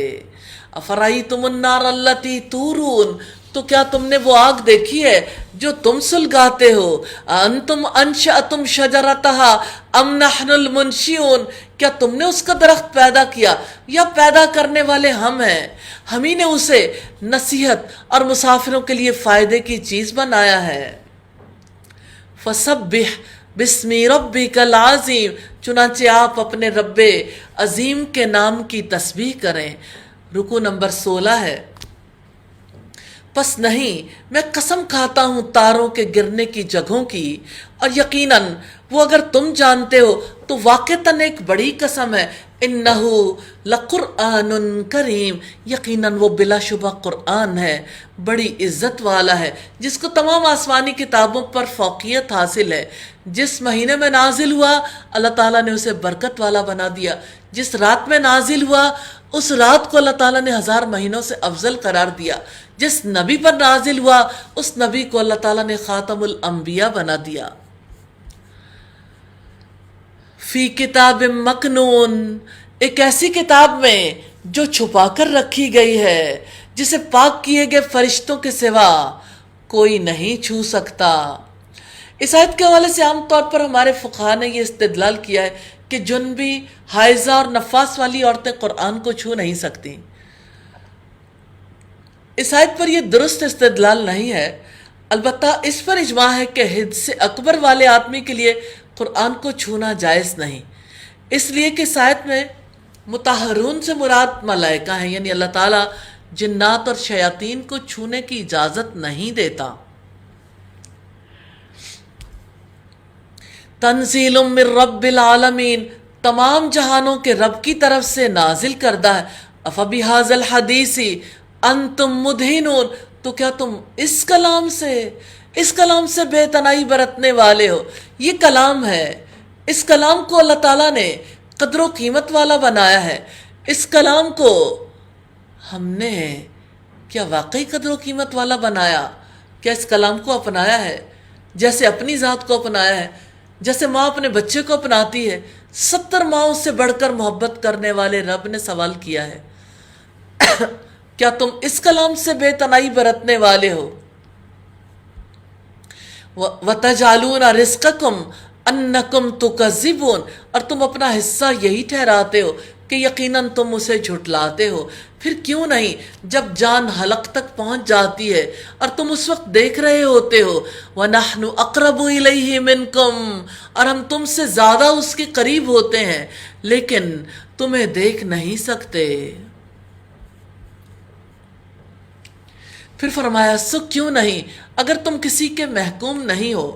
أَفَرَأَيْتُمُ النَّارَ الَّتِي تُورُونَ، تو کیا تم نے وہ آگ دیکھی ہے جو تم سلگاتے ہو؟ أَأَنْتُمْ أَنشَأْتُمْ شَجَرَتَهَا أَمْ نَحْنُ الْمُنشِئُونَ، کیا تم نے اس کا درخت پیدا کیا یا پیدا کرنے والے ہم ہیں؟ ہم ہی نے اسے نصیحت اور مسافروں کے لیے فائدے کی چیز بنایا ہے۔ فَسَبِّحْ بِاسْمِ رَبِّكَ الْعَظِيمِ، چنانچہ آپ اپنے رب عظیم کے نام کی تسبیح کریں۔ رکوع نمبر 16 ہے۔ پس نہیں، میں قسم کھاتا ہوں تاروں کے گرنے کی جگہوں کی، اور یقیناً وہ اگر تم جانتے ہو تو واقعتاً ایک بڑی قسم ہے۔ انہو لقرآن کریم، یقیناً وہ بلا شبہ قرآن ہے، بڑی عزت والا ہے، جس کو تمام آسمانی کتابوں پر فوقیت حاصل ہے۔ جس مہینے میں نازل ہوا اللہ تعالیٰ نے اسے برکت والا بنا دیا، جس رات میں نازل ہوا اس رات کو اللہ تعالیٰ نے 1000 مہینوں سے افضل قرار دیا، جس نبی پر نازل ہوا اس نبی کو اللہ تعالیٰ نے خاتم الانبیاء بنا دیا۔ فی کتاب مکنون، ایک ایسی کتاب میں جو چھپا کر رکھی گئی ہے، جسے پاک کیے گئے فرشتوں کے سوا کوئی نہیں چھو سکتا۔ اس آیت کے حوالے سے عام طور پر ہمارے فقہاء نے یہ استدلال کیا ہے کہ جنبی، حائضہ اور نفاس والی عورتیں قرآن کو چھو نہیں سکتی۔ اس آیت پر یہ درست استدلال نہیں ہے، البتہ اس پر اجماع ہے کہ حدث اکبر والے آدمی کے لیے قرآن کو چھونا جائز نہیں، اس لیے کہ اس آیت میں مطہرون سے مراد ملائکہ ہیں، یعنی اللہ تعالیٰ جنات اور شیاطین کو چھونے کی اجازت نہیں دیتا۔ تنزیل من رب العالمین، تمام جہانوں کے رب کی طرف سے نازل کردہ ہے۔ افبہذا الحدیث انتم مدہنون، تو کیا تم اس کلام سے بے تنائی برتنے والے ہو؟ یہ کلام ہے، اس کلام کو اللہ تعالیٰ نے قدر و قیمت والا بنایا ہے۔ اس کلام کو ہم نے کیا واقعی قدر و قیمت والا بنایا؟ کیا اس کلام کو اپنایا ہے جیسے اپنی ذات کو اپنایا ہے، جیسے ماں اپنے بچے کو اپناتی ہے؟ 70 ماؤں سے بڑھ کر محبت کرنے والے رب نے سوال کیا ہے، کیا تم اس کلام سے بے تنائی برتنے والے ہو؟ وَتَجْعَلُونَ رِزْقَكُمْ أَنَّكُمْ تُكَذِّبُونَ، اور تم اپنا حصہ یہی ٹھہراتے ہو کہ یقیناً تم اسے جھٹلاتے ہو۔ پھر کیوں نہیں جب جان حلق تک پہنچ جاتی ہے اور تم اس وقت دیکھ رہے ہوتے ہو، وَنَحْنُ أَقْرَبُ إِلَيْهِ مِنْكُمْ، اور ہم تم سے زیادہ اس کے قریب ہوتے ہیں لیکن تمہیں دیکھ نہیں سکتے۔ پھر فرمایا سو کیوں نہیں، اگر تم کسی کے محکوم نہیں ہو،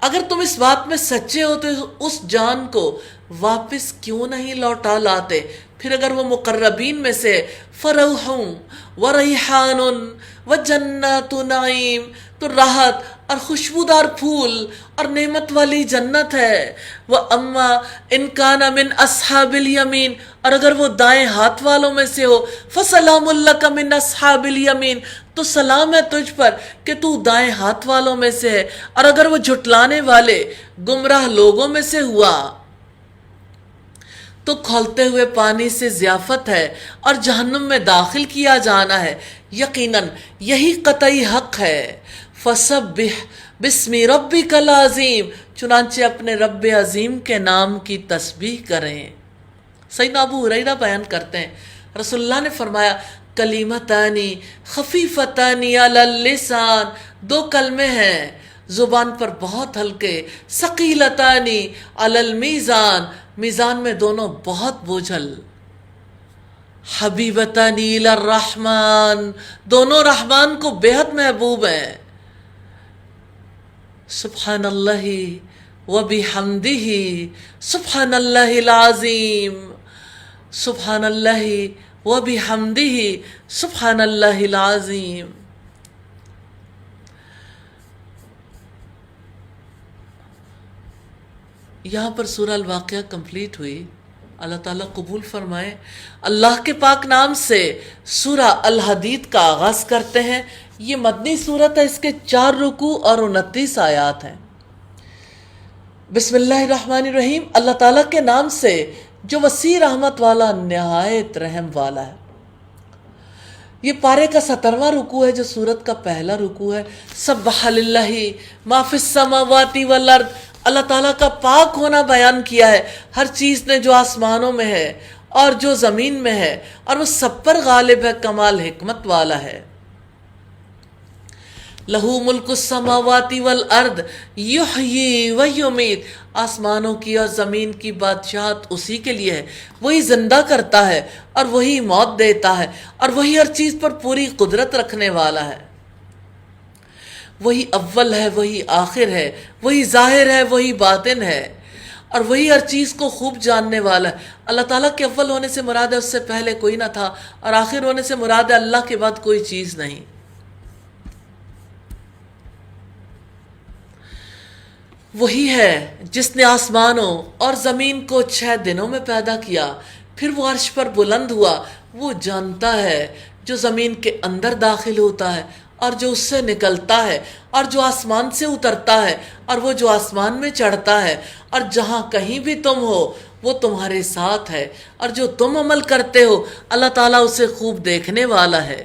اگر تم اس بات میں سچے ہوتے اس جان کو واپس کیوں نہیں لوٹا لاتے؟ پھر اگر وہ مقربین میں سے فروح وریحان وجنات نعیم، تو راحت اور خوشبودار پھول اور نعمت والی جنت ہے۔ وَأَمَّا إِن كَانَ مِنْ أَصْحَابِ الْيَمِينَ، اور اگر وہ دائیں ہاتھ والوں میں سے ہو، فَسَلَامٌ لَكَ مِنْ أَصْحَابِ الْيَمِينَ، تو سلام ہے تجھ پر کہ تو دائیں ہاتھ والوں میں سے ہے۔ اور اگر وہ جھٹلانے والے گمراہ لوگوں میں سے ہوا تو کھولتے ہوئے پانی سے ضیافت ہے اور جہنم میں داخل کیا جانا ہے، یقیناً یہی قطعی حق ہے۔ فَسَبِّحْ بِاسْمِ رَبِّكَ الْعَظِيمِ، چنانچہ اپنے رب عظیم کے نام کی تسبیح کریں۔ سیدنا ابو ہریرہ بیان کرتے ہیں رسول اللہ نے فرمایا کلیمتانی خفیفتانی علی اللسان، 2 کلمے ہیں زبان پر بہت ہلکے، ثقیلتانی علی المیزان، میزان میں دونوں بہت بوجھل، حبیبتانی الی الرحمن، دونوں رحمان کو بے حد محبوب ہیں۔ سبحان اللہ وبحمدہ سبحان اللہ العظیم، سبحان اللہ وبحمدہ سبحان اللہ العظیم۔ یہاں پر سورہ الواقعہ کمپلیٹ ہوئی، اللہ تعالیٰ قبول فرمائے۔ اللہ کے پاک نام سے سورہ الحدید کا آغاز کرتے ہیں۔ یہ مدنی سورت ہے، اس کے 4 رکوع اور 29 آیات ہیں۔ بسم اللہ الرحمن الرحیم، اللہ تعالیٰ کے نام سے جو وسیع رحمت والا نہایت رحم والا ہے۔ یہ پارے کا 17واں رکوع ہے جو سورت کا پہلا رکوع ہے۔ سبح للہ ما فی السماوات والارض، اللہ تعالیٰ کا پاک ہونا بیان کیا ہے، ہر چیز نے جو آسمانوں میں ہے اور جو زمین میں ہے، اور وہ سب پر غالب ہے، کمال حکمت والا ہے۔ لہو ملک السماوات والارض یحیی ویمیت، آسمانوں کی اور زمین کی بادشاہت اسی کے لیے ہے، وہی زندہ کرتا ہے اور وہی موت دیتا ہے، اور وہی ہر چیز پر پوری قدرت رکھنے والا ہے۔ وہی اول ہے، وہی آخر ہے، وہی ظاہر ہے، وہی باطن ہے، اور وہی ہر چیز کو خوب جاننے والا ہے۔ اللہ تعالیٰ کے اول ہونے سے مراد ہے اس سے پہلے کوئی نہ تھا، اور آخر ہونے سے مراد ہے اللہ کے بعد کوئی چیز نہیں۔ وہی ہے جس نے آسمانوں اور زمین کو 6 دنوں میں پیدا کیا، پھر وہ عرش پر بلند ہوا۔ وہ جانتا ہے جو زمین کے اندر داخل ہوتا ہے اور جو اس سے نکلتا ہے، اور جو آسمان سے اترتا ہے اور وہ جو آسمان میں چڑھتا ہے، اور جہاں کہیں بھی تم ہو وہ تمہارے ساتھ ہے، اور جو تم عمل کرتے ہو اللہ تعالیٰ اسے خوب دیکھنے والا ہے۔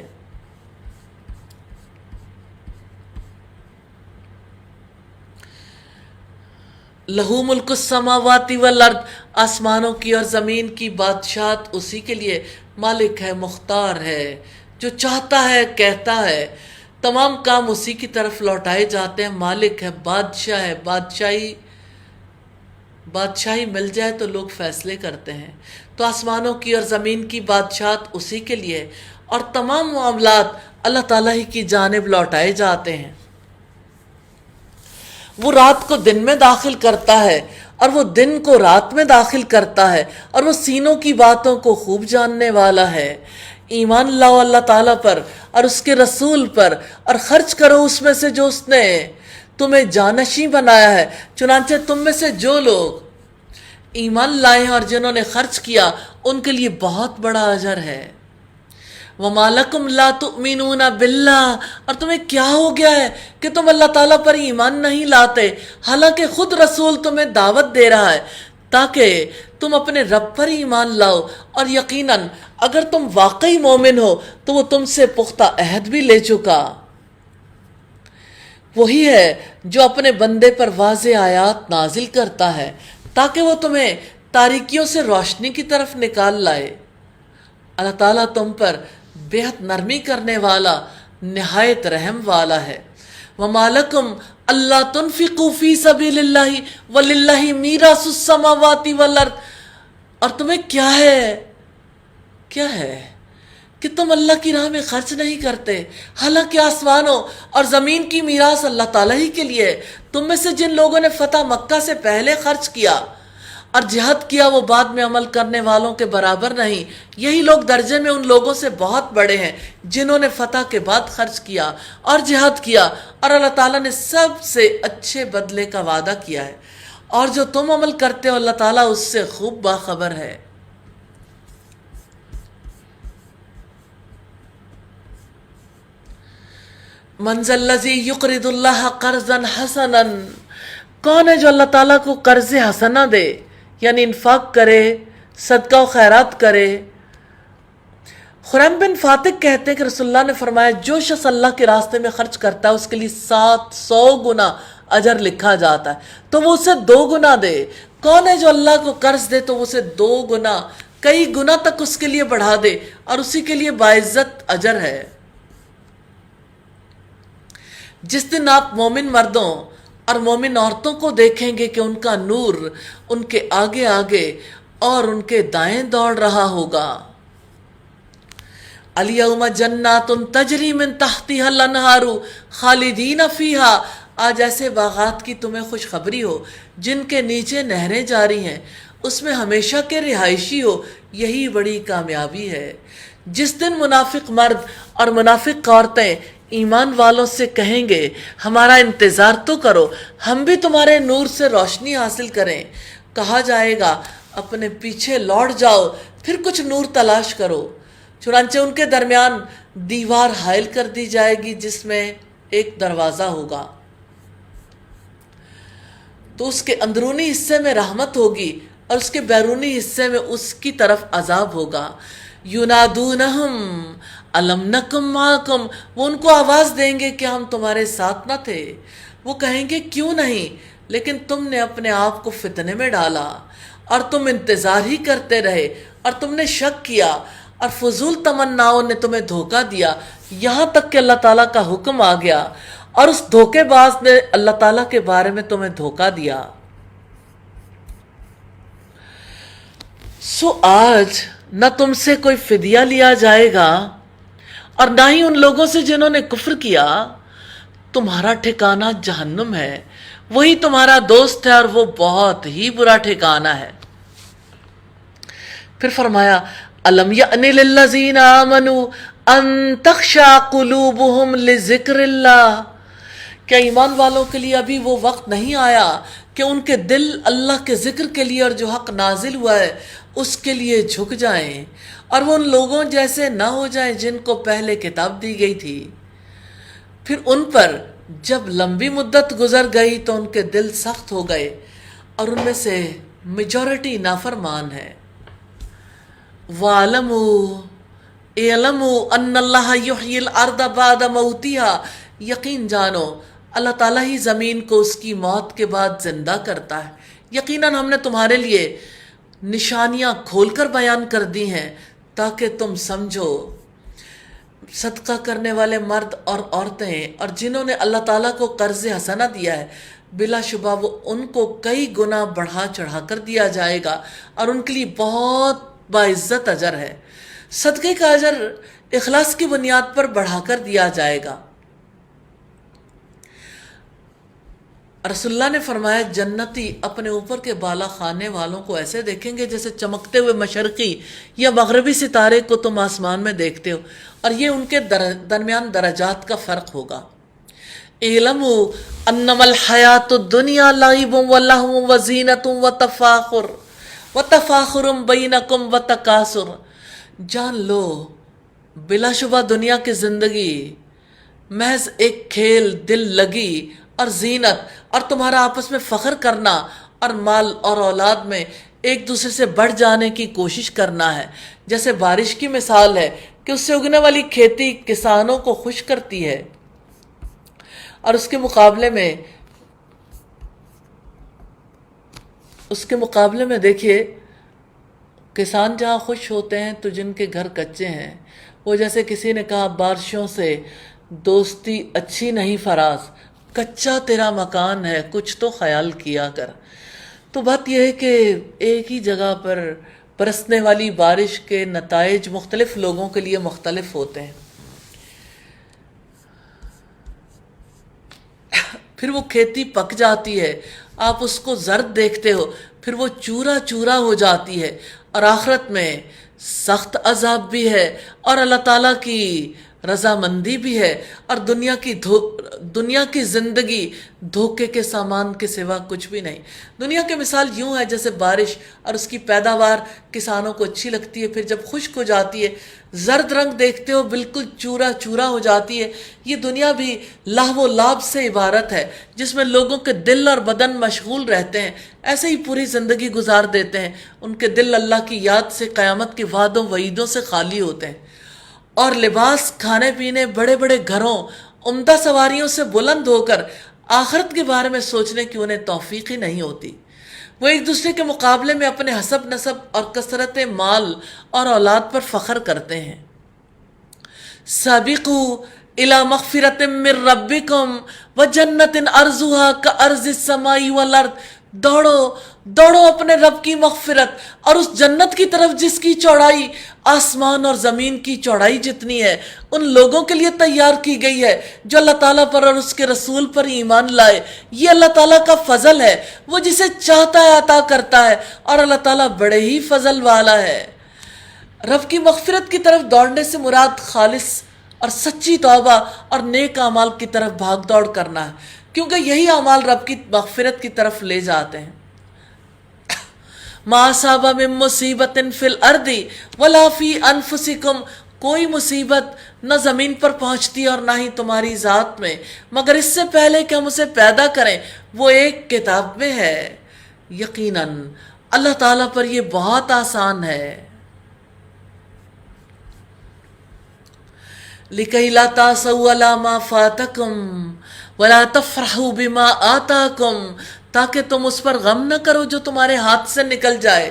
لہو ملک السماوات والارض، آسمانوں کی اور زمین کی بادشاہت اسی کے لیے، مالک ہے، مختار ہے، جو چاہتا ہے کہتا ہے، تمام کام اسی کی طرف لوٹائے جاتے ہیں، مالک ہے، بادشاہ ہے، بادشاہی مل جائے تو لوگ فیصلے کرتے ہیں، تو آسمانوں کی اور زمین کی بادشاہت اسی کے لیے، اور تمام معاملات اللہ تعالیٰ ہی کی جانب لوٹائے جاتے ہیں۔ وہ رات کو دن میں داخل کرتا ہے اور وہ دن کو رات میں داخل کرتا ہے، اور وہ سینوں کی باتوں کو خوب جاننے والا ہے۔ ایمان لاؤ اللہ تعالیٰ پر اور اس کے رسول پر، اور خرچ کرو اس میں سے جو اس نے تمہیں جانشیں بنایا ہے۔ چنانچہ تم میں سے جو لوگ ایمان لائے ہیں اور جنہوں نے خرچ کیا، ان کے لیے بہت بڑا اجر ہے۔ وَمَا لَكُمْ لَا تُؤْمِنُونَ بِاللَّهِ، اور تمہیں کیا ہو گیا ہے کہ تم اللہ تعالیٰ پر ایمان نہیں لاتے، حالانکہ خود رسول تمہیں دعوت دے رہا ہے تاکہ تم اپنے رب پر ایمان لاؤ، اور یقیناً اگر تم واقعی مومن ہو تو وہ تم سے پختہ عہد بھی لے چکا۔ وہی ہے جو اپنے بندے پر واضح آیات نازل کرتا ہے تاکہ وہ تمہیں تاریکیوں سے روشنی کی طرف نکال لائے۔ اللہ تعالیٰ تم پر بہت نرمی کرنے والا، نہایت رحم والا ہے۔ وَمَا لَكُمْ أَلَّا تُنْفِقُوا فِي سَبِيلِ اللَّهِ وَلِلَّهِ مِيرَاثُ السَّمَاوَاتِ وَالْأَرْضِ، اور تمہیں کیا ہے کہ تم اللہ کی راہ میں خرچ نہیں کرتے، حالانکہ آسمانوں اور زمین کی میراث اللہ تعالیٰ ہی کے لیے ہے۔ تم میں سے جن لوگوں نے فتح مکہ سے پہلے خرچ کیا اور جہاد کیا، وہ بعد میں عمل کرنے والوں کے برابر نہیں، یہی لوگ درجے میں ان لوگوں سے بہت بڑے ہیں جنہوں نے فتح کے بعد خرچ کیا اور جہاد کیا، اور اللہ تعالیٰ نے سب سے اچھے بدلے کا وعدہ کیا ہے، اور جو تم عمل کرتے ہو اللہ تعالیٰ اس سے خوب باخبر ہے۔ من ذا الذی یقرض اللہ قرضا حسنا، کون ہے جو اللہ تعالیٰ کو قرض حسنہ دے، یعنی انفاق کرے، صدقہ و خیرات کرے۔ خریم بن فاتق کہتے ہیں کہ رسول اللہ نے فرمایا، جو شخص اللہ کے راستے میں خرچ کرتا ہے اس کے لیے 700 گنا اجر لکھا جاتا ہے، تو وہ اسے 2 گنا دے۔ کون ہے جو اللہ کو قرض دے تو وہ اسے 2 گنا، کئی گنا تک اس کے لیے بڑھا دے، اور اسی کے لیے باعزت اجر ہے۔ جس دن آپ مومن مردوں اور مومن عورتوں کو دیکھیں گے کہ ان کا نور ان کے آگے آگے اور ان کے دائیں دوڑ رہا ہوگا۔ الیوم جنات تجری من تحتها الانہار خالدین فیہا، آج ایسے باغات کی تمہیں خوشخبری ہو جن کے نیچے نہریں جاری ہیں، اس میں ہمیشہ کے رہائشی ہو، یہی بڑی کامیابی ہے۔ جس دن منافق مرد اور منافق عورتیں ایمان والوں سے کہیں گے، ہمارا انتظار تو کرو، ہم بھی تمہارے نور سے روشنی حاصل کریں، کہا جائے گا اپنے پیچھے لوٹ جاؤ، پھر کچھ نور تلاش کرو۔ چنانچہ ان کے درمیان دیوار حائل کر دی جائے گی جس میں ایک دروازہ ہوگا، تو اس کے اندرونی حصے میں رحمت ہوگی اور اس کے بیرونی حصے میں اس کی طرف عذاب ہوگا۔ ینادونہم الم نکم معکم، وہ ان کو آواز دیں گے کہ ہم تمہارے ساتھ نہ تھے۔ وہ کہیں گے کیوں نہیں، لیکن تم نے اپنے آپ کو فتنے میں ڈالا اور تم انتظار ہی کرتے رہے، اور تم نے شک کیا اور فضول تمناؤں نے تمہیں دھوکہ دیا، یہاں تک کہ اللہ تعالیٰ کا حکم آ گیا اور اس دھوکے باز نے اللہ تعالیٰ کے بارے میں تمہیں دھوکہ دیا۔ سو آج نہ تم سے کوئی فدیہ لیا جائے گا اور نہ ہی ان لوگوں سے جنہوں نے کفر کیا، تمہارا ٹھکانہ جہنم ہے، وہی تمہارا دوست ہے اور وہ بہت ہی برا ٹھکانہ ہے۔ پھر فرمایا الم یأن للذین آمنوا ان تخشع قلوبہم لذکر اللہ، کیا ایمان والوں کے لیے ابھی وہ وقت نہیں آیا کہ ان کے دل اللہ کے ذکر کے لیے اور جو حق نازل ہوا ہے اس کے لیے جھک جائیں، اور وہ ان لوگوں جیسے نہ ہو جائیں جن کو پہلے کتاب دی گئی تھی، پھر ان پر جب لمبی مدت گزر گئی تو ان کے دل سخت ہو گئے اور ان میں سے میجورٹی نافرمان ہے۔ وَاعْلَمُوا اعْلَمُوا أَنَّ اللَّهَ يُحْيِي الْأَرْضَ بَعْدَ مَوْتِهَا، یقین جانو اللہ تعالیٰ ہی زمین کو اس کی موت کے بعد زندہ کرتا ہے۔ یقیناً ہم نے تمہارے لیے نشانیاں کھول کر بیان کر دی ہیں تاکہ تم سمجھو۔ صدقہ کرنے والے مرد اور عورتیں اور جنہوں نے اللہ تعالیٰ کو قرض حسنہ دیا ہے، بلا شبہ وہ ان کو کئی گنا بڑھا چڑھا کر دیا جائے گا اور ان کے لیے بہت باعزت اجر ہے۔ صدقے کا اجر اخلاص کی بنیاد پر بڑھا کر دیا جائے گا۔ رسول اللہ نے فرمایا جنتی اپنے اوپر کے بالا خانے والوں کو ایسے دیکھیں گے جیسے چمکتے ہوئے مشرقی یا مغربی ستارے کو تم آسمان میں دیکھتے ہو، اور یہ ان کے درمیان درجات کا فرق ہوگا۔ اعلموا انما الحیات الدنیا لعب ولہو وزینۃ وتفاخر بینکم وتکاثر، جان لو بلا شبہ دنیا کی زندگی محض ایک کھیل، دل لگی اور زینت، اور تمہارا آپس میں فخر کرنا اور مال اور اولاد میں ایک دوسرے سے بڑھ جانے کی کوشش کرنا ہے۔ جیسے بارش کی مثال ہے کہ اس سے اگنے والی کھیتی کسانوں کو خوش کرتی ہے، اور اس کے مقابلے میں دیکھیے کسان جہاں خوش ہوتے ہیں تو جن کے گھر کچے ہیں، وہ جیسے کسی نے کہا بارشوں سے دوستی اچھی نہیں فراز، کچا تیرا مکان ہے کچھ تو خیال کیا کر۔ تو بات یہ ہے کہ ایک ہی جگہ پر برسنے والی بارش کے نتائج مختلف لوگوں کے لیے مختلف ہوتے ہیں۔ پھر وہ کھیتی پک جاتی ہے، آپ اس کو زرد دیکھتے ہو، پھر وہ چورا چورا ہو جاتی ہے، اور آخرت میں سخت عذاب بھی ہے اور اللہ تعالیٰ کی رضامندی بھی ہے، اور دنیا کی زندگی دھوکے کے سامان کے سوا کچھ بھی نہیں۔ دنیا کی مثال یوں ہے جیسے بارش اور اس کی پیداوار کسانوں کو اچھی لگتی ہے، پھر جب خشک ہو جاتی ہے زرد رنگ دیکھتے ہو بالکل چورا چورا ہو جاتی ہے۔ یہ دنیا بھی لہو و لعب سے عبارت ہے جس میں لوگوں کے دل اور بدن مشغول رہتے ہیں، ایسے ہی پوری زندگی گزار دیتے ہیں، ان کے دل اللہ کی یاد سے، قیامت کے وعدوں وعیدوں سے خالی ہوتے ہیں، اور لباس، کھانے پینے، بڑے بڑے گھروں، عمدہ سواریوں سے بلند ہو کر آخرت کے بارے میں سوچنے کی انہیں توفیق ہی نہیں ہوتی۔ وہ ایک دوسرے کے مقابلے میں اپنے حسب نسب اور کثرت مال اور اولاد پر فخر کرتے ہیں۔ سابقوا الی مغفرۃ من ربکم وجنۃ عرضھا کعرض السماء والارض، دوڑو دوڑو اپنے رب کی مغفرت اور اس جنت کی طرف جس کی چوڑائی آسمان اور زمین کی چوڑائی جتنی ہے، ان لوگوں کے لیے تیار کی گئی ہے جو اللہ تعالیٰ پر اور اس کے رسول پر ایمان لائے۔ یہ اللہ تعالیٰ کا فضل ہے، وہ جسے چاہتا ہے عطا کرتا ہے، اور اللہ تعالیٰ بڑے ہی فضل والا ہے۔ رب کی مغفرت کی طرف دوڑنے سے مراد خالص اور سچی توبہ اور نیک اعمال کی طرف بھاگ دوڑ کرنا ہے، کیونکہ یہی اعمال رب کی مغفرت کی طرف لے جاتے ہیں۔ ما اصاب من مصیبت فی الارض ولا فی انفسکم، کوئی مصیبت نہ زمین پر پہنچتی اور نہ ہی تمہاری ذات میں مگر اس سے پہلے کہ ہم اسے پیدا کریں وہ ایک کتاب میں ہے۔ یقیناً اللہ تعالیٰ پر یہ بہت آسان ہے۔ لِكَيْ لَا تَأْسَوْا عَلَىٰ مَا فَاتَكُمْ وَلَا تَفْرَحُوا بِمَا آتَاكُمْ، تاکہ تم اس پر غم نہ کرو جو تمہارے ہاتھ سے نکل جائے،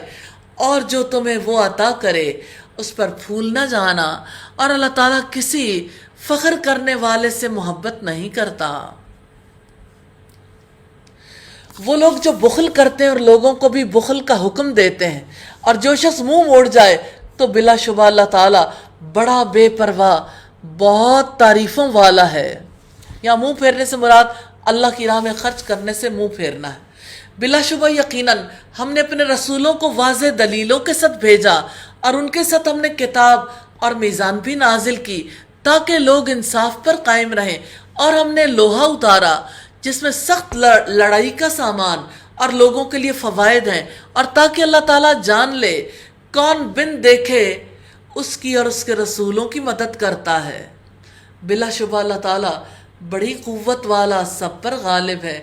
اور جو تمہیں وہ عطا کرے اس پر پھول نہ جانا، اور اللہ تعالیٰ کسی فخر کرنے والے سے محبت نہیں کرتا۔ وہ لوگ جو بخل کرتے ہیں اور لوگوں کو بھی بخل کا حکم دیتے ہیں، اور جو شخص منہ موڑ جائے تو بلا شبہ اللہ تعالیٰ بڑا بے پرواہ، بہت تعریفوں والا ہے۔ یا منہ پھیرنے سے مراد اللہ کی راہ میں خرچ کرنے سے منہ پھیرنا ہے۔ بلا شبہ یقیناً ہم نے اپنے رسولوں کو واضح دلیلوں کے ساتھ بھیجا، اور ان کے ساتھ ہم نے کتاب اور میزان بھی نازل کی تاکہ لوگ انصاف پر قائم رہیں، اور ہم نے لوہا اتارا جس میں سخت لڑائی کا سامان اور لوگوں کے لیے فوائد ہیں، اور تاکہ اللہ تعالیٰ جان لے کون بن دیکھے اس کی اور اس کے رسولوں کی مدد کرتا ہے۔ بلا شبہ اللہ تعالیٰ بڑی قوت والا، سب پر غالب ہے۔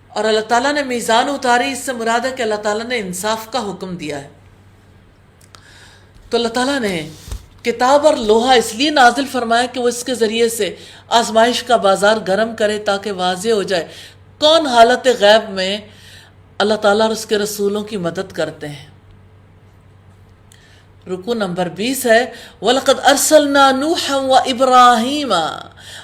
اور اللہ تعالیٰ نے میزان اتاری، اس سے مراد ہے کہ اللہ تعالیٰ نے انصاف کا حکم دیا ہے۔ تو اللہ تعالیٰ نے کتاب اور لوہا اس لیے نازل فرمایا کہ وہ اس کے ذریعے سے آزمائش کا بازار گرم کرے تاکہ واضح ہو جائے کون حالت غیب میں اللہ تعالیٰ اور اس کے رسولوں کی مدد کرتے ہیں۔ رکوع نمبر 20 ہے وَلَقَدْ أَرْسَلْنَا نُوحًا وَإِبْرَاهِيمَ،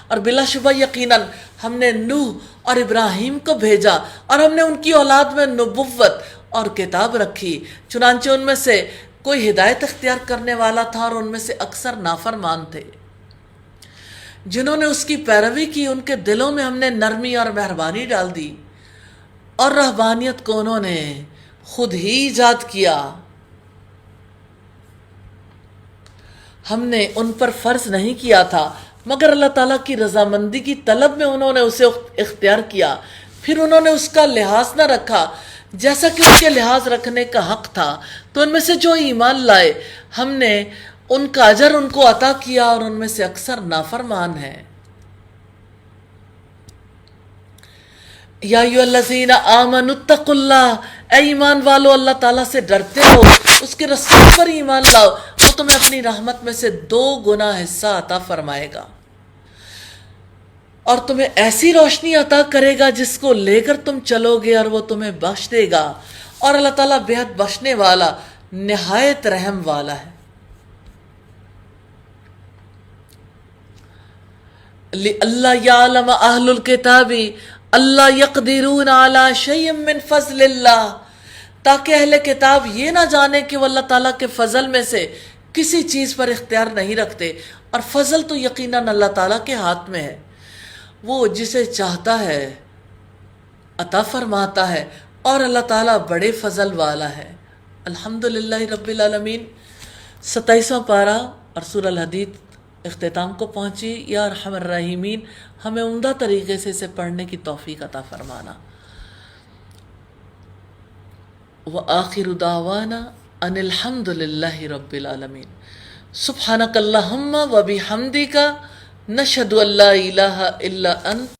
اور بلا شبہ یقیناً ہم نے نوح اور ابراہیم کو بھیجا اور ہم نے ان کی اولاد میں نبوت اور کتاب رکھی، چنانچہ ان میں سے کوئی ہدایت اختیار کرنے والا تھا اور ان میں سے اکثر نافرمان تھے۔ جنہوں نے اس کی پیروی کی ان کے دلوں میں ہم نے نرمی اور مہربانی ڈال دی، اور رہبانیت کو انہوں نے خود ہی ایجاد کیا، ہم نے ان پر فرض نہیں کیا تھا مگر اللہ تعالیٰ کی رضامندی کی طلب میں انہوں نے اسے اختیار کیا، پھر انہوں نے اس کا لحاظ نہ رکھا جیسا کہ اس کے لحاظ رکھنے کا حق تھا، تو ان میں سے جو ایمان لائے ہم نے ان کا اجر ان کو عطا کیا اور ان میں سے اکثر نافرمان ہیں۔ یا ایھا الذین آمنوا اتقوا اللہ، اے ایمان والو اللہ تعالیٰ سے ڈرتے ہو، اس کے رسول پر ایمان لاؤ، وہ تمہیں اپنی رحمت میں سے 2 گنا حصہ عطا فرمائے گا اور تمہیں ایسی روشنی عطا کرے گا جس کو لے کر تم چلو گے اور وہ تمہیں بخش دے گا، اور اللہ تعالیٰ بے حد بخشنے والا نہایت رحم والا ہے۔ لِأَلَّا يَعْلَمَ أَهْلُ الْكِتَابِ اللہ يقدرون علی شیء من فضل اللہ، تاکہ اہل کتاب یہ نہ جانے کہ وہ اللہ تعالیٰ کے فضل میں سے کسی چیز پر اختیار نہیں رکھتے، اور فضل تو یقیناً اللہ تعالیٰ کے ہاتھ میں ہے، وہ جسے چاہتا ہے عطا فرماتا ہے، اور اللہ تعالیٰ بڑے فضل والا ہے۔ الحمدللہ رب العالمین۔ 27واں پارہ اور سورہ الحدید اختتام کو پہنچی۔ یا ارحم الراحمین، ہمیں عمدہ طریقے سے اسے پڑھنے کی توفیق عطا فرمانا۔ وآخر دعوانا ان الحمد للہ رب العالمین۔ سبحانک اللہم وبحمدک، نشہد ان لا الہ الا انت۔